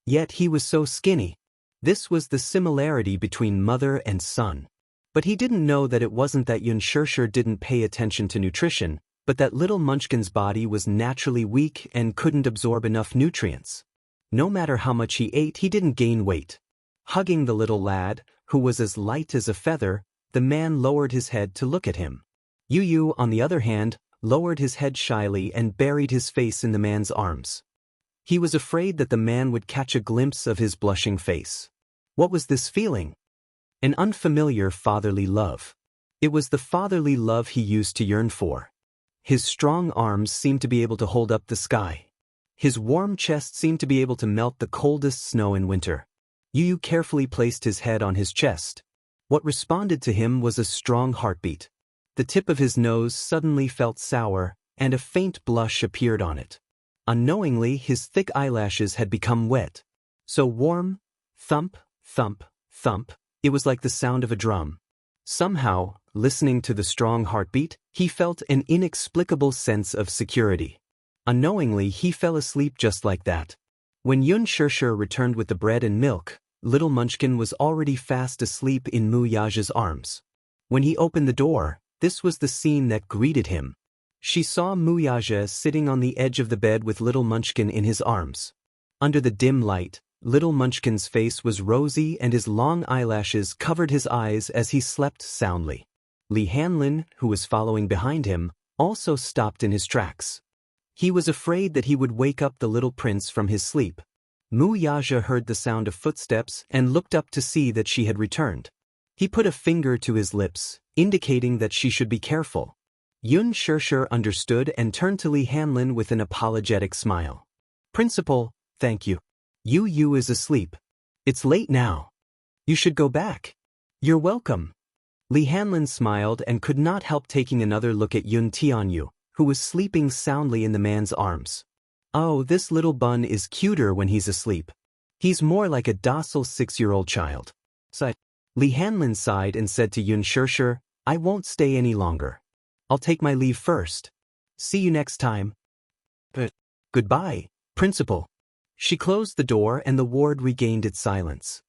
Yet he was so skinny. This was the similarity between mother and son. But he didn't know that it wasn't that Xianxia didn't pay attention to nutrition, but that little Munchkin's body was naturally weak and couldn't absorb enough nutrients. No matter how much he ate, he didn't gain weight. Hugging the little lad, who was as light as a feather, the man lowered his head to look at him. Yu Yu, on the other hand, lowered his head shyly and buried his face in the man's arms. He was afraid that the man would catch a glimpse of his blushing face. What was this feeling? An unfamiliar fatherly love. It was the fatherly love he used to yearn for. His strong arms seemed to be able to hold up the sky. His warm chest seemed to be able to melt the coldest snow in winter. Yu Yu carefully placed his head on his chest. What responded to him was a strong heartbeat. The tip of his nose suddenly felt sour, and a faint blush appeared on it. Unknowingly, his thick eyelashes had become wet. So warm, thump, thump, thump, it was like the sound of a drum. Somehow, listening to the strong heartbeat, he felt an inexplicable sense of security. Unknowingly, he fell asleep just like that. When Xianxia returned with the bread and milk, little Munchkin was already fast asleep in Mu Yaja's arms. When he opened the door, this was the scene that greeted him. She saw Mu Yaja sitting on the edge of the bed with little Munchkin in his arms. Under the dim light, little Munchkin's face was rosy and his long eyelashes covered his eyes as he slept soundly. Wang Lin, who was following behind him, also stopped in his tracks. He was afraid that he would wake up the little prince from his sleep. Mu Yaja heard the sound of footsteps and looked up to see that she had returned. He put a finger to his lips, indicating that she should be careful. Xianxia understood and turned to Wang Lin with an apologetic smile. "Principal, thank you. Yu Yu is asleep. It's late now. You should go back." "You're welcome." Wang Lin smiled and could not help taking another look at Yun Tianyu, who was sleeping soundly in the man's arms. "Oh, this little bun is cuter when he's asleep. He's more like a docile 6-year-old child." Wang Lin sighed and said to Xianxia, "I won't stay any longer. I'll take my leave first. See you next time." "But goodbye, Principal." She closed the door and the ward regained its silence.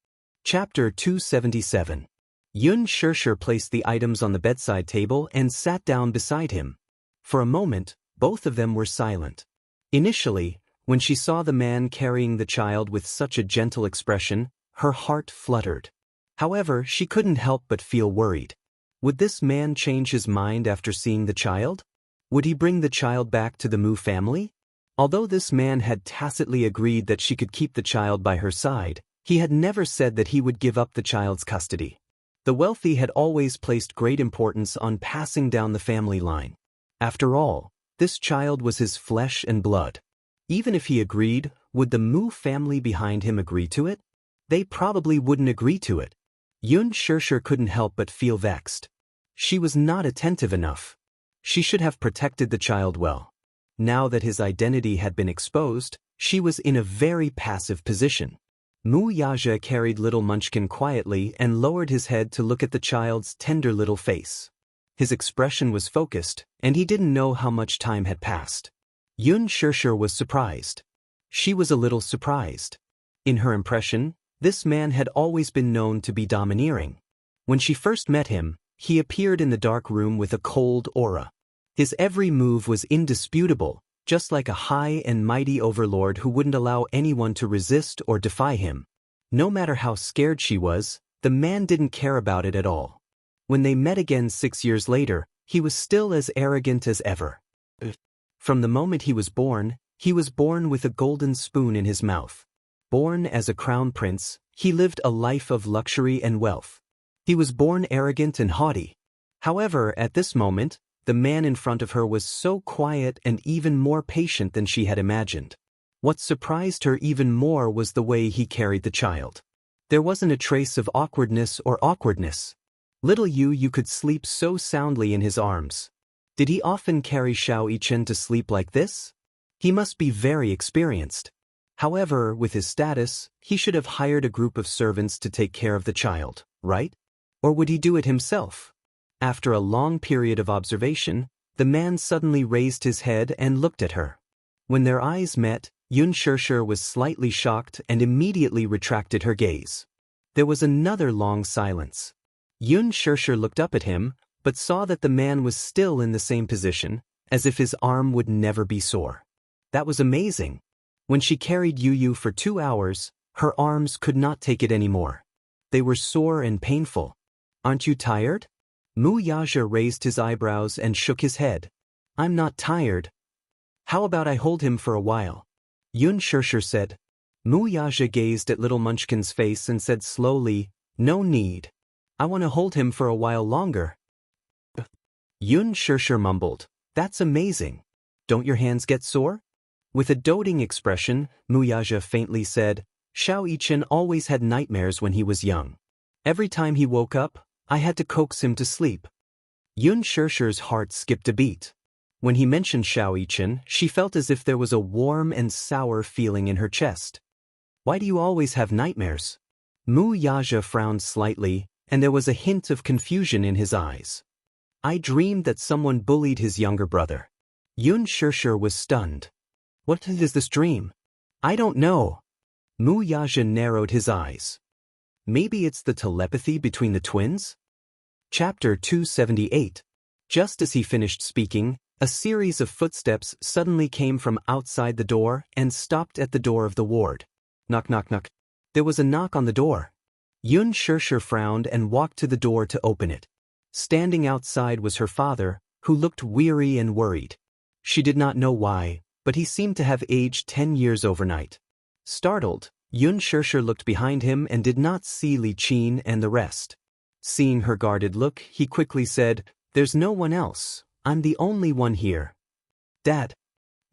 Chapter 277. Xianxia placed the items on the bedside table and sat down beside him. For a moment, both of them were silent. Initially, when she saw the man carrying the child with such a gentle expression, her heart fluttered. However, she couldn't help but feel worried. Would this man change his mind after seeing the child? Would he bring the child back to the Mu family? Although this man had tacitly agreed that she could keep the child by her side, he had never said that he would give up the child's custody. The wealthy had always placed great importance on passing down the family line. After all, this child was his flesh and blood. Even if he agreed, would the Mu family behind him agree to it? They probably wouldn't agree to it. Xianxia couldn't help but feel vexed. She was not attentive enough. She should have protected the child well. Now that his identity had been exposed, she was in a very passive position. Mu Yaja carried little Munchkin quietly and lowered his head to look at the child's tender little face. His expression was focused, and he didn't know how much time had passed. Xianxia was surprised. She was a little surprised. In her impression, this man had always been known to be domineering. When she first met him, he appeared in the dark room with a cold aura. His every move was indisputable, just like a high and mighty overlord who wouldn't allow anyone to resist or defy him. No matter how scared she was, the man didn't care about it at all. When they met again 6 years later, he was still as arrogant as ever. From the moment he was born with a golden spoon in his mouth. Born as a crown prince, he lived a life of luxury and wealth. He was born arrogant and haughty. However, at this moment, the man in front of her was so quiet and even more patient than she had imagined. What surprised her even more was the way he carried the child. There wasn't a trace of awkwardness. Little Yu could sleep so soundly in his arms. Did he often carry Xianxia to sleep like this? He must be very experienced. However, with his status, he should have hired a group of servants to take care of the child, right? Or would he do it himself? After a long period of observation, the man suddenly raised his head and looked at her. When their eyes met, Xianxia was slightly shocked and immediately retracted her gaze. There was another long silence. Xianxia looked up at him, but saw that the man was still in the same position, as if his arm would never be sore. That was amazing. When she carried Yu for 2 hours, her arms could not take it anymore. They were sore and painful. Aren't you tired? Wuxia raised his eyebrows and shook his head. I'm not tired. How about I hold him for a while? Xianxia said. Wuxia gazed at little Munchkin's face and said slowly, no need. I want to hold him for a while longer. Xianxia mumbled, that's amazing. Don't your hands get sore? With a doting expression, Wuxia faintly said, Xianxia always had nightmares when he was young. Every time he woke up, I had to coax him to sleep. Xianxia's heart skipped a beat. When he mentioned Xianxia, she felt as if there was a warm and sour feeling in her chest. Why do you always have nightmares? Wuxia frowned slightly, and there was a hint of confusion in his eyes. I dreamed that someone bullied his younger brother. Xianxia was stunned. What is this dream? I don't know. Wuxia narrowed his eyes. Maybe it's the telepathy between the twins? Chapter 278. Just as he finished speaking, a series of footsteps suddenly came from outside the door and stopped at the door of the ward. Knock, knock, knock. There was a knock on the door. Xianxia frowned and walked to the door to open it. Standing outside was her father, who looked weary and worried. She did not know why, but he seemed to have aged 10 years overnight. Startled, Xianxia looked behind him and did not see Li Qin and the rest. Seeing her guarded look, he quickly said, There's no one else. I'm the only one here. Dad.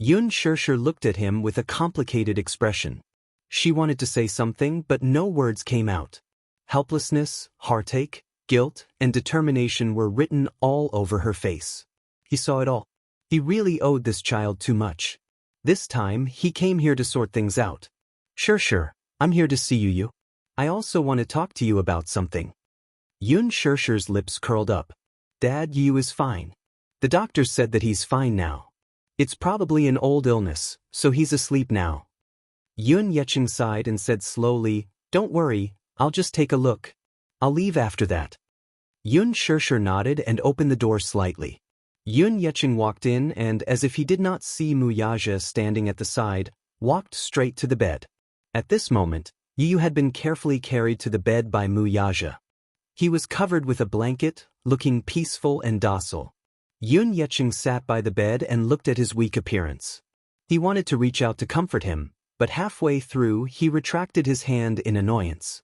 Xianxia looked at him with a complicated expression. She wanted to say something, but no words came out. Helplessness, heartache, guilt, and determination were written all over her face. He saw it all. He really owed this child too much. This time, he came here to sort things out. Sure, I'm here to see you. I also want to talk to you about something. Xianxia's lips curled up. Dad, Yu is fine. The doctor said that he's fine now. It's probably an old illness, so he's asleep now. Xianxia sighed and said slowly, Don't worry, I'll just take a look. I'll leave after that. Xianxia nodded and opened the door slightly. Xianxia walked in and, as if he did not see Wuxia standing at the side, walked straight to the bed. At this moment, Yu had been carefully carried to the bed by Wuxia. He was covered with a blanket, looking peaceful and docile. Xianxia sat by the bed and looked at his weak appearance. He wanted to reach out to comfort him, but halfway through he retracted his hand in annoyance.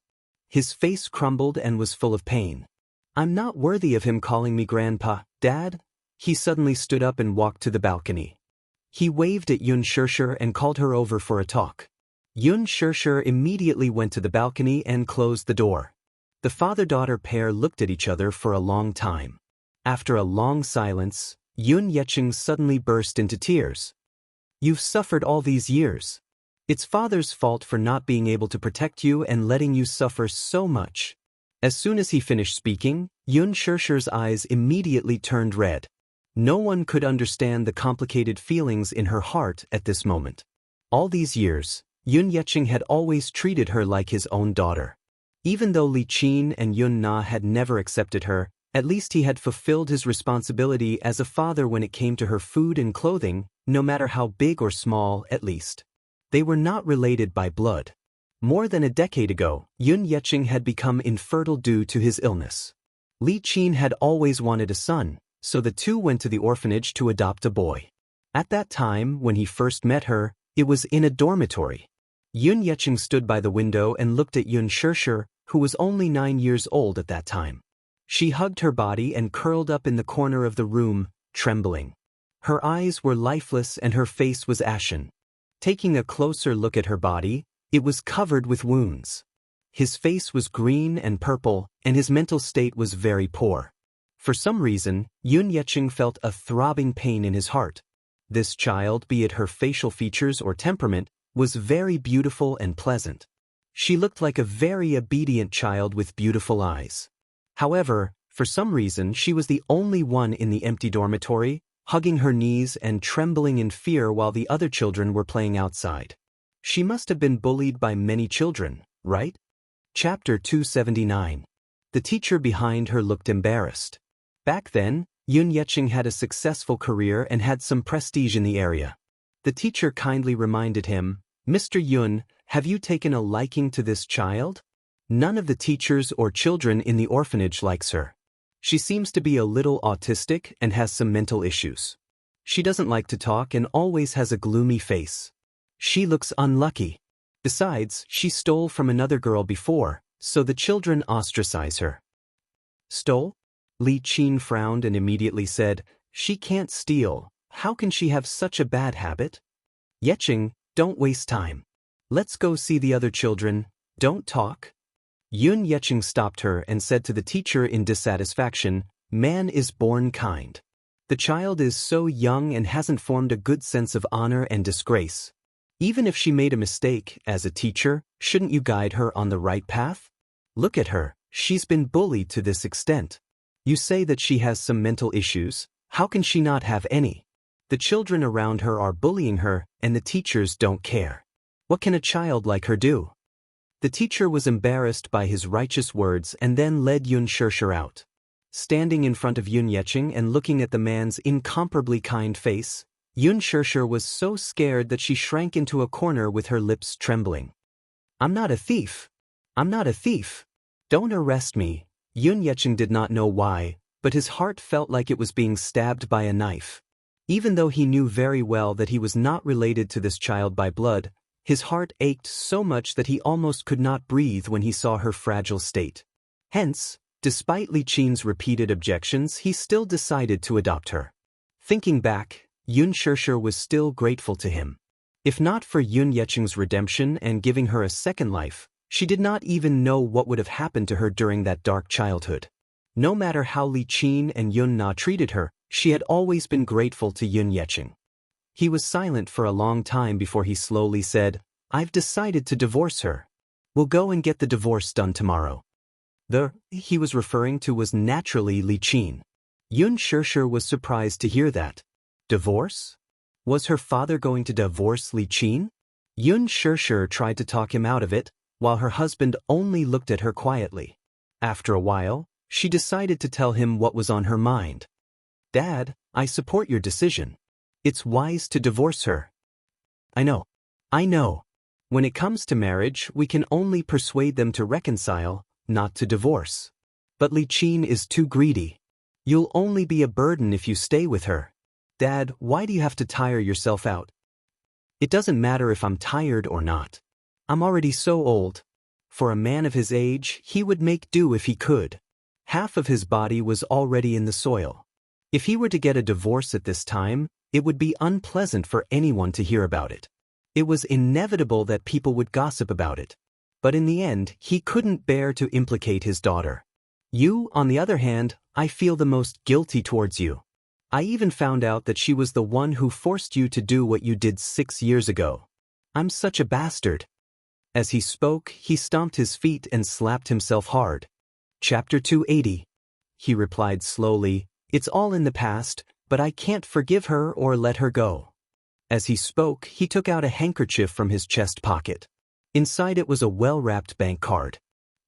His face crumbled and was full of pain. I'm not worthy of him calling me Grandpa, Dad. He suddenly stood up and walked to the balcony. He waved at Xianxia and called her over for a talk. Xianxia immediately went to the balcony and closed the door. The father-daughter pair looked at each other for a long time. After a long silence, Xianxia suddenly burst into tears. You've suffered all these years. It's father's fault for not being able to protect you and letting you suffer so much. As soon as he finished speaking, Xianxia's eyes immediately turned red. No one could understand the complicated feelings in her heart at this moment. All these years, Xianxia had always treated her like his own daughter. Even though Li Qin and Yun-Na had never accepted her, at least he had fulfilled his responsibility as a father when it came to her food and clothing, no matter how big or small, at least. They were not related by blood. More than a decade ago, Xianxia had become infertile due to his illness. Li Qin had always wanted a son, So the two went to the orphanage to adopt a boy. At that time, when he first met her, it was in a dormitory. Yun Yecheng stood by the window and looked at Yun Shishir, who was only 9 years old at that time. She hugged her body and curled up in the corner of the room, trembling. Her eyes were lifeless and her face was ashen. Taking a closer look at her body, it was covered with wounds. His face was green and purple, and his mental state was very poor. For some reason, Yun Yecheng felt a throbbing pain in his heart. This child, be it her facial features or temperament, was very beautiful and pleasant. She looked like a very obedient child with beautiful eyes. However, for some reason she was the only one in the empty dormitory, hugging her knees and trembling in fear while the other children were playing outside. She must have been bullied by many children, right? Chapter 279. The teacher behind her looked embarrassed. Back then, Yun Yecheng had a successful career and had some prestige in the area. The teacher kindly reminded him, "Mr. Yun, have you taken a liking to this child? None of the teachers or children in the orphanage likes her. She seems to be a little autistic and has some mental issues. She doesn't like to talk and always has a gloomy face. She looks unlucky. Besides, she stole from another girl before, so the children ostracize her." Stole? Li Qin frowned and immediately said, "She can't steal. How can she have such a bad habit? Yecheng, don't waste time. Let's go see the other children. Don't talk." Yun Yecheng stopped her and said to the teacher in dissatisfaction, "Man is born kind. The child is so young and hasn't formed a good sense of honor and disgrace. Even if she made a mistake, as a teacher, shouldn't you guide her on the right path? Look at her, she's been bullied to this extent. You say that she has some mental issues, how can she not have any? The children around her are bullying her, and the teachers don't care. What can a child like her do?" The teacher was embarrassed by his righteous words and then led Yun Shishir out. Standing in front of Yun Yecheng and looking at the man's incomparably kind face, Yun Shishir was so scared that she shrank into a corner with her lips trembling. "I'm not a thief. I'm not a thief. Don't arrest me." Yun Yecheng did not know why, but his heart felt like it was being stabbed by a knife. Even though he knew very well that he was not related to this child by blood, his heart ached so much that he almost could not breathe when he saw her fragile state. Hence, despite Li Qin's repeated objections, he still decided to adopt her. Thinking back, Yun Shishir was still grateful to him. If not for Yun Yecheng's redemption and giving her a second life, she did not even know what would have happened to her during that dark childhood. No matter how Li Qin and Yun Na treated her, she had always been grateful to Yun Yecheng. He was silent for a long time before he slowly said, "I've decided to divorce her. We'll go and get the divorce done tomorrow." The he was referring to was naturally Li Qin. Yun Shishir was surprised to hear that. Divorce? Was her father going to divorce Li Qin? Yun Shishir tried to talk him out of it, while her husband only looked at her quietly. After a while, she decided to tell him what was on her mind. "Dad, I support your decision. It's wise to divorce her." I know. When it comes to marriage, we can only persuade them to reconcile, not to divorce. But Li Qin is too greedy. You'll only be a burden if you stay with her. Dad, why do you have to tire yourself out? It doesn't matter if I'm tired or not. I'm already so old. For a man of his age, he would make do if he could. Half of his body was already in the soil. If he were to get a divorce at this time, it would be unpleasant for anyone to hear about it. It was inevitable that people would gossip about it. But in the end, he couldn't bear to implicate his daughter. You, on the other hand, I feel the most guilty towards you. I even found out that she was the one who forced you to do what you did 6 years ago. I'm such a bastard. As he spoke, he stomped his feet and slapped himself hard. Chapter 280. He replied slowly, "It's all in the past, but I can't forgive her or let her go." As he spoke, he took out a handkerchief from his chest pocket. Inside it was a well-wrapped bank card.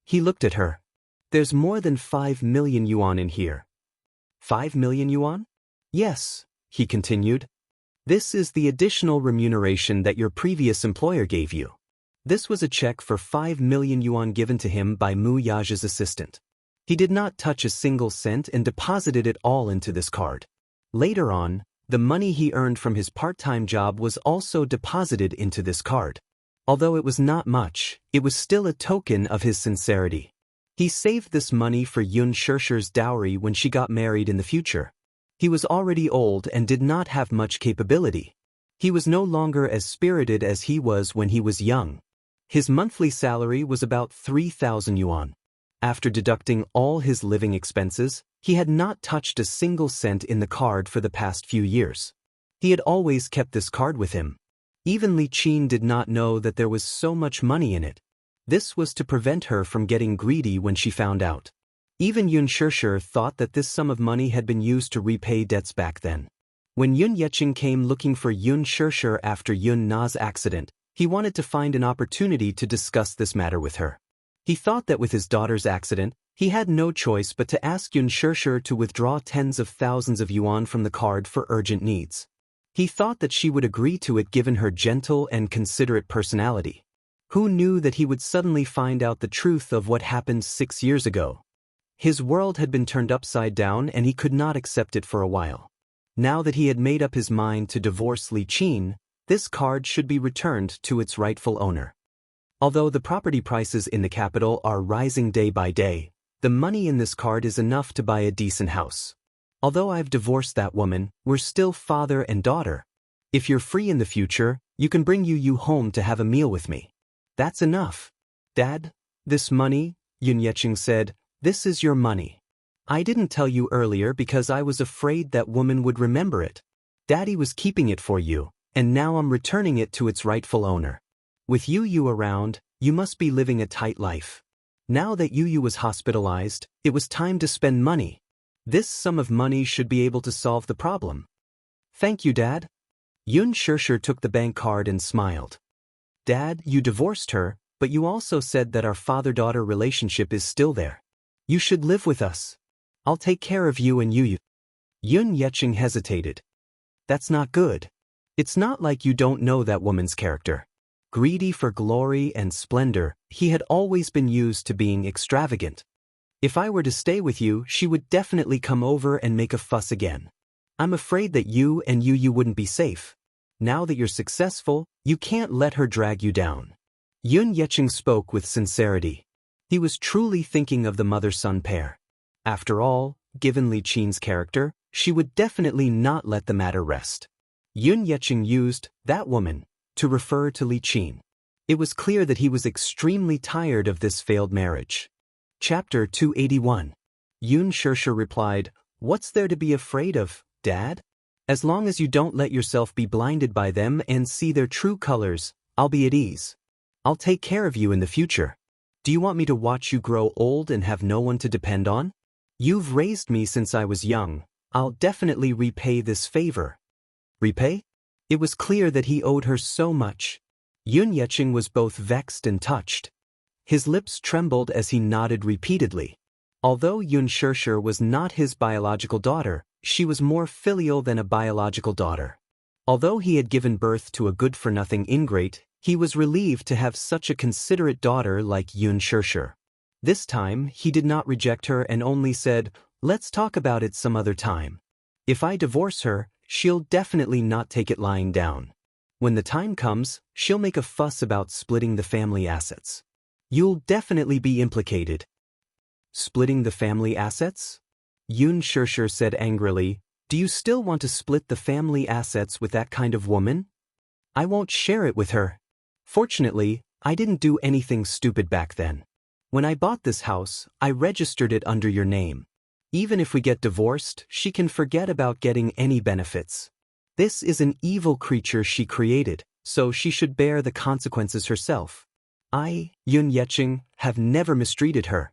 He looked at her. "There's more than 5 million yuan in here." 5 million yuan? "Yes," he continued. "This is the additional remuneration that your previous employer gave you." This was a check for 5 million yuan given to him by Mu Yaja's assistant. He did not touch a single cent and deposited it all into this card. Later on, the money he earned from his part-time job was also deposited into this card. Although it was not much, it was still a token of his sincerity. He saved this money for Yun Xiaoxia's dowry when she got married in the future. He was already old and did not have much capability. He was no longer as spirited as he was when he was young. His monthly salary was about 3,000 yuan. After deducting all his living expenses, he had not touched a single cent in the card for the past few years. He had always kept this card with him. Even Li Qin did not know that there was so much money in it. This was to prevent her from getting greedy when she found out. Even Yun Xiaoxia thought that this sum of money had been used to repay debts back then. When Yun Yeqing came looking for Yun Xiaoxia after Yun Na's accident, he wanted to find an opportunity to discuss this matter with her. He thought that with his daughter's accident, he had no choice but to ask Yun Xiaoxia to withdraw tens of thousands of yuan from the card for urgent needs. He thought that she would agree to it given her gentle and considerate personality. Who knew that he would suddenly find out the truth of what happened 6 years ago? His world had been turned upside down and he could not accept it for a while. Now that he had made up his mind to divorce Li Qin, this card should be returned to its rightful owner. Although the property prices in the capital are rising day by day, the money in this card is enough to buy a decent house. Although I've divorced that woman, we're still father and daughter. If you're free in the future, you can bring you home to have a meal with me. That's enough. Dad, this money, Yun Yeqing said, this is your money. I didn't tell you earlier because I was afraid that woman would remember it. Daddy was keeping it for you, and now I'm returning it to its rightful owner. With you around, you must be living a tight life. Now that Yu was hospitalized, it was time to spend money. This sum of money should be able to solve the problem. Thank you, Dad. Yun Xiaoxia took the bank card and smiled. Dad, you divorced her, but you also said that our father-daughter relationship is still there. You should live with us. I'll take care of you and Yu. Yun Yeqing hesitated. That's not good. It's not like you don't know that woman's character. Greedy for glory and splendor, he had always been used to being extravagant. If I were to stay with you, she would definitely come over and make a fuss again. I'm afraid that you and Yu wouldn't be safe. Now that you're successful, you can't let her drag you down. Yun Yeqing spoke with sincerity. He was truly thinking of the mother-son pair. After all, given Li Qin's character, she would definitely not let the matter rest. Yun Yeqing used that woman to refer to Li Qin. It was clear that he was extremely tired of this failed marriage. Chapter 281. Yun Xiaoxia replied, What's there to be afraid of, Dad? As long as you don't let yourself be blinded by them and see their true colors, I'll be at ease. I'll take care of you in the future. Do you want me to watch you grow old and have no one to depend on? You've raised me since I was young. I'll definitely repay this favor. Repay? It was clear that he owed her so much. Yun Yeqing was both vexed and touched. His lips trembled as he nodded repeatedly. Although Yun Xiaoxia was not his biological daughter, she was more filial than a biological daughter. Although he had given birth to a good-for-nothing ingrate, he was relieved to have such a considerate daughter like Yun Xiaoxia. This time, he did not reject her and only said, Let's talk about it some other time. If I divorce her, she'll definitely not take it lying down. When the time comes, she'll make a fuss about splitting the family assets. You'll definitely be implicated. Splitting the family assets? Yun Xiaoxia said angrily, Do you still want to split the family assets with that kind of woman? I won't share it with her. Fortunately, I didn't do anything stupid back then. When I bought this house, I registered it under your name. Even if we get divorced, she can forget about getting any benefits. This is an evil creature she created, so she should bear the consequences herself. I, Yun Yeqing, have never mistreated her.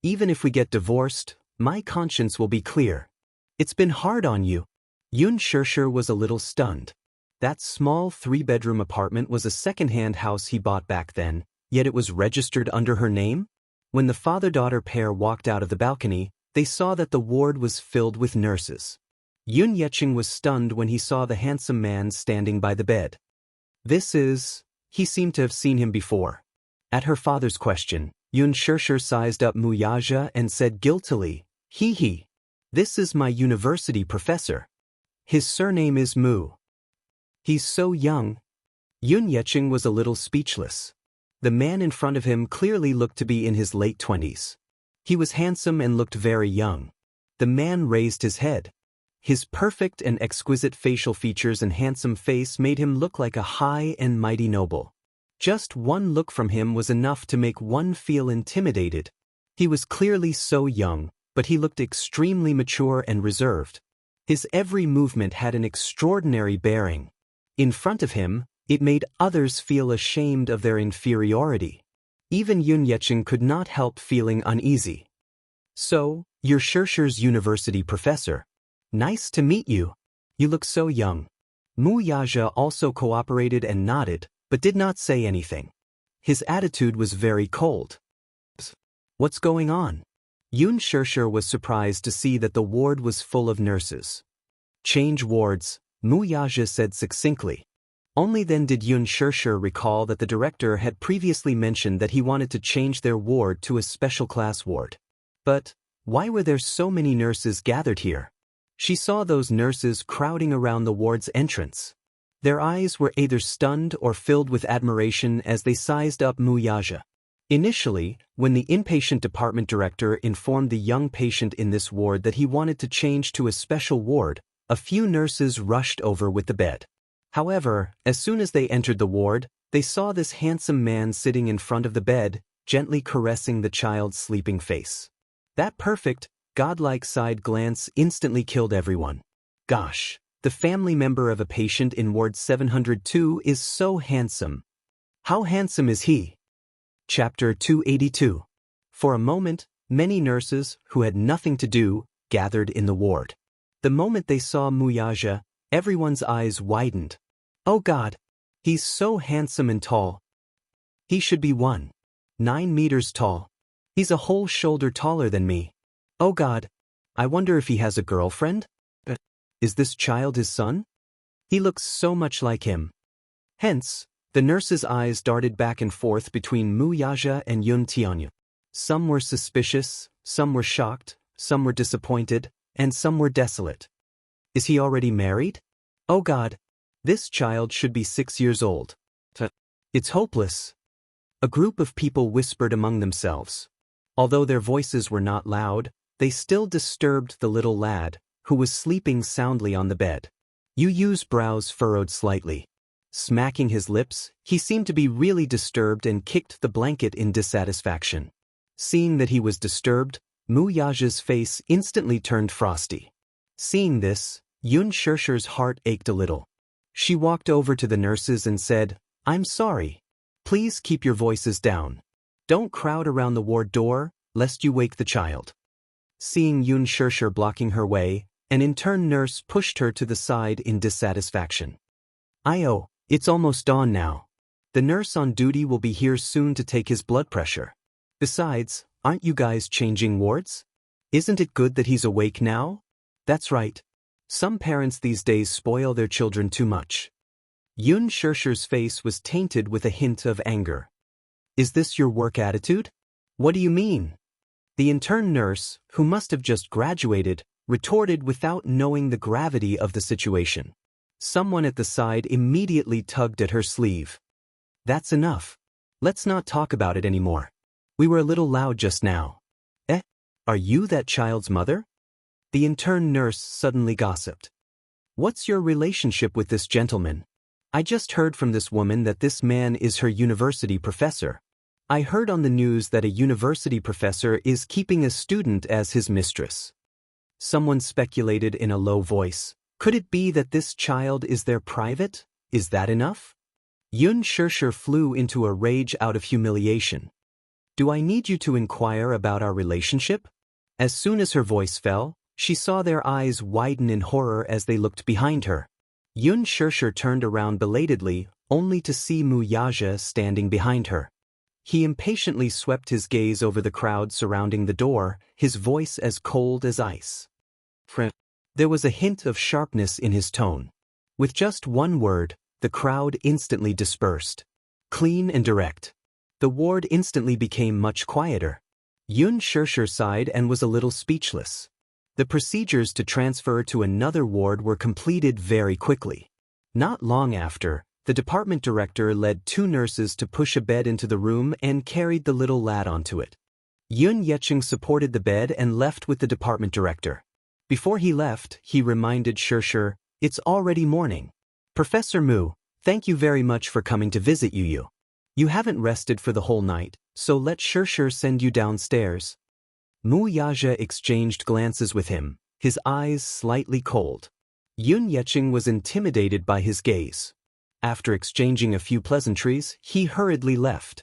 Even if we get divorced, my conscience will be clear. It's been hard on you. Yun Xiaoxia was a little stunned. That small 3-bedroom apartment was a second-hand house he bought back then, yet it was registered under her name? When the father-daughter pair walked out of the balcony, they saw that the ward was filled with nurses. Yun Yeqing was stunned when he saw the handsome man standing by the bed. He seemed to have seen him before. At her father's question, Yun Shirshir sized up Muyaja and said guiltily, "Hee hee. This is my university professor. His surname is Mu. He's so young." Yun Yecheng was a little speechless. The man in front of him clearly looked to be in his late 20s. He was handsome and looked very young. The man raised his head. His perfect and exquisite facial features and handsome face made him look like a high and mighty noble. Just one look from him was enough to make one feel intimidated. He was clearly so young, but he looked extremely mature and reserved. His every movement had an extraordinary bearing. In front of him, it made others feel ashamed of their inferiority. Even Yun Yecheng could not help feeling uneasy. "So, you're Shirshir's university professor. Nice to meet you. You look so young." Mu Yaja also cooperated and nodded, but did not say anything. His attitude was very cold. "What's going on?" Yun Shirshir was surprised to see that the ward was full of nurses. "Change wards," Mu Yaja said succinctly. Only then did Yun Shirshir recall that the director had previously mentioned that he wanted to change their ward to a special class ward. But why were there so many nurses gathered here? She saw those nurses crowding around the ward's entrance. Their eyes were either stunned or filled with admiration as they sized up Mu Yaja. Initially, when the inpatient department director informed the young patient in this ward that he wanted to change to a special ward, a few nurses rushed over with the bed. However, as soon as they entered the ward, they saw this handsome man sitting in front of the bed, gently caressing the child's sleeping face. That perfect, godlike side glance instantly killed everyone. Gosh, the family member of a patient in Ward 702 is so handsome. How handsome is he? Chapter 282. For a moment, many nurses, who had nothing to do, gathered in the ward. The moment they saw Muyaja, everyone's eyes widened. "Oh God, he's so handsome and tall. He should be 1.9 meters tall. He's a whole shoulder taller than me. Oh God, I wonder if he has a girlfriend? Is this child his son? He looks so much like him." Hence, the nurse's eyes darted back and forth between Mu Yaja and Yun Tianyu. Some were suspicious, some were shocked, some were disappointed, and some were desolate. Is he already married? Oh God, this child should be 6 years old. It's hopeless. A group of people whispered among themselves. Although their voices were not loud, they still disturbed the little lad, who was sleeping soundly on the bed. Yu Yu's brows furrowed slightly. Smacking his lips, he seemed to be really disturbed and kicked the blanket in dissatisfaction. Seeing that he was disturbed, Mu Yaja's face instantly turned frosty. Seeing this, Yun Shirshir's heart ached a little. She walked over to the nurses and said, "I'm sorry. Please keep your voices down. Don't crowd around the ward door, lest you wake the child." Seeing Yun Shirshir blocking her way, an intern nurse pushed her to the side in dissatisfaction. "Io, it's almost dawn now. The nurse on duty will be here soon to take his blood pressure. Besides, aren't you guys changing wards? Isn't it good that he's awake now? That's right. Some parents these days spoil their children too much." Yun Shirshir's face was tainted with a hint of anger. "Is this your work attitude? What do you mean?" The intern nurse, who must have just graduated, retorted without knowing the gravity of the situation. Someone at the side immediately tugged at her sleeve. "That's enough. Let's not talk about it anymore. We were a little loud just now." Are you that child's mother?" The intern nurse suddenly gossiped. "What's your relationship with this gentleman? I just heard from this woman that this man is her university professor. I heard on the news that a university professor is keeping a student as his mistress." Someone speculated in a low voice. "Could it be that this child is their private? Is that enough?" Yun Shirshir flew into a rage out of humiliation. "Do I need you to inquire about our relationship?" As soon as her voice fell, she saw their eyes widen in horror as they looked behind her. Yun Shirshir turned around belatedly, only to see Mu Yaja standing behind her. He impatiently swept his gaze over the crowd surrounding the door, his voice as cold as ice. There was a hint of sharpness in his tone. With just one word, the crowd instantly dispersed. Clean and direct. The ward instantly became much quieter. Yun Shirshir sighed and was a little speechless. The procedures to transfer to another ward were completed very quickly. Not long after, the department director led 2 nurses to push a bed into the room and carried the little lad onto it. Yun Yecheng supported the bed and left with the department director. Before he left, he reminded Shirshir, "It's already morning. Professor Mu, thank you very much for coming to visit you. You haven't rested for the whole night, so let Shirshir send you downstairs." Mu Yaja exchanged glances with him, his eyes slightly cold. Yun Yecheng was intimidated by his gaze. After exchanging a few pleasantries, he hurriedly left.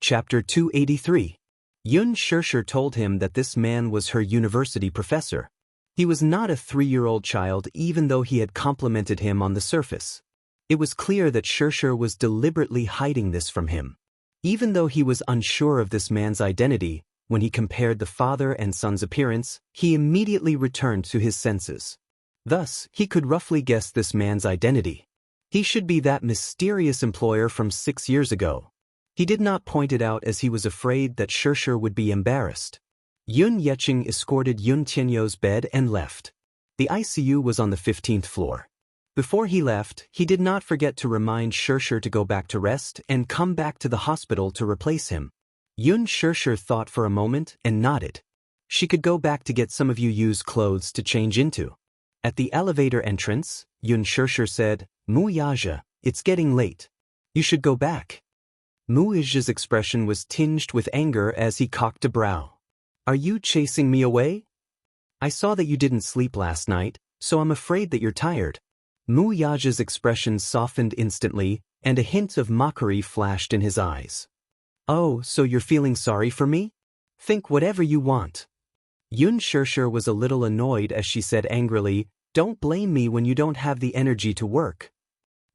Chapter 283. Yun Shirshir told him that this man was her university professor. He was not a 3-year-old child even though he had complimented him on the surface. It was clear that Shirshir was deliberately hiding this from him. Even though he was unsure of this man's identity, when he compared the father and son's appearance, he immediately returned to his senses. Thus, he could roughly guess this man's identity. He should be that mysterious employer from 6 years ago. He did not point it out as he was afraid that Shirshir would be embarrassed. Yun Yecheng escorted Yun Tianyo's bed and left. The ICU was on the 15th floor. Before he left, he did not forget to remind Shirshir to go back to rest and come back to the hospital to replace him. Yun Shirshir thought for a moment and nodded. She could go back to get some of Yu's clothes to change into. At the elevator entrance, Yun Shirshir said, "Mu Yaja, it's getting late. You should go back." Mu Yaja's expression was tinged with anger as he cocked a brow. "Are you chasing me away? I saw that you didn't sleep last night, so I'm afraid that you're tired." Mu Yaja's expression softened instantly, and a hint of mockery flashed in his eyes. "Oh, so you're feeling sorry for me? Think whatever you want." Yun Shirshir was a little annoyed as she said angrily, "Don't blame me when you don't have the energy to work."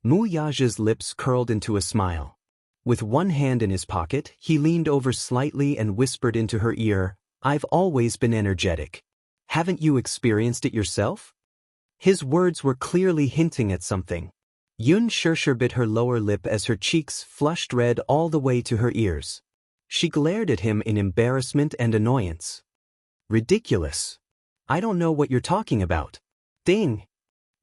Mu Yaja's lips curled into a smile. With one hand in his pocket, he leaned over slightly and whispered into her ear, "I've always been energetic. Haven't you experienced it yourself?" His words were clearly hinting at something. Yun Shirshir bit her lower lip as her cheeks flushed red all the way to her ears. She glared at him in embarrassment and annoyance. "Ridiculous. I don't know what you're talking about." Ding!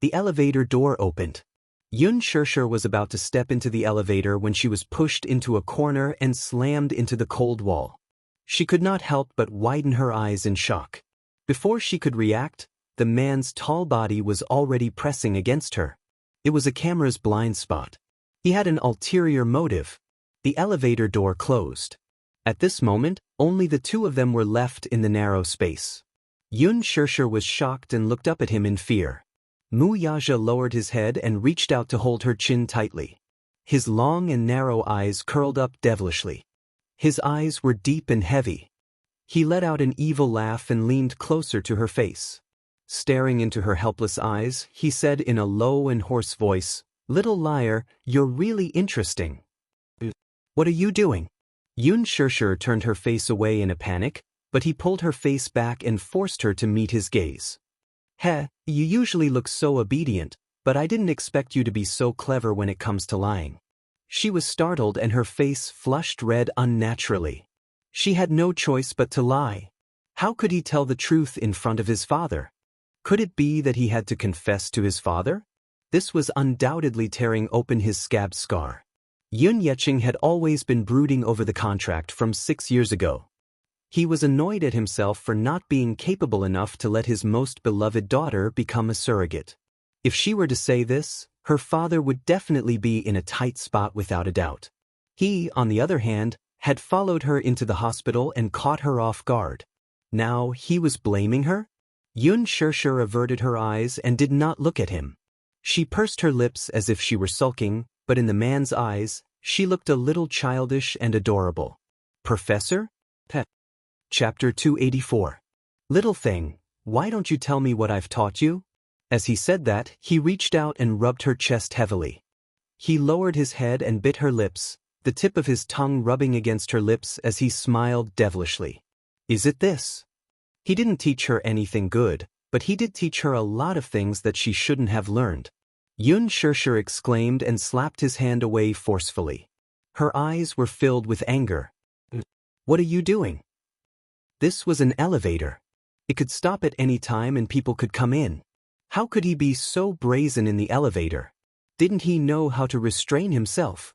The elevator door opened. Yun Shirshir was about to step into the elevator when she was pushed into a corner and slammed into the cold wall. She could not help but widen her eyes in shock. Before she could react, the man's tall body was already pressing against her. It was a camera's blind spot. He had an ulterior motive. The elevator door closed. At this moment, only the 2 of them were left in the narrow space. Yun Shirshir was shocked and looked up at him in fear. Mu Yaja lowered his head and reached out to hold her chin tightly. His long and narrow eyes curled up devilishly. His eyes were deep and heavy. He let out an evil laugh and leaned closer to her face. Staring into her helpless eyes, he said in a low and hoarse voice, "Little liar, you're really interesting." "What are you doing?" Yun Shirshir turned her face away in a panic, but he pulled her face back and forced her to meet his gaze. "Heh, you usually look so obedient, but I didn't expect you to be so clever when it comes to lying." She was startled and her face flushed red unnaturally. She had no choice but to lie. How could he tell the truth in front of his father? Could it be that he had to confess to his father? This was undoubtedly tearing open his scab scar. Yun Yecheng had always been brooding over the contract from 6 years ago. He was annoyed at himself for not being capable enough to let his most beloved daughter become a surrogate. If she were to say this, her father would definitely be in a tight spot without a doubt. He, on the other hand, had followed her into the hospital and caught her off guard. Now he was blaming her? Yun Shirshir averted her eyes and did not look at him. She pursed her lips as if she were sulking, but in the man's eyes, she looked a little childish and adorable. "Professor?" Pet. Chapter 284. "Little thing, why don't you tell me what I've taught you?" As he said that, he reached out and rubbed her chest heavily. He lowered his head and bit her lips, the tip of his tongue rubbing against her lips as he smiled devilishly. "Is it this?" He didn't teach her anything good, but he did teach her a lot of things that she shouldn't have learned. Yun Shirshir exclaimed and slapped his hand away forcefully. Her eyes were filled with anger. What are you doing? This was an elevator. It could stop at any time and people could come in. How could he be so brazen in the elevator? Didn't he know how to restrain himself?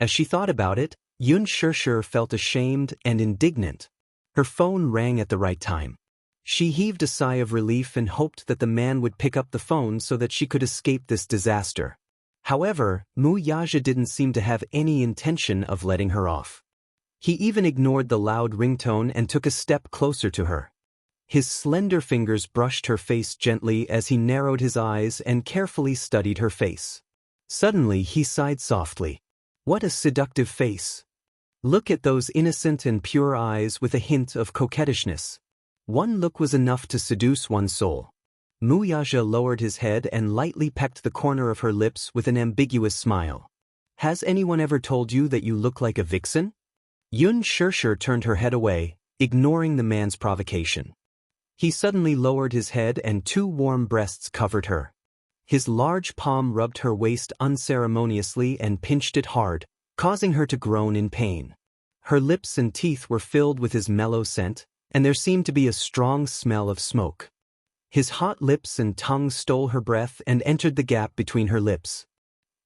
As she thought about it, Xianxia felt ashamed and indignant. Her phone rang at the right time. She heaved a sigh of relief and hoped that the man would pick up the phone so that she could escape this disaster. However, Wuxia didn't seem to have any intention of letting her off. He even ignored the loud ringtone and took a step closer to her. His slender fingers brushed her face gently as he narrowed his eyes and carefully studied her face. Suddenly he sighed softly. What a seductive face! Look at those innocent and pure eyes with a hint of coquettishness. One look was enough to seduce one's soul. Wuxia lowered his head and lightly pecked the corner of her lips with an ambiguous smile. Has anyone ever told you that you look like a vixen? Xianxia turned her head away, ignoring the man's provocation. He suddenly lowered his head and two warm breasts covered her. His large palm rubbed her waist unceremoniously and pinched it hard, causing her to groan in pain. Her lips and teeth were filled with his mellow scent, and there seemed to be a strong smell of smoke. His hot lips and tongue stole her breath and entered the gap between her lips.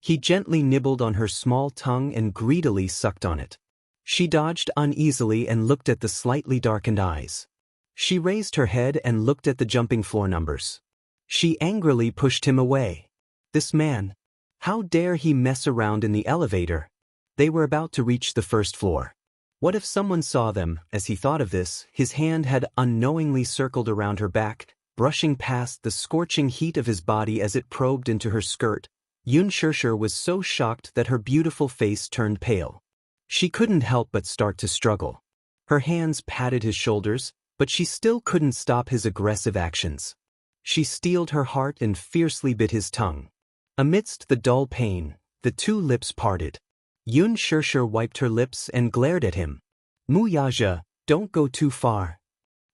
He gently nibbled on her small tongue and greedily sucked on it. She dodged uneasily and looked at the slightly darkened eyes. She raised her head and looked at the jumping floor numbers. She angrily pushed him away. This man. How dare he mess around in the elevator? They were about to reach the first floor. What if someone saw them? As he thought of this, his hand had unknowingly circled around her back, brushing past the scorching heat of his body as it probed into her skirt. Xianxia was so shocked that her beautiful face turned pale. She couldn't help but start to struggle. Her hands patted his shoulders, but she still couldn't stop his aggressive actions. She steeled her heart and fiercely bit his tongue. Amidst the dull pain, the two lips parted. Xianxia wiped her lips and glared at him. Wuxia, don't go too far.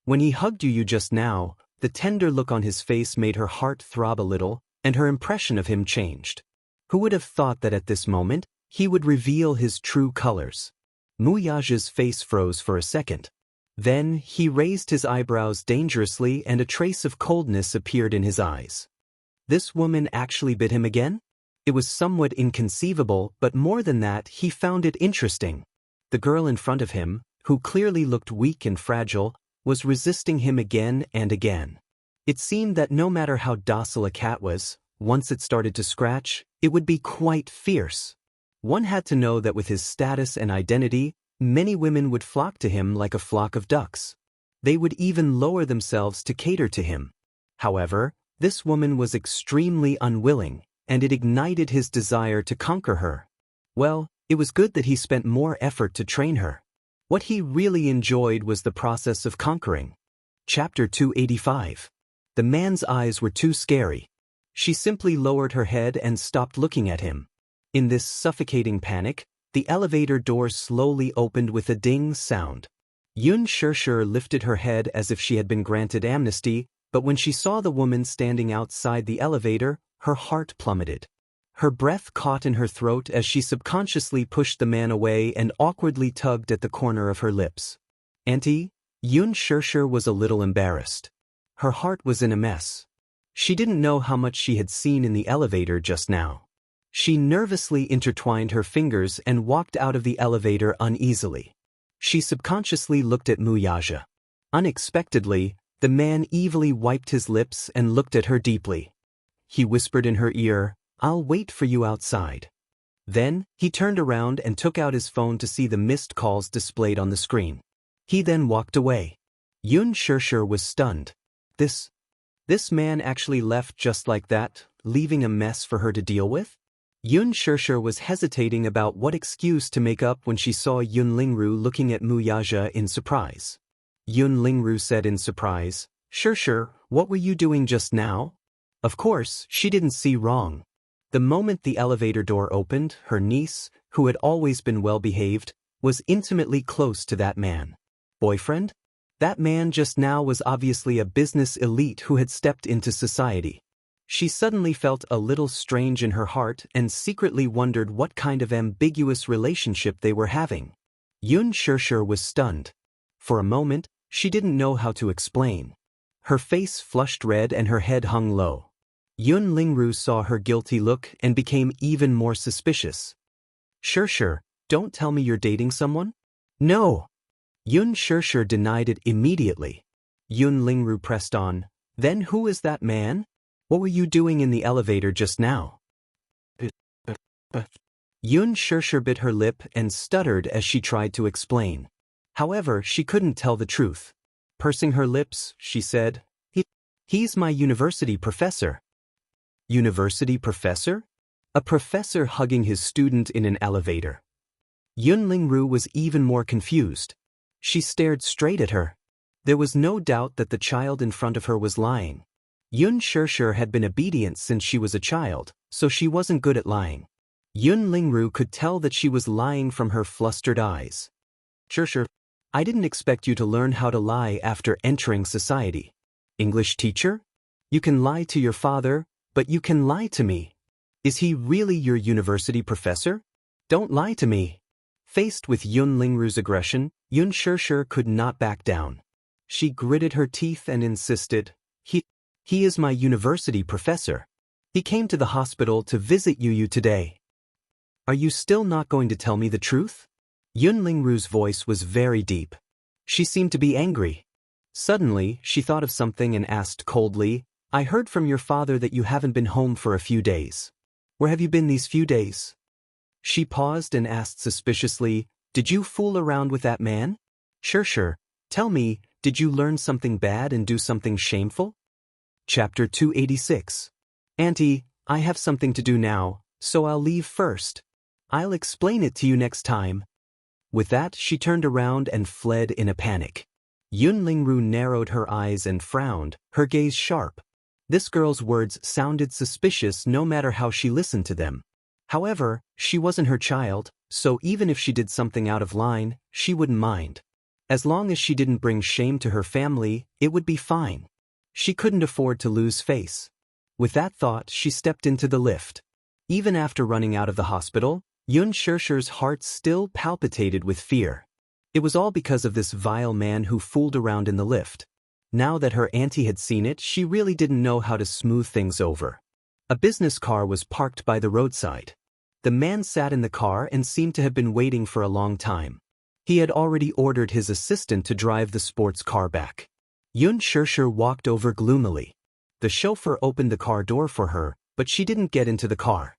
When he hugged you just now, the tender look on his face made her heart throb a little, and her impression of him changed. Who would have thought that at this moment, he would reveal his true colors? Wuxia's face froze for a second. Then, he raised his eyebrows dangerously and a trace of coldness appeared in his eyes. This woman actually bit him again? It was somewhat inconceivable, but more than that, he found it interesting. The girl in front of him, who clearly looked weak and fragile, was resisting him again and again. It seemed that no matter how docile a cat was, once it started to scratch, it would be quite fierce. One had to know that with his status and identity, many women would flock to him like a flock of ducks. They would even lower themselves to cater to him. However, this woman was extremely unwilling, and it ignited his desire to conquer her. Well, it was good that he spent more effort to train her. What he really enjoyed was the process of conquering. Chapter 285. The man's eyes were too scary. She simply lowered her head and stopped looking at him. In this suffocating panic, the elevator door slowly opened with a ding sound. Xianxia lifted her head as if she had been granted amnesty, but when she saw the woman standing outside the elevator, her heart plummeted. Her breath caught in her throat as she subconsciously pushed the man away and awkwardly tugged at the corner of her lips. Auntie? Xianxia was a little embarrassed. Her heart was in a mess. She didn't know how much she had seen in the elevator just now. She nervously intertwined her fingers and walked out of the elevator uneasily. She subconsciously looked at Wuxia. Unexpectedly, the man evilly wiped his lips and looked at her deeply. He whispered in her ear, "I'll wait for you outside." Then, he turned around and took out his phone to see the missed calls displayed on the screen. He then walked away. Xianxia was stunned. This man actually left just like that, leaving a mess for her to deal with? Xianxia was hesitating about what excuse to make up when she saw Yunlingru looking at Wuxia in surprise. Yunlingru said in surprise, "Sure, what were you doing just now?" Of course, she didn't see wrong. The moment the elevator door opened, her niece, who had always been well-behaved, was intimately close to that man. Boyfriend? That man just now was obviously a business elite who had stepped into society. She suddenly felt a little strange in her heart and secretly wondered what kind of ambiguous relationship they were having. Yun Shirshir was stunned. For a moment, she didn't know how to explain. Her face flushed red and her head hung low. Yun Lingru saw her guilty look and became even more suspicious. Shirshir, don't tell me you're dating someone? No! Yun Shirshir denied it immediately. Yun Lingru pressed on, then who is that man? What were you doing in the elevator just now? Yun Shirshir bit her lip and stuttered as she tried to explain. However, she couldn't tell the truth. Pursing her lips, she said, He's my university professor. University professor? A professor hugging his student in an elevator. Yun Lingru was even more confused. She stared straight at her. There was no doubt that the child in front of her was lying. Yun Shirshir had been obedient since she was a child, so she wasn't good at lying. Yun Lingru could tell that she was lying from her flustered eyes. Shirshir, I didn't expect you to learn how to lie after entering society. English teacher? You can lie to your father, but you can lie to me. Is he really your university professor? Don't lie to me. Faced with Yun Lingru's aggression, Yun Shirshir could not back down. She gritted her teeth and insisted, He is my university professor. He came to the hospital to visit you today. Are you still not going to tell me the truth? Yun Lingru's voice was very deep. She seemed to be angry. Suddenly, she thought of something and asked coldly, I heard from your father that you haven't been home for a few days. Where have you been these few days? She paused and asked suspiciously, Did you fool around with that man? Shirshir, tell me, did you learn something bad and do something shameful? Chapter 286. Auntie, I have something to do now, so I'll leave first. I'll explain it to you next time. With that, she turned around and fled in a panic. Yun Lingru narrowed her eyes and frowned, her gaze sharp. This girl's words sounded suspicious no matter how she listened to them. However, she wasn't her child, so even if she did something out of line, she wouldn't mind. As long as she didn't bring shame to her family, it would be fine. She couldn't afford to lose face. With that thought, she stepped into the lift. Even after running out of the hospital, Yun Shirshir's heart still palpitated with fear. It was all because of this vile man who fooled around in the lift. Now that her auntie had seen it, she really didn't know how to smooth things over. A business car was parked by the roadside. The man sat in the car and seemed to have been waiting for a long time. He had already ordered his assistant to drive the sports car back. Yun Shirshir walked over gloomily. The chauffeur opened the car door for her, but she didn't get into the car.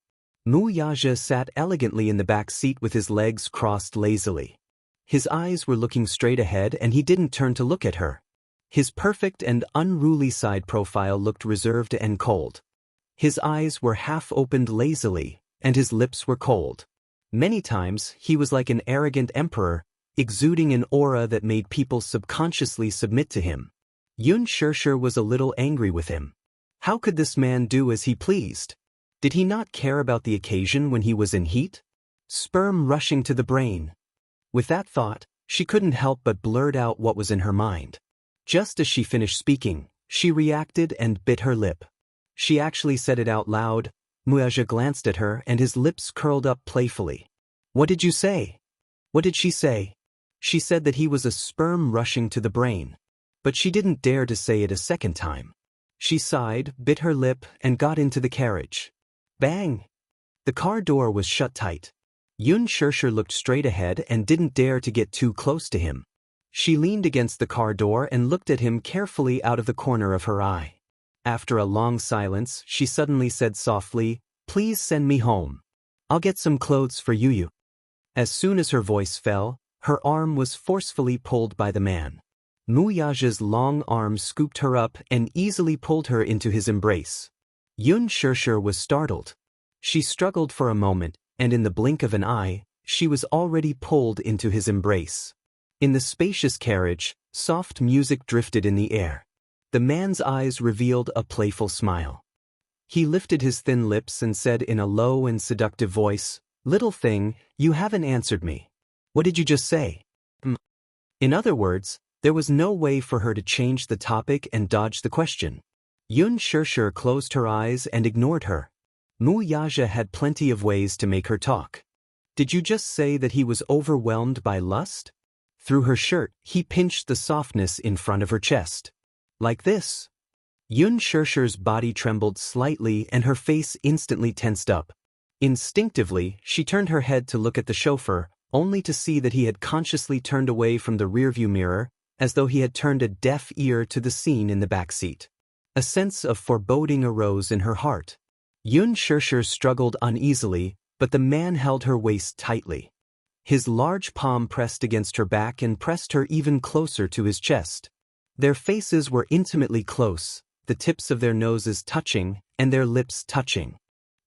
Mu Yaja sat elegantly in the back seat with his legs crossed lazily. His eyes were looking straight ahead and he didn't turn to look at her. His perfect and unruly side profile looked reserved and cold. His eyes were half opened lazily, and his lips were cold. Many times, he was like an arrogant emperor, exuding an aura that made people subconsciously submit to him. Yun Shirshir was a little angry with him. How could this man do as he pleased? Did he not care about the occasion when he was in heat? Sperm rushing to the brain. With that thought, she couldn't help but blurt out what was in her mind. Just as she finished speaking, she reacted and bit her lip. She actually said it out loud. Muaja glanced at her and his lips curled up playfully. What did you say? What did she say? She said that he was a sperm rushing to the brain. But she didn't dare to say it a second time. She sighed, bit her lip, and got into the carriage. Bang! The car door was shut tight. Yun Shirshir looked straight ahead and didn't dare to get too close to him. She leaned against the car door and looked at him carefully out of the corner of her eye. After a long silence, she suddenly said softly, Please send me home. I'll get some clothes for you. As soon as her voice fell, her arm was forcefully pulled by the man. Muyaja's long arm scooped her up and easily pulled her into his embrace. Yun Shirshir was startled. She struggled for a moment, and in the blink of an eye, she was already pulled into his embrace. In the spacious carriage, soft music drifted in the air. The man's eyes revealed a playful smile. He lifted his thin lips and said in a low and seductive voice, Little thing, you haven't answered me. What did you just say? In other words, there was no way for her to change the topic and dodge the question. Yun Shirshir closed her eyes and ignored her. Mu Yaja had plenty of ways to make her talk. Did you just say that he was overwhelmed by lust? Through her shirt, he pinched the softness in front of her chest. Like this? Yun Shirshir's body trembled slightly and her face instantly tensed up. Instinctively, she turned her head to look at the chauffeur, only to see that he had consciously turned away from the rearview mirror, as though he had turned a deaf ear to the scene in the back seat. A sense of foreboding arose in her heart. Yun Shirshir struggled uneasily, but the man held her waist tightly. His large palm pressed against her back and pressed her even closer to his chest. Their faces were intimately close, the tips of their noses touching, and their lips touching.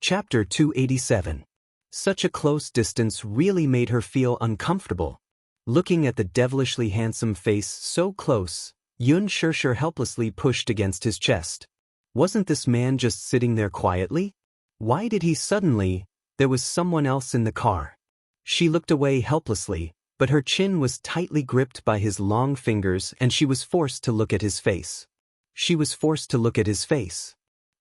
Chapter 287. Such a close distance really made her feel uncomfortable. Looking at the devilishly handsome face so close, Yun Shirshir helplessly pushed against his chest. Wasn't this man just sitting there quietly? Why did he suddenly? There was someone else in the car. She looked away helplessly, but her chin was tightly gripped by his long fingers and she was forced to look at his face. She was forced to look at his face.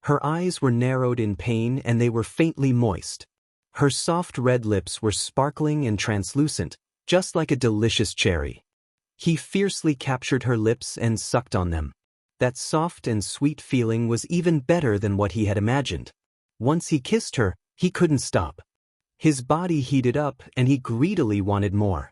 Her eyes were narrowed in pain and they were faintly moist. Her soft red lips were sparkling and translucent, just like a delicious cherry. He fiercely captured her lips and sucked on them. That soft and sweet feeling was even better than what he had imagined. Once he kissed her, he couldn't stop. His body heated up and he greedily wanted more.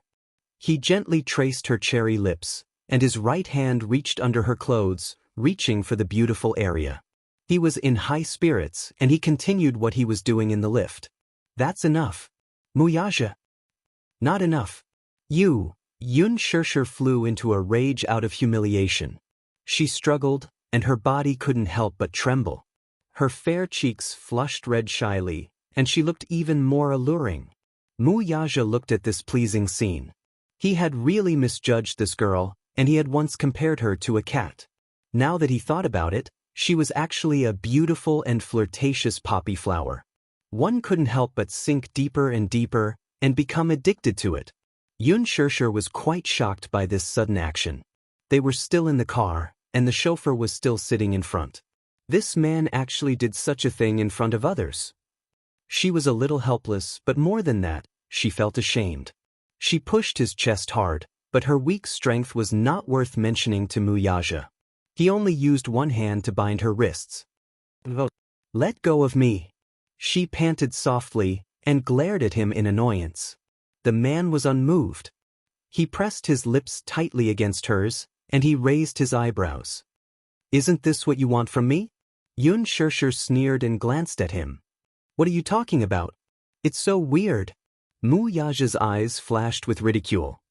He gently traced her cherry lips, and his right hand reached under her clothes, reaching for the beautiful area. He was in high spirits and he continued what he was doing in the lift. That's enough. Muyaja. Not enough. You. Yun Shirshir flew into a rage out of humiliation. She struggled, and her body couldn't help but tremble. Her fair cheeks flushed red shyly, and she looked even more alluring. Mu Yaja looked at this pleasing scene. He had really misjudged this girl, and he had once compared her to a cat. Now that he thought about it, she was actually a beautiful and flirtatious poppy flower. One couldn't help but sink deeper and deeper, and become addicted to it. Yun Shirshir was quite shocked by this sudden action. They were still in the car, and the chauffeur was still sitting in front. This man actually did such a thing in front of others. She was a little helpless, but more than that, she felt ashamed. She pushed his chest hard, but her weak strength was not worth mentioning to Muyaja. He only used one hand to bind her wrists. Let go of me. She panted softly and glared at him in annoyance. The man was unmoved. He pressed his lips tightly against hers, and he raised his eyebrows. Isn't this what you want from me? Yun Shirshir sneered and glanced at him. What are you talking about? It's so weird. Mu Yaja's eyes flashed with ridicule.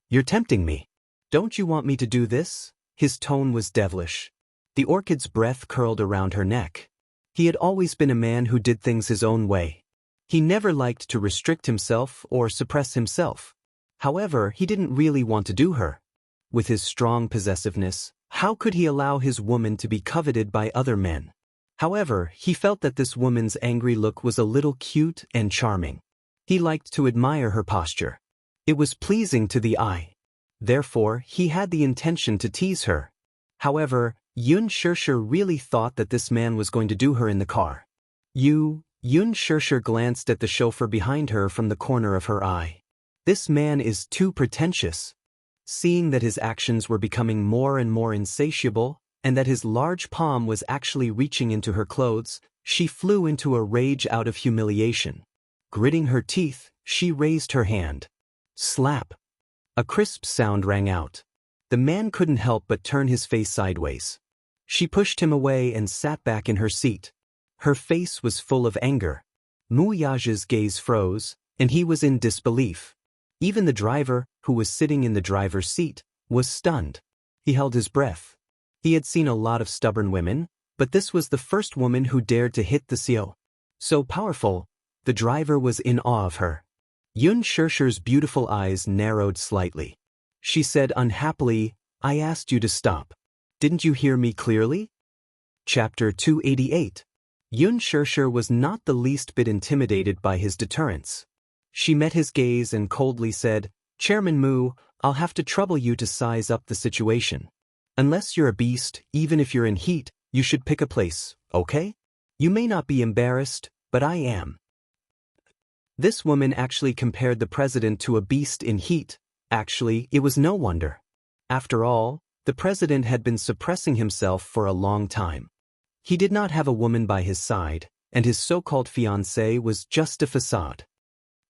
You're tempting me. Don't you want me to do this? His tone was devilish. The orchid's breath curled around her neck. He had always been a man who did things his own way. He never liked to restrict himself or suppress himself. However, he didn't really want to do her. With his strong possessiveness, how could he allow his woman to be coveted by other men? However, he felt that this woman's angry look was a little cute and charming. He liked to admire her posture. It was pleasing to the eye. Therefore, he had the intention to tease her. However, Yun Shirshir really thought that this man was going to do her in the car. Yun Shirshir glanced at the chauffeur behind her from the corner of her eye. This man is too pretentious. Seeing that his actions were becoming more and more insatiable, and that his large palm was actually reaching into her clothes, she flew into a rage out of humiliation. Gritting her teeth, she raised her hand. Slap! A crisp sound rang out. The man couldn't help but turn his face sideways. She pushed him away and sat back in her seat. Her face was full of anger. Mu Yaja's gaze froze, and he was in disbelief. Even the driver, who was sitting in the driver's seat, was stunned. He held his breath. He had seen a lot of stubborn women, but this was the first woman who dared to hit the CO. So powerful, the driver was in awe of her. Yun Shirshir's beautiful eyes narrowed slightly. She said unhappily, I asked you to stop. Didn't you hear me clearly? Chapter 288. Yun Shirshir was not the least bit intimidated by his deterrence. She met his gaze and coldly said, Chairman Mu, I'll have to trouble you to size up the situation. Unless you're a beast, even if you're in heat, You should pick a place, okay? You may not be embarrassed, but I am. This woman actually compared the president to a beast in heat. Actually, it was no wonder. After all, the president had been suppressing himself for a long time. He did not have a woman by his side, and his so-called fiancée was just a facade.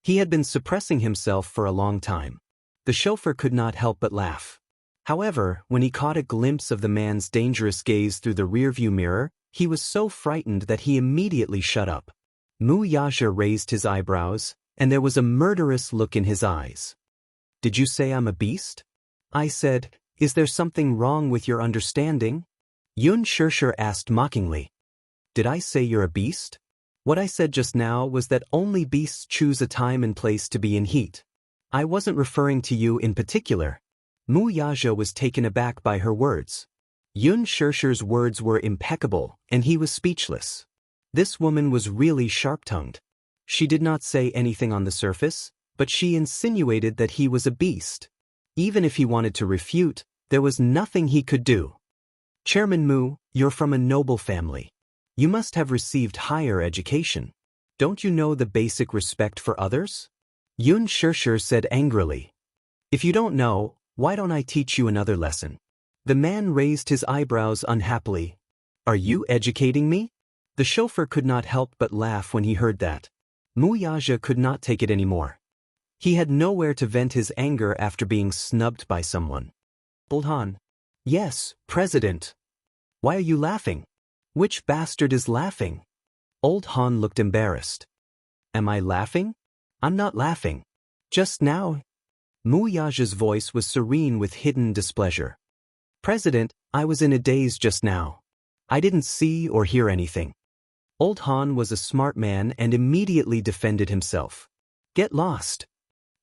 He had been suppressing himself for a long time. The chauffeur could not help but laugh. However, when he caught a glimpse of the man's dangerous gaze through the rearview mirror, he was so frightened that he immediately shut up. Wuxia raised his eyebrows, and there was a murderous look in his eyes. Did you say I'm a beast? I said, is there something wrong with your understanding? Xianxia asked mockingly. Did I say you're a beast? What I said just now was that only beasts choose a time and place to be in heat. I wasn't referring to you in particular. Wuxia was taken aback by her words. Xianxia's words were impeccable, and he was speechless. This woman was really sharp-tongued. She did not say anything on the surface, but she insinuated that he was a beast. Even if he wanted to refute, there was nothing he could do. Chairman Mu, you're from a noble family. You must have received higher education. Don't you know the basic respect for others? Xianxia said angrily. If you don't know, why don't I teach you another lesson? The man raised his eyebrows unhappily. Are you educating me? The chauffeur could not help but laugh when he heard that. Wuxia could not take it anymore. He had nowhere to vent his anger after being snubbed by someone. Old Han. Yes, President. Why are you laughing? Which bastard is laughing? Old Han looked embarrassed. Am I laughing? I'm not laughing. Just now. Wuxia's voice was serene with hidden displeasure. President, I was in a daze just now. I didn't see or hear anything. Old Han was a smart man and immediately defended himself. Get lost.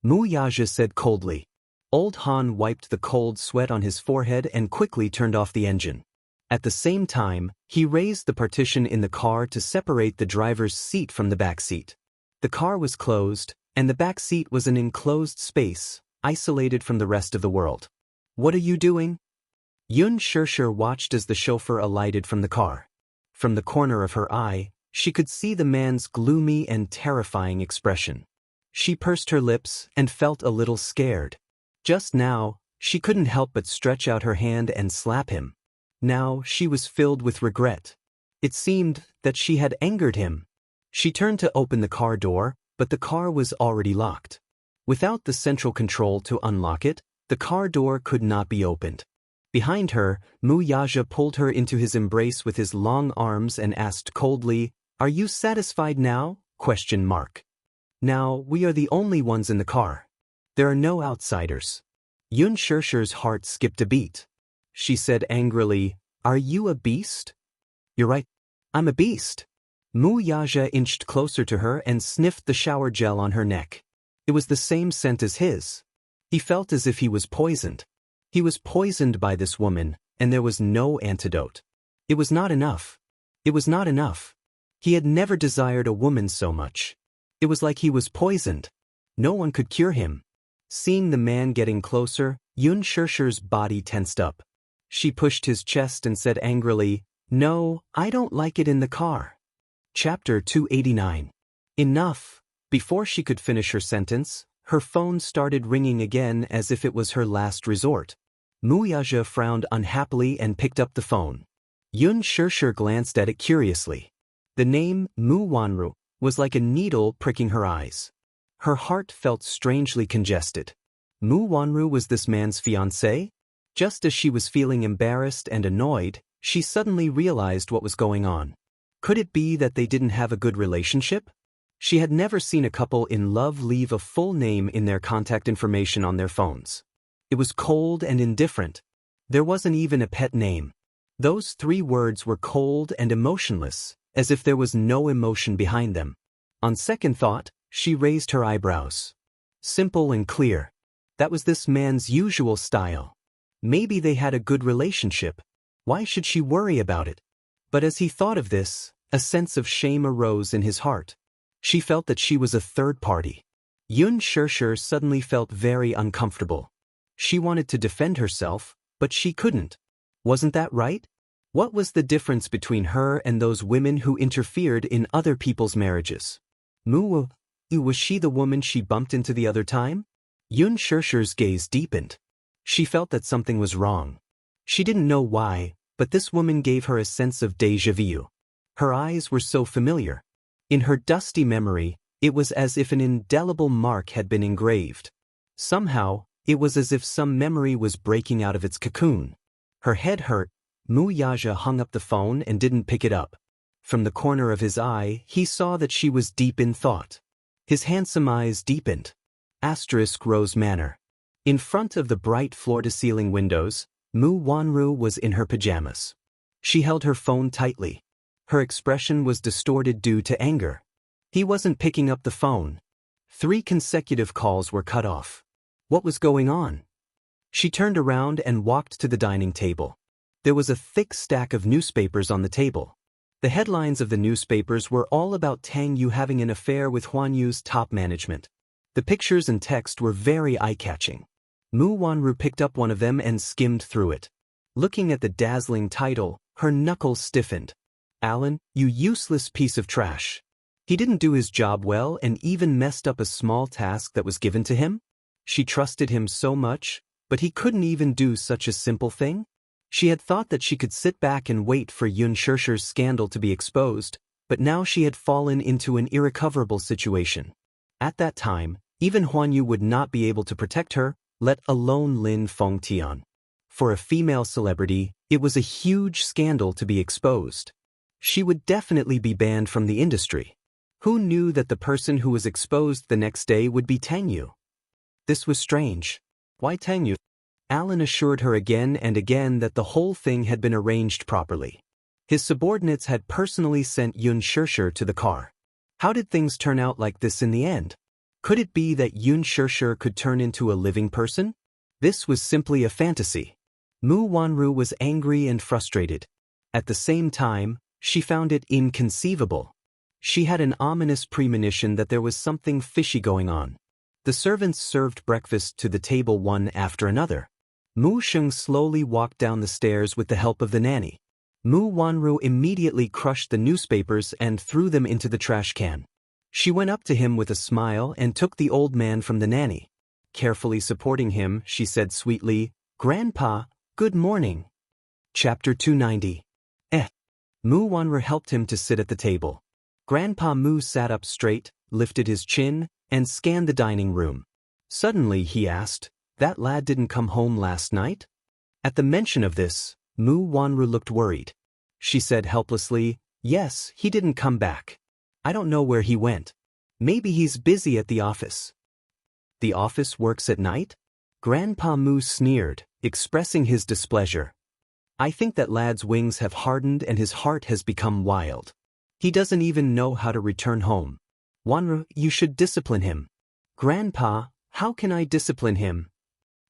Wuxia said coldly. Old Han wiped the cold sweat on his forehead and quickly turned off the engine. At the same time, he raised the partition in the car to separate the driver's seat from the back seat. The car was closed, and the back seat was an enclosed space, isolated from the rest of the world. What are you doing? Xianxia watched as the chauffeur alighted from the car. From the corner of her eye, she could see the man's gloomy and terrifying expression. She pursed her lips and felt a little scared. Just now, she couldn't help but stretch out her hand and slap him. Now she was filled with regret. It seemed that she had angered him. She turned to open the car door, but the car was already locked. Without the central control to unlock it, the car door could not be opened. Behind her, Wuxia pulled her into his embrace with his long arms and asked coldly, "Are you satisfied now?" Now, we are the only ones in the car. There are no outsiders. Xianxia's heart skipped a beat. She said angrily, "Are you a beast?" You're right. I'm a beast. Wuxia inched closer to her and sniffed the shower gel on her neck. It was the same scent as his. He felt as if he was poisoned. He was poisoned by this woman, and there was no antidote. It was not enough. It was not enough. He had never desired a woman so much. It was like he was poisoned. No one could cure him. Seeing the man getting closer, Xianxia's body tensed up. She pushed his chest and said angrily, "No, I don't like it in the car." Chapter 289. Enough. Before she could finish her sentence, her phone started ringing again as if it was her last resort. Wuxia frowned unhappily and picked up the phone. Xianxia glanced at it curiously. The name Mu Wanru was like a needle pricking her eyes. Her heart felt strangely congested. Mu Wanru was this man's fiancée? Just as she was feeling embarrassed and annoyed, she suddenly realized what was going on. Could it be that they didn't have a good relationship? She had never seen a couple in love leave a full name in their contact information on their phones. It was cold and indifferent. There wasn't even a pet name. Those 3 words were cold and emotionless, as if there was no emotion behind them. On second thought, she raised her eyebrows. Simple and clear. That was this man's usual style. Maybe they had a good relationship. Why should she worry about it? But as he thought of this, a sense of shame arose in his heart. She felt that she was a third party. Xianxia suddenly felt very uncomfortable. She wanted to defend herself, but she couldn't. Wasn't that right? What was the difference between her and those women who interfered in other people's marriages? Mu, was she the woman she bumped into the other time? Yun Xiaoxia's gaze deepened. She felt that something was wrong. She didn't know why, but this woman gave her a sense of déjà vu. Her eyes were so familiar. In her dusty memory, it was as if an indelible mark had been engraved. Somehow, it was as if some memory was breaking out of its cocoon. Her head hurt. Mu Yaja hung up the phone and didn't pick it up. From the corner of his eye, he saw that she was deep in thought. His handsome eyes deepened. Rose Manor. In front of the bright floor-to-ceiling windows, Mu Wanru was in her pajamas. She held her phone tightly. Her expression was distorted due to anger. He wasn't picking up the phone. 3 consecutive calls were cut off. What was going on? She turned around and walked to the dining table. There was a thick stack of newspapers on the table. The headlines of the newspapers were all about Tang Yu having an affair with Huan Yu's top management. The pictures and text were very eye-catching. Mu Wanru picked up one of them and skimmed through it. Looking at the dazzling title, her knuckles stiffened. Alan, you useless piece of trash. He didn't do his job well and even messed up a small task that was given to him? She trusted him so much, but he couldn't even do such a simple thing? She had thought that she could sit back and wait for Yun Xiaoxia's scandal to be exposed, but now she had fallen into an irrecoverable situation. At that time, even Huan Yu would not be able to protect her, let alone Lin Fengtian. For a female celebrity, it was a huge scandal to be exposed. She would definitely be banned from the industry. Who knew that the person who was exposed the next day would be Tang Yu? This was strange. Why Tang Yu? Alan assured her again and again that the whole thing had been arranged properly. His subordinates had personally sent Yun Xiaoxia to the car. How did things turn out like this in the end? Could it be that Yun Xiaoxia could turn into a living person? This was simply a fantasy. Mu Wanru was angry and frustrated. At the same time, she found it inconceivable. She had an ominous premonition that there was something fishy going on. The servants served breakfast to the table one after another. Mu Sheng slowly walked down the stairs with the help of the nanny. Mu Wanru immediately crushed the newspapers and threw them into the trash can. She went up to him with a smile and took the old man from the nanny. Carefully supporting him, she said sweetly, "Grandpa, good morning." Chapter 290. Mu Wanru helped him to sit at the table. Grandpa Mu sat up straight, lifted his chin, and scanned the dining room. Suddenly he asked, "That lad didn't come home last night?" At the mention of this, Mu Wanru looked worried. She said helplessly, "Yes, he didn't come back. I don't know where he went. Maybe he's busy at the office." "The office works at night?" Grandpa Mu sneered, expressing his displeasure. "I think that lad's wings have hardened and his heart has become wild. He doesn't even know how to return home. Wanru, you should discipline him." "Grandpa, how can I discipline him?"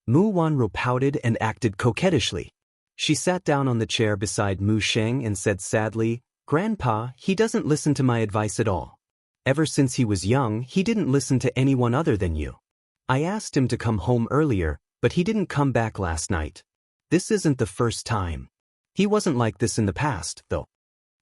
Mu Wanru pouted and acted coquettishly. She sat down on the chair beside Mu Sheng and said sadly, "Grandpa, he doesn't listen to my advice at all. Ever since he was young, he didn't listen to anyone other than you. I asked him to come home earlier, but he didn't come back last night. This isn't the first time. He wasn't like this in the past, though."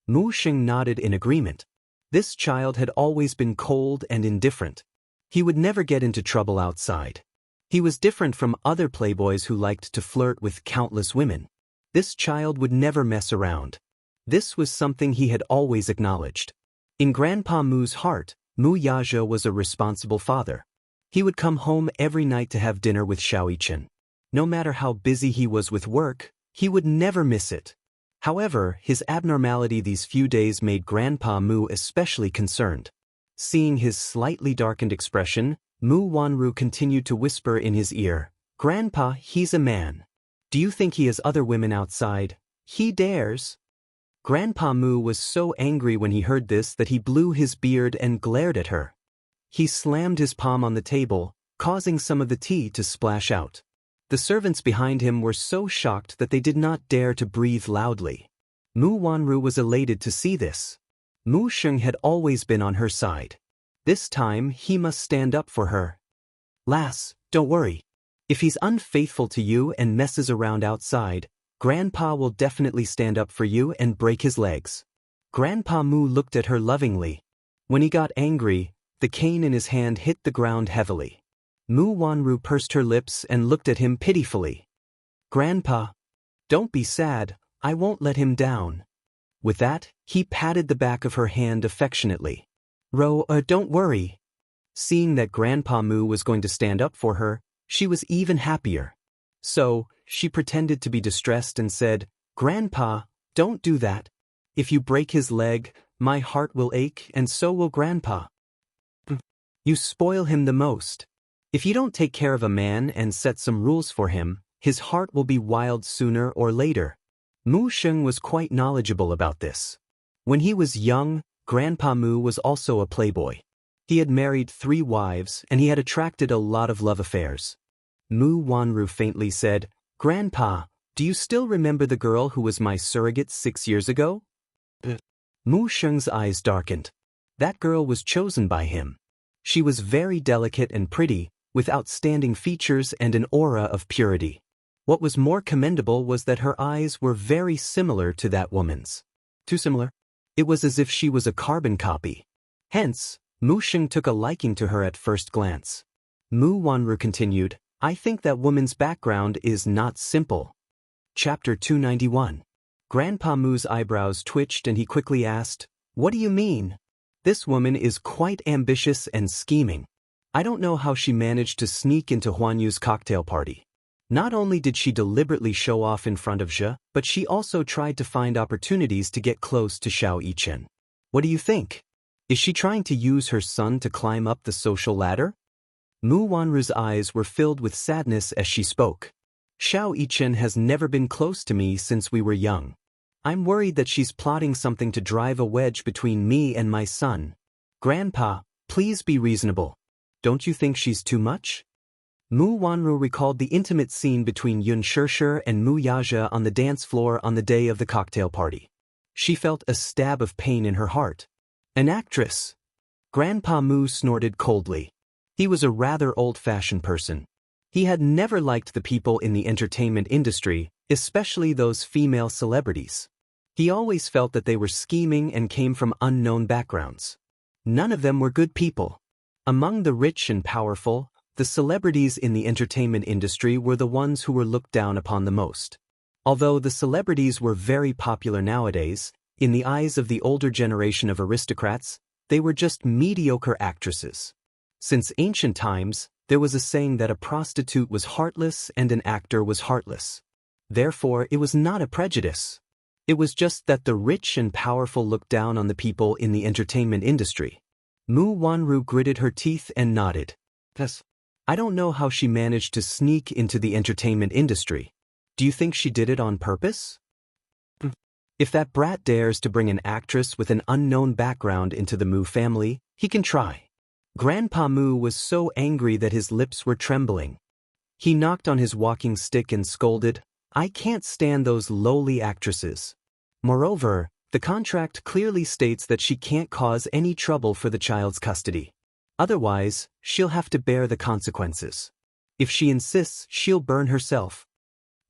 Mu Sheng nodded in agreement. This child had always been cold and indifferent. He would never get into trouble outside. He was different from other playboys who liked to flirt with countless women. This child would never mess around. This was something he had always acknowledged. In Grandpa Mu's heart, Mu Yaja was a responsible father. He would come home every night to have dinner with Xiaoyichen. No matter how busy he was with work, he would never miss it. However, his abnormality these few days made Grandpa Mu especially concerned. Seeing his slightly darkened expression, Mu Wanru continued to whisper in his ear, "Grandpa, he's a man. Do you think he has other women outside? He dares." Grandpa Mu was so angry when he heard this that he blew his beard and glared at her. He slammed his palm on the table, causing some of the tea to splash out. The servants behind him were so shocked that they did not dare to breathe loudly. Mu Wanru was elated to see this. Mu Sheng had always been on her side. This time he must stand up for her. "Lass, don't worry. If he's unfaithful to you and messes around outside, Grandpa will definitely stand up for you and break his legs. Grandpa Mu looked at her lovingly. When he got angry, the cane in his hand hit the ground heavily. Mu Wanru pursed her lips and looked at him pitifully. Grandpa, don't be sad, I won't let him down. With that, he patted the back of her hand affectionately. Don't worry. Seeing that Grandpa Mu was going to stand up for her, she was even happier. So, she pretended to be distressed and said, Grandpa, don't do that. If you break his leg, my heart will ache and so will Grandpa. You spoil him the most. If you don't take care of a man and set some rules for him, his heart will be wild sooner or later. Mu Sheng was quite knowledgeable about this. When he was young, Grandpa Mu was also a playboy. He had married 3 wives and he had attracted a lot of love affairs. Mu Wanru faintly said, Grandpa, do you still remember the girl who was my surrogate 6 years ago? Mu Sheng's eyes darkened. That girl was chosen by him. She was very delicate and pretty, with outstanding features and an aura of purity. What was more commendable was that her eyes were very similar to that woman's. Too similar? It was as if she was a carbon copy. Hence, Mu Sheng took a liking to her at first glance. Mu Wanru continued, I think that woman's background is not simple. Chapter 291. Grandpa Mu's eyebrows twitched and he quickly asked, What do you mean? This woman is quite ambitious and scheming. I don't know how she managed to sneak into Huan Yu's cocktail party. Not only did she deliberately show off in front of Zhe, but she also tried to find opportunities to get close to Xiao Yichen. What do you think? Is she trying to use her son to climb up the social ladder? Mu Wanru's eyes were filled with sadness as she spoke. Xiao Yichen has never been close to me since we were young. I'm worried that she's plotting something to drive a wedge between me and my son. Grandpa, please be reasonable. Don't you think she's too much? Mu Wanru recalled the intimate scene between Yun Shirshir and Mu Yazhe on the dance floor on the day of the cocktail party. She felt a stab of pain in her heart. An actress. Grandpa Mu snorted coldly. He was a rather old-fashioned person. He had never liked the people in the entertainment industry, especially those female celebrities. He always felt that they were scheming and came from unknown backgrounds. None of them were good people. Among the rich and powerful, the celebrities in the entertainment industry were the ones who were looked down upon the most. Although the celebrities were very popular nowadays, in the eyes of the older generation of aristocrats, they were just mediocre actresses. Since ancient times, there was a saying that a prostitute was heartless and an actor was heartless. Therefore, it was not a prejudice. It was just that the rich and powerful looked down on the people in the entertainment industry. Mu Wanru gritted her teeth and nodded. Yes. I don't know how she managed to sneak into the entertainment industry. Do you think she did it on purpose? If that brat dares to bring an actress with an unknown background into the Mu family, he can try. Grandpa Mu was so angry that his lips were trembling. He knocked on his walking stick and scolded, I can't stand those lowly actresses. Moreover, the contract clearly states that she can't cause any trouble for the child's custody. Otherwise, she'll have to bear the consequences. If she insists, she'll burn herself.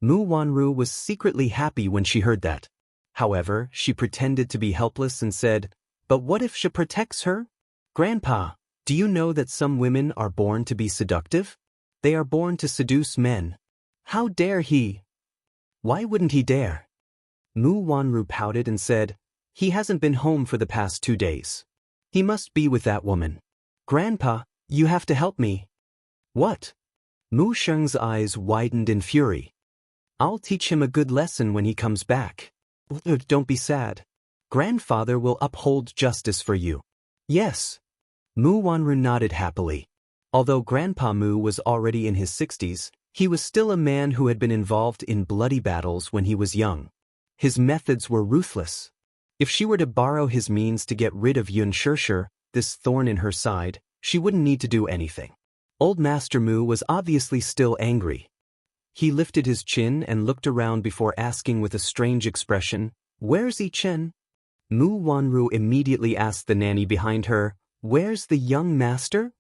Mu Wanru was secretly happy when she heard that. However, she pretended to be helpless and said, But what if she protects her? Grandpa, do you know that some women are born to be seductive? They are born to seduce men. How dare he? Why wouldn't he dare? Mu Wanru pouted and said, He hasn't been home for the past 2 days. He must be with that woman. Grandpa, you have to help me. What? Mu Sheng's eyes widened in fury. I'll teach him a good lesson when he comes back. Don't be sad. Grandfather will uphold justice for you. Yes. Mu Wanru nodded happily. Although Grandpa Mu was already in his 60s, he was still a man who had been involved in bloody battles when he was young. His methods were ruthless. If she were to borrow his means to get rid of Yun Shirshir, this thorn in her side, she wouldn't need to do anything. Old Master Mu was obviously still angry. He lifted his chin and looked around before asking with a strange expression, Where's Yichen? Mu Wanru immediately asked the nanny behind her, Where's the young master?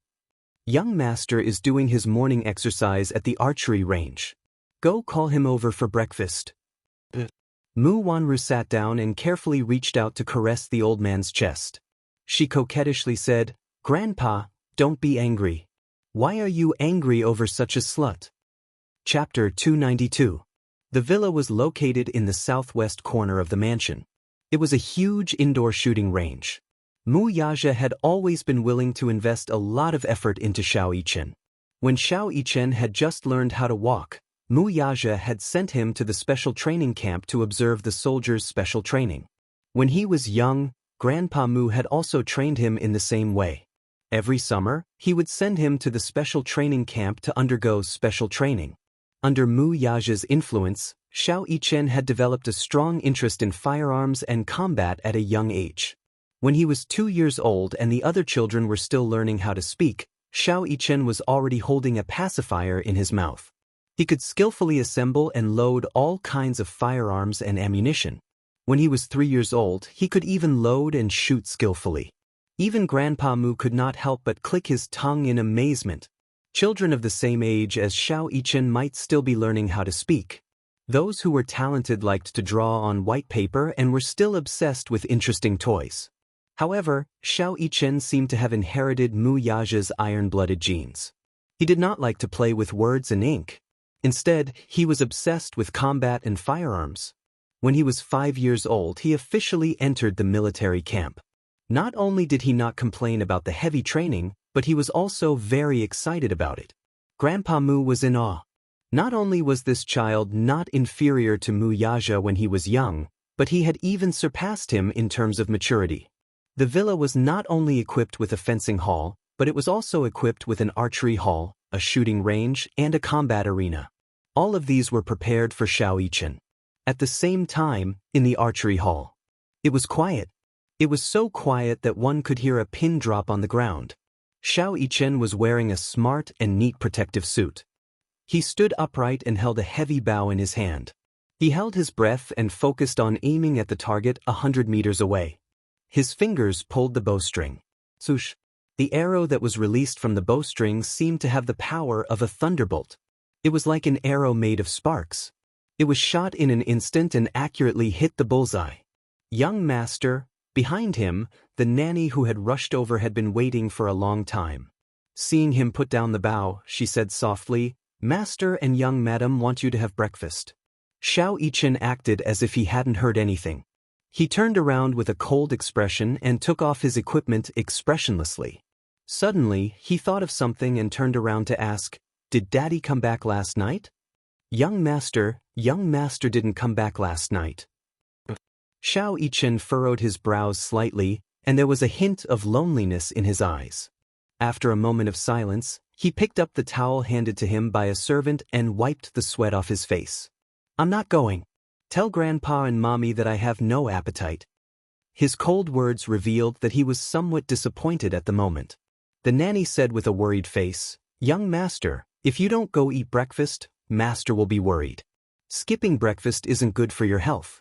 Young master is doing his morning exercise at the archery range. Go call him over for breakfast. Mu Wanru sat down and carefully reached out to caress the old man's chest. She coquettishly said, "Grandpa, don't be angry. Why are you angry over such a slut?" Chapter 292. The villa was located in the southwest corner of the mansion. It was a huge indoor shooting range. Mu Yaja had always been willing to invest a lot of effort into Xiao Yichen. When Xiao Yichen had just learned how to walk, Mu Yaja had sent him to the special training camp to observe the soldiers' special training. When he was young, Grandpa Mu had also trained him in the same way. Every summer, he would send him to the special training camp to undergo special training. Under Mu Yaja's influence, Xiao Yichen had developed a strong interest in firearms and combat at a young age. When he was 2 years old and the other children were still learning how to speak, Xiao Yichen was already holding a pacifier in his mouth. He could skillfully assemble and load all kinds of firearms and ammunition. When he was 3 years old, he could even load and shoot skillfully. Even Grandpa Mu could not help but click his tongue in amazement. Children of the same age as Xiao Yichen might still be learning how to speak. Those who were talented liked to draw on white paper and were still obsessed with interesting toys. However, Xiao Yichen seemed to have inherited Mu Yaja's iron-blooded genes. He did not like to play with words and ink. Instead, he was obsessed with combat and firearms. When he was 5 years old, he officially entered the military camp. Not only did he not complain about the heavy training, but he was also very excited about it. Grandpa Mu was in awe. Not only was this child not inferior to Mu Yaja when he was young, but he had even surpassed him in terms of maturity. The villa was not only equipped with a fencing hall, but it was also equipped with an archery hall, a shooting range, and a combat arena. All of these were prepared for Xiao Yichen. At the same time, in the archery hall, it was quiet. It was so quiet that one could hear a pin drop on the ground. Xiao Yichen was wearing a smart and neat protective suit. He stood upright and held a heavy bow in his hand. He held his breath and focused on aiming at the target 100 meters away. His fingers pulled the bowstring. Swoosh! The arrow that was released from the bowstring seemed to have the power of a thunderbolt. It was like an arrow made of sparks. It was shot in an instant and accurately hit the bullseye. Young master, behind him, the nanny who had rushed over had been waiting for a long time. Seeing him put down the bow, she said softly, "Master and young madam want you to have breakfast." Xiao Yichen acted as if he hadn't heard anything. He turned around with a cold expression and took off his equipment expressionlessly. Suddenly, he thought of something and turned around to ask, "Did Daddy come back last night?" Young master didn't come back last night." Xiao Yichen furrowed his brows slightly, and there was a hint of loneliness in his eyes. After a moment of silence, he picked up the towel handed to him by a servant and wiped the sweat off his face. "I'm not going. Tell Grandpa and Mommy that I have no appetite." His cold words revealed that he was somewhat disappointed at the moment. The nanny said with a worried face, "Young master, if you don't go eat breakfast, master will be worried. Skipping breakfast isn't good for your health."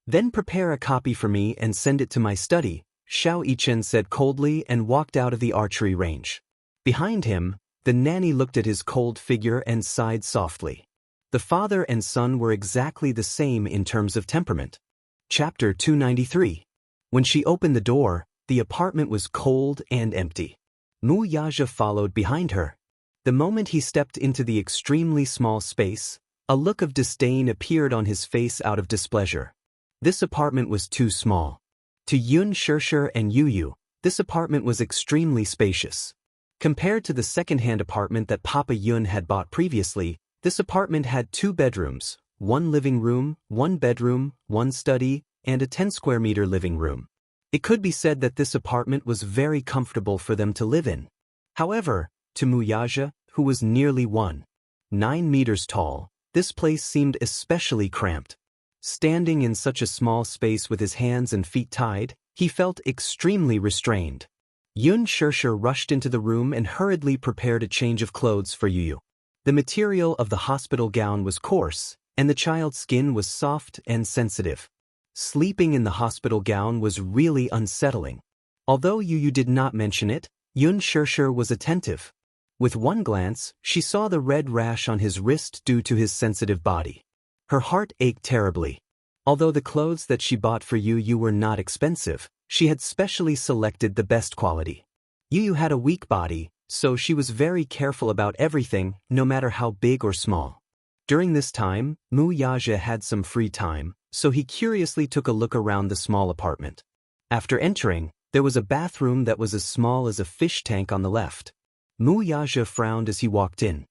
"Then prepare a copy for me and send it to my study," Xiao Yichen said coldly and walked out of the archery range. Behind him, the nanny looked at his cold figure and sighed softly. The father and son were exactly the same in terms of temperament. Chapter 293. When she opened the door, the apartment was cold and empty. Mu Yaja followed behind her. The moment he stepped into the extremely small space, a look of disdain appeared on his face out of displeasure. This apartment was too small. To Yun Shirshir and Yu, this apartment was extremely spacious. Compared to the second-hand apartment that Papa Yun had bought previously, this apartment had 2 bedrooms, 1 living room, 1 bedroom, 1 study, and a 10-square-meter living room. It could be said that this apartment was very comfortable for them to live in. However, to Mu Yaja, who was nearly 1.9 meters tall, this place seemed especially cramped. Standing in such a small space with his hands and feet tied, he felt extremely restrained. Yun Shirshir rushed into the room and hurriedly prepared a change of clothes for Yu. The material of the hospital gown was coarse, and the child's skin was soft and sensitive. Sleeping in the hospital gown was really unsettling. Although Yu did not mention it, Yun Shirshir was attentive. With one glance, she saw the red rash on his wrist due to his sensitive body. Her heart ached terribly. Although the clothes that she bought for Yu were not expensive, she had specially selected the best quality. Yu had a weak body, so she was very careful about everything, no matter how big or small. During this time, Mu Yaja had some free time, so he curiously took a look around the small apartment. After entering, there was a bathroom that was as small as a fish tank on the left. Mu Yaja frowned as he walked in.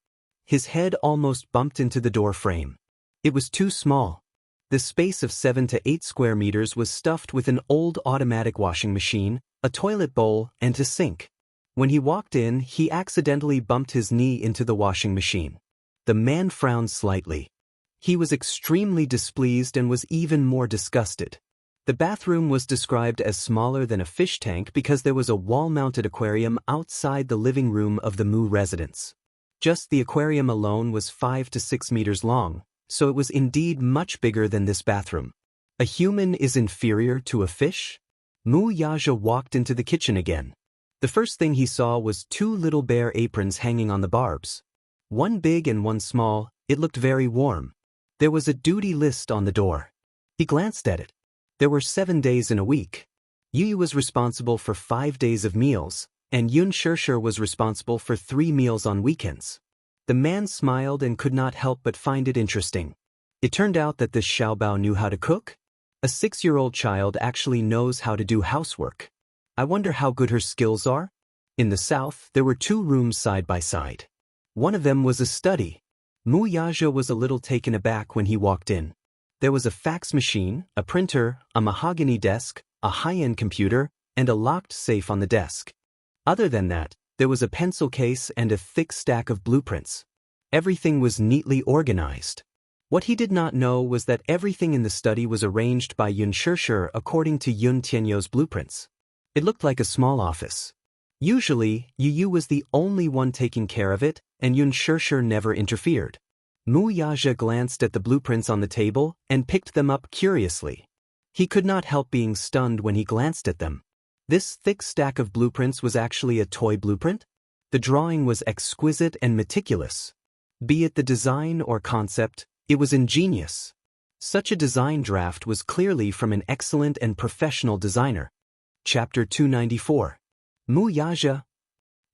His head almost bumped into the door frame. It was too small. The space of 7 to 8 square meters was stuffed with an old automatic washing machine, a toilet bowl, and a sink. When he walked in, he accidentally bumped his knee into the washing machine. The man frowned slightly. He was extremely displeased and was even more disgusted. The bathroom was described as smaller than a fish tank because there was a wall-mounted aquarium outside the living room of the Mu residence. Just the aquarium alone was 5 to 6 meters long, so it was indeed much bigger than this bathroom. A human is inferior to a fish? Mu Yaja walked into the kitchen again. The first thing he saw was 2 little bare aprons hanging on the barbs. One big and one small. It looked very warm. There was a duty list on the door. He glanced at it. There were 7 days in a week. Yu was responsible for 5 days of meals, and Yun Shirshir was responsible for 3 meals on weekends. The man smiled and could not help but find it interesting. It turned out that this Xiaobao knew how to cook. A 6-year-old child actually knows how to do housework. I wonder how good her skills are? In the south, there were 2 rooms side by side. One of them was a study. Mu Yaja was a little taken aback when he walked in. There was a fax machine, a printer, a mahogany desk, a high-end computer, and a locked safe on the desk. Other than that, there was a pencil case and a thick stack of blueprints. Everything was neatly organized. What he did not know was that everything in the study was arranged by Yun Shirshir according to Yun Tianyo's blueprints. It looked like a small office. Usually, Yu was the only one taking care of it, and Yun Shirshir never interfered. Mu Yaja glanced at the blueprints on the table and picked them up curiously. He could not help being stunned when he glanced at them. This thick stack of blueprints was actually a toy blueprint? The drawing was exquisite and meticulous. Be it the design or concept, it was ingenious. Such a design draft was clearly from an excellent and professional designer. Chapter 294. Mu Yaja.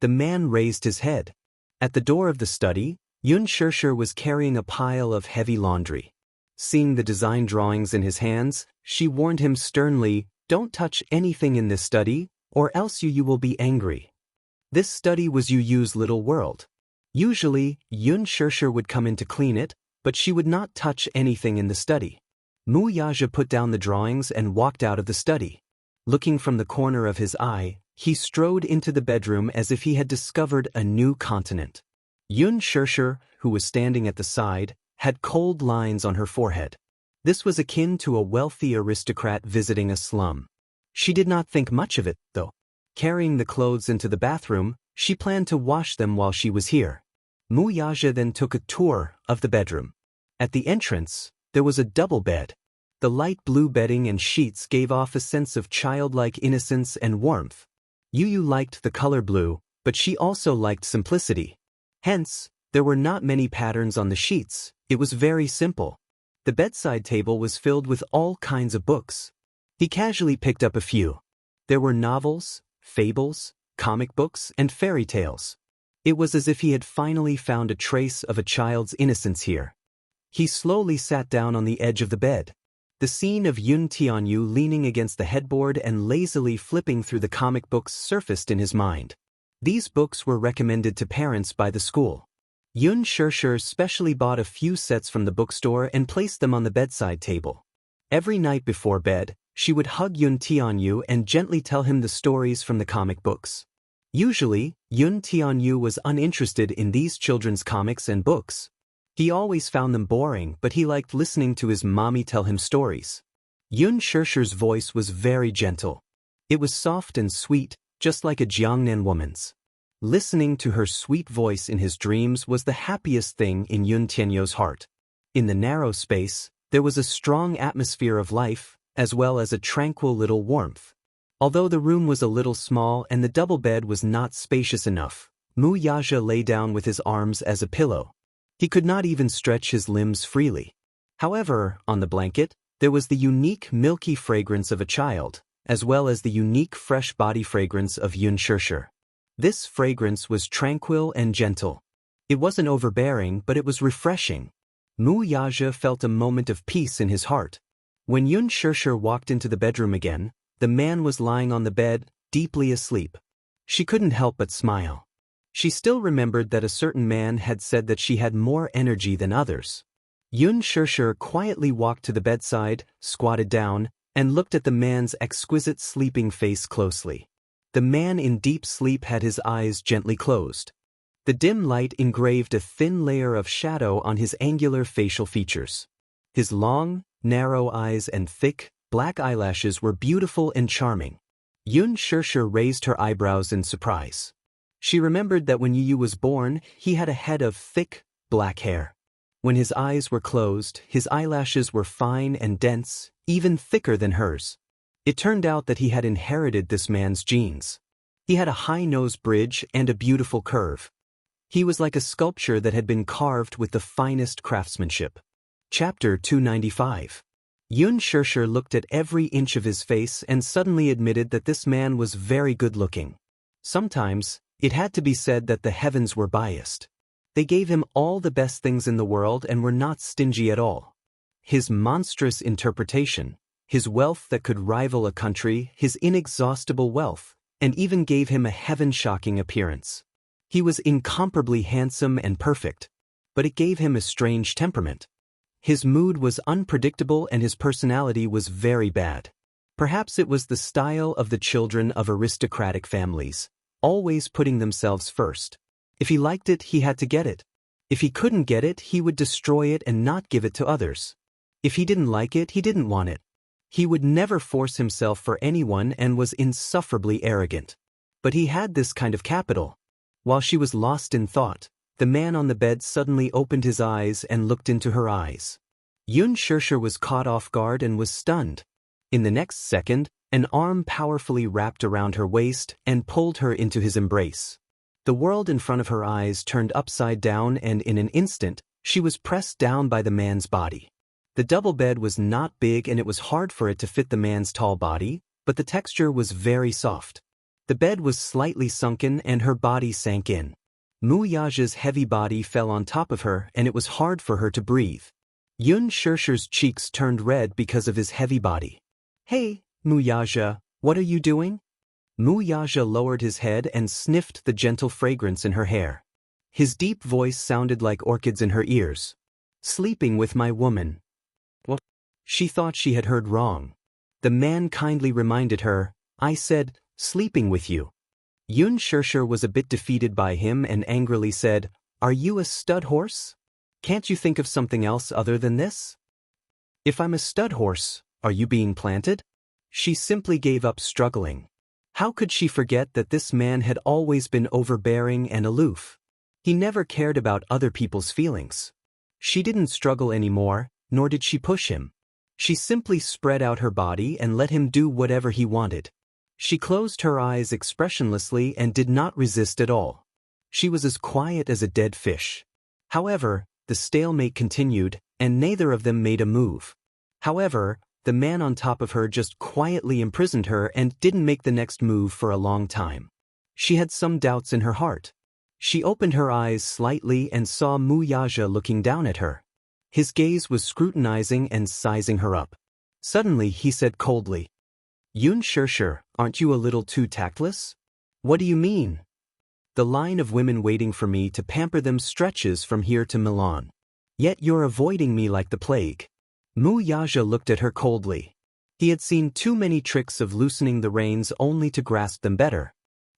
The man raised his head. At the door of the study, Yun Shirshir was carrying a pile of heavy laundry. Seeing the design drawings in his hands, she warned him sternly, "Don't touch anything in this study, or else you will be angry." This study was Yu's little world. Usually, Yun Shirshir would come in to clean it, but she would not touch anything in the study. Mu Yaja put down the drawings and walked out of the study. Looking from the corner of his eye, he strode into the bedroom as if he had discovered a new continent. Yun Shirshir, who was standing at the side, had cold lines on her forehead. This was akin to a wealthy aristocrat visiting a slum. She did not think much of it, though. Carrying the clothes into the bathroom, she planned to wash them while she was here. Mu Yaja then took a tour of the bedroom. At the entrance, there was a double bed. The light blue bedding and sheets gave off a sense of childlike innocence and warmth. Yu liked the color blue, but she also liked simplicity. Hence, there were not many patterns on the sheets. It was very simple. The bedside table was filled with all kinds of books. He casually picked up a few. There were novels, fables, comic books, and fairy tales. It was as if he had finally found a trace of a child's innocence here. He slowly sat down on the edge of the bed. The scene of Yun Tianyu leaning against the headboard and lazily flipping through the comic books surfaced in his mind. These books were recommended to parents by the school. Yun Shirshir specially bought a few sets from the bookstore and placed them on the bedside table. Every night before bed, she would hug Yun Tianyu and gently tell him the stories from the comic books. Usually, Yun Tianyu was uninterested in these children's comics and books. He always found them boring, but he liked listening to his mommy tell him stories. Yun Shirshir's voice was very gentle. It was soft and sweet, just like a Jiangnan woman's. Listening to her sweet voice in his dreams was the happiest thing in Yun Tianyu's heart. In the narrow space, there was a strong atmosphere of life, as well as a tranquil little warmth. Although the room was a little small and the double bed was not spacious enough, Mu Yaja lay down with his arms as a pillow. He could not even stretch his limbs freely. However, on the blanket, there was the unique milky fragrance of a child, as well as the unique fresh body fragrance of Xianxia. This fragrance was tranquil and gentle. It wasn't overbearing, but it was refreshing. Wuxia felt a moment of peace in his heart. When Xianxia walked into the bedroom again, the man was lying on the bed, deeply asleep. She couldn't help but smile. She still remembered that a certain man had said that she had more energy than others. Xianxia quietly walked to the bedside, squatted down, and looked at the man's exquisite sleeping face closely. The man in deep sleep had his eyes gently closed. The dim light engraved a thin layer of shadow on his angular facial features. His long, narrow eyes and thick, black eyelashes were beautiful and charming. Xianxia raised her eyebrows in surprise. She remembered that when Yu was born, he had a head of thick, black hair. When his eyes were closed, his eyelashes were fine and dense, even thicker than hers. It turned out that he had inherited this man's genes. He had a high nose bridge and a beautiful curve. He was like a sculpture that had been carved with the finest craftsmanship. Chapter 295. Xianxia looked at every inch of his face and suddenly admitted that this man was very good-looking. Sometimes, it had to be said that the heavens were biased. They gave him all the best things in the world and were not stingy at all. His monstrous interpretation, his wealth that could rival a country, his inexhaustible wealth, and even gave him a heaven-shocking appearance. He was incomparably handsome and perfect, but it gave him a strange temperament. His mood was unpredictable and his personality was very bad. Perhaps it was the style of the children of aristocratic families, always putting themselves first. If he liked it, he had to get it. If he couldn't get it, he would destroy it and not give it to others. If he didn't like it, he didn't want it. He would never force himself for anyone and was insufferably arrogant. But he had this kind of capital. While she was lost in thought, the man on the bed suddenly opened his eyes and looked into her eyes. Xianxia was caught off guard and was stunned. In the next second, an arm powerfully wrapped around her waist and pulled her into his embrace. The world in front of her eyes turned upside down and in an instant, she was pressed down by the man's body. The double bed was not big and it was hard for it to fit the man's tall body, but the texture was very soft. The bed was slightly sunken and her body sank in. Wuxia's heavy body fell on top of her and it was hard for her to breathe. Xianxia's cheeks turned red because of his heavy body. "Hey, Wuxia, what are you doing?" Wuxia lowered his head and sniffed the gentle fragrance in her hair. His deep voice sounded like orchids in her ears. "Sleeping with my woman." What? She thought she had heard wrong. The man kindly reminded her, "I said, sleeping with you." Xianxia was a bit defeated by him and angrily said, "Are you a stud horse? Can't you think of something else other than this?" "If I'm a stud horse, are you being planted?" She simply gave up struggling. How could she forget that this man had always been overbearing and aloof? He never cared about other people's feelings. She didn't struggle anymore, nor did she push him. She simply spread out her body and let him do whatever he wanted. She closed her eyes expressionlessly and did not resist at all. She was as quiet as a dead fish. However, the stalemate continued, and neither of them made a move. However, the man on top of her just quietly imprisoned her and didn't make the next move for a long time. She had some doubts in her heart. She opened her eyes slightly and saw Wuxia looking down at her. His gaze was scrutinizing and sizing her up. Suddenly he said coldly, "Xianxia, aren't you a little too tactless?" "What do you mean?" "The line of women waiting for me to pamper them stretches from here to Milan. Yet you're avoiding me like the plague." Wuxia looked at her coldly. He had seen too many tricks of loosening the reins only to grasp them better.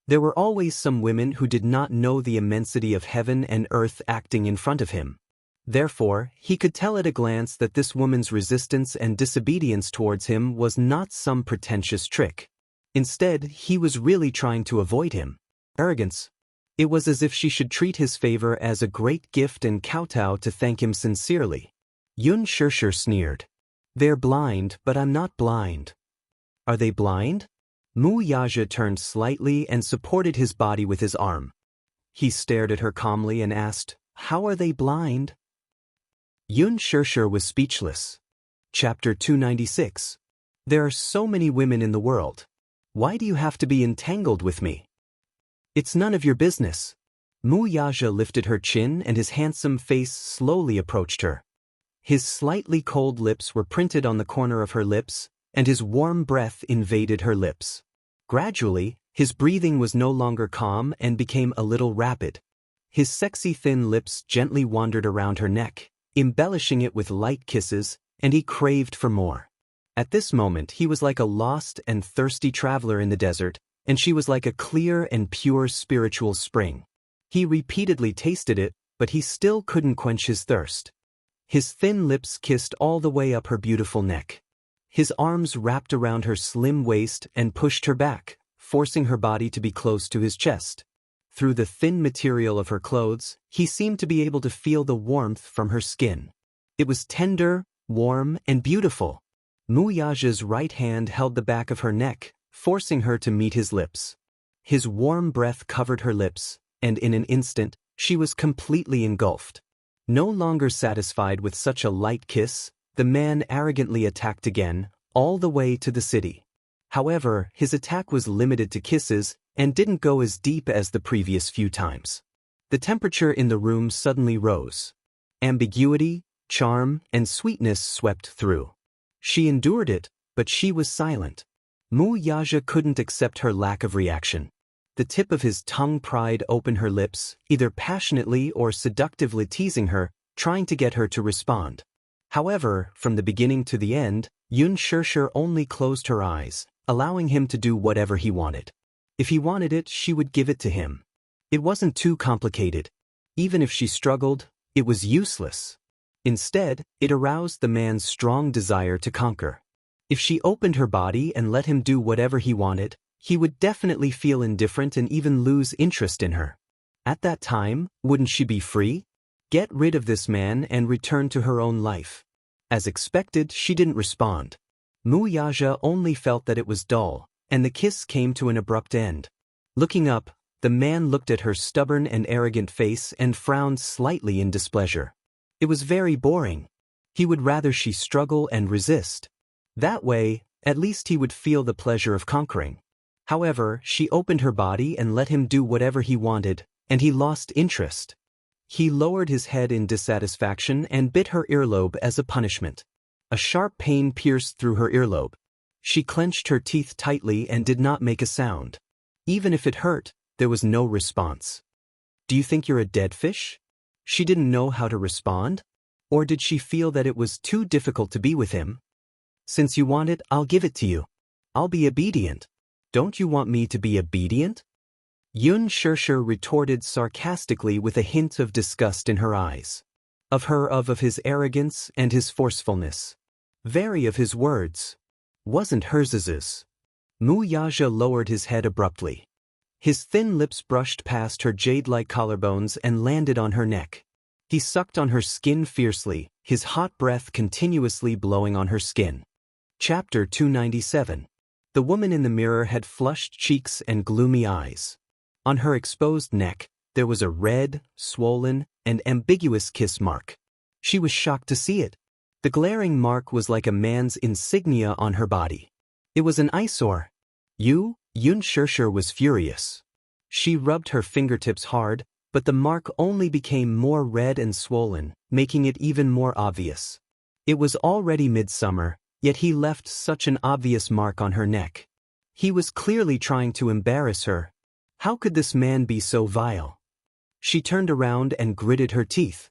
There were always some women who did not know the immensity of heaven and earth acting in front of him. Therefore, he could tell at a glance that this woman's resistance and disobedience towards him was not some pretentious trick. Instead, he was really trying to avoid him. Arrogance. It was as if she should treat his favor as a great gift and kowtow to thank him sincerely. Xianxia sneered. "They're blind, but I'm not blind." "Are they blind?" Wuxia turned slightly and supported his body with his arm. He stared at her calmly and asked, "How are they blind?" Xianxia was speechless. Chapter 296. There are so many women in the world. Why do you have to be entangled with me? It's none of your business. Wuxia lifted her chin and his handsome face slowly approached her. His slightly cold lips were printed on the corner of her lips, and his warm breath invaded her lips. Gradually, his breathing was no longer calm and became a little rapid. His sexy thin lips gently wandered around her neck, embellishing it with light kisses, and he craved for more. At this moment he was like a lost and thirsty traveler in the desert, and she was like a clear and pure spiritual spring. He repeatedly tasted it, but he still couldn't quench his thirst. His thin lips kissed all the way up her beautiful neck. His arms wrapped around her slim waist and pushed her back, forcing her body to be close to his chest. Through the thin material of her clothes, he seemed to be able to feel the warmth from her skin. It was tender, warm, and beautiful. Wuxia's right hand held the back of her neck, forcing her to meet his lips. His warm breath covered her lips, and in an instant, she was completely engulfed. No longer satisfied with such a light kiss, the man arrogantly attacked again, all the way to the city. However, his attack was limited to kisses and didn't go as deep as the previous few times. The temperature in the room suddenly rose. Ambiguity, charm, and sweetness swept through. She endured it, but she was silent. Wuxia couldn't accept her lack of reaction. The tip of his tongue pried open her lips, either passionately or seductively teasing her, trying to get her to respond. However, from the beginning to the end, Xianxia only closed her eyes, allowing him to do whatever he wanted. If he wanted it, she would give it to him. It wasn't too complicated. Even if she struggled, it was useless. Instead, it aroused the man's strong desire to conquer. If she opened her body and let him do whatever he wanted, he would definitely feel indifferent and even lose interest in her. At that time, wouldn't she be free? Get rid of this man and return to her own life. As expected, she didn't respond. Wuxia only felt that it was dull, and the kiss came to an abrupt end. Looking up, the man looked at her stubborn and arrogant face and frowned slightly in displeasure. It was very boring. He would rather she struggle and resist. That way, at least he would feel the pleasure of conquering. However, she opened her body and let him do whatever he wanted, and he lost interest. He lowered his head in dissatisfaction and bit her earlobe as a punishment. A sharp pain pierced through her earlobe. She clenched her teeth tightly and did not make a sound. Even if it hurt, there was no response. Do you think you're a dead fish? She didn't know how to respond? Or did she feel that it was too difficult to be with him? Since you want it, I'll give it to you. I'll be obedient. Don't you want me to be obedient? Xianxia retorted sarcastically with a hint of disgust in her eyes. Of his arrogance and his forcefulness. Very of his words. Wasn't hers. Wuxia lowered his head abruptly. His thin lips brushed past her jade-like collarbones and landed on her neck. He sucked on her skin fiercely, his hot breath continuously blowing on her skin. Chapter 297. The woman in the mirror had flushed cheeks and gloomy eyes. On her exposed neck, there was a red, swollen, and ambiguous kiss mark. She was shocked to see it. The glaring mark was like a man's insignia on her body. It was an eyesore. Xianxia was furious. She rubbed her fingertips hard, but the mark only became more red and swollen, making it even more obvious. It was already midsummer, yet he left such an obvious mark on her neck. He was clearly trying to embarrass her. How could this man be so vile? She turned around and gritted her teeth.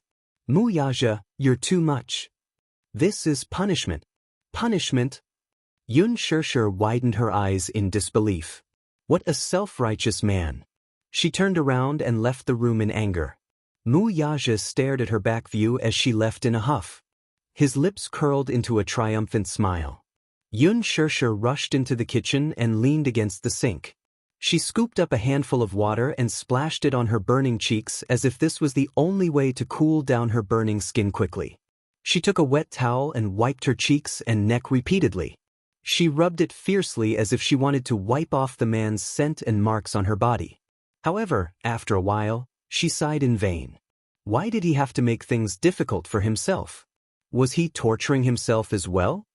Wuxia, you're too much. This is punishment. Punishment? Xianxia widened her eyes in disbelief. What a self-righteous man. She turned around and left the room in anger. Wuxia stared at her back view as she left in a huff. His lips curled into a triumphant smile. Xianxia rushed into the kitchen and leaned against the sink. She scooped up a handful of water and splashed it on her burning cheeks as if this was the only way to cool down her burning skin quickly. She took a wet towel and wiped her cheeks and neck repeatedly. She rubbed it fiercely as if she wanted to wipe off the man's scent and marks on her body. However, after a while, she sighed in vain. Why did he have to make things difficult for himself? Was he torturing himself as well?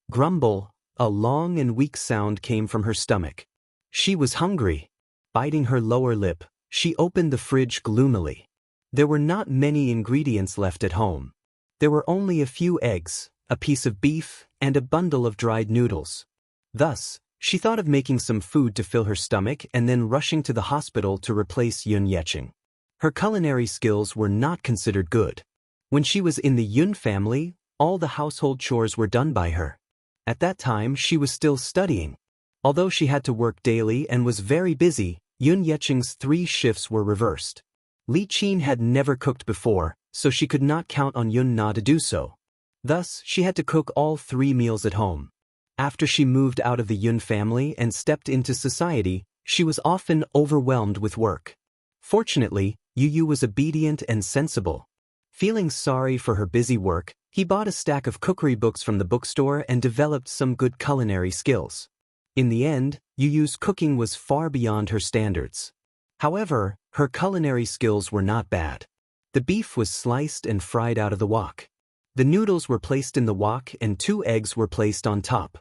Grumble, a long and weak sound came from her stomach. She was hungry. Biting her lower lip, she opened the fridge gloomily. There were not many ingredients left at home. There were only a few eggs, a piece of beef, and a bundle of dried noodles. Thus, she thought of making some food to fill her stomach and then rushing to the hospital to replace Yun Yecheng. Her culinary skills were not considered good. When she was in the Yun family, all the household chores were done by her. At that time she was still studying. Although she had to work daily and was very busy, Yun Yecheng's 3 shifts were reversed. Li Qin had never cooked before, so she could not count on Yun Na to do so. Thus, she had to cook all 3 meals at home. After she moved out of the Yun family and stepped into society, she was often overwhelmed with work. Fortunately, Yu was obedient and sensible. Feeling sorry for her busy work, he bought a stack of cookery books from the bookstore and developed some good culinary skills. In the end, Yu's cooking was far beyond her standards. However, her culinary skills were not bad. The beef was sliced and fried out of the wok. The noodles were placed in the wok and 2 eggs were placed on top.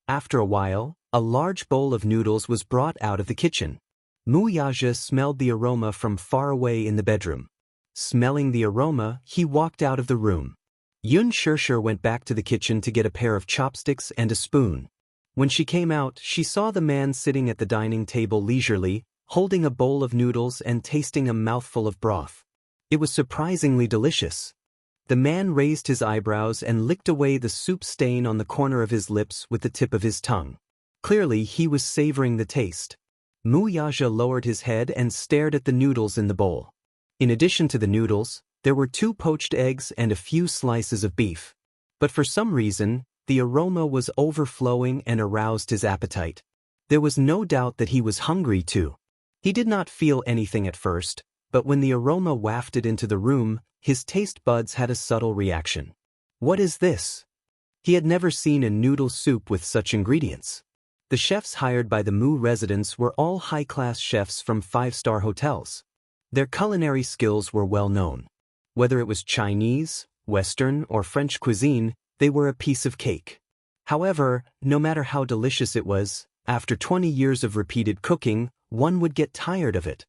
After a while, a large bowl of noodles was brought out of the kitchen. Mu Yaja smelled the aroma from far away in the bedroom. Smelling the aroma, he walked out of the room. Yun Shishir went back to the kitchen to get a pair of chopsticks and a spoon. When she came out, she saw the man sitting at the dining table leisurely, holding a bowl of noodles and tasting a mouthful of broth. It was surprisingly delicious. The man raised his eyebrows and licked away the soup stain on the corner of his lips with the tip of his tongue. Clearly, he was savoring the taste. Mu Yaja lowered his head and stared at the noodles in the bowl. In addition to the noodles, there were 2 poached eggs and a few slices of beef. But for some reason, the aroma was overflowing and aroused his appetite. There was no doubt that he was hungry too. He did not feel anything at first, but when the aroma wafted into the room, his taste buds had a subtle reaction. What is this? He had never seen a noodle soup with such ingredients. The chefs hired by the Mu residents were all high-class chefs from 5-star hotels. Their culinary skills were well known. Whether it was Chinese, Western, or French cuisine, they were a piece of cake. However, no matter how delicious it was, after 20 years of repeated cooking, one would get tired of it.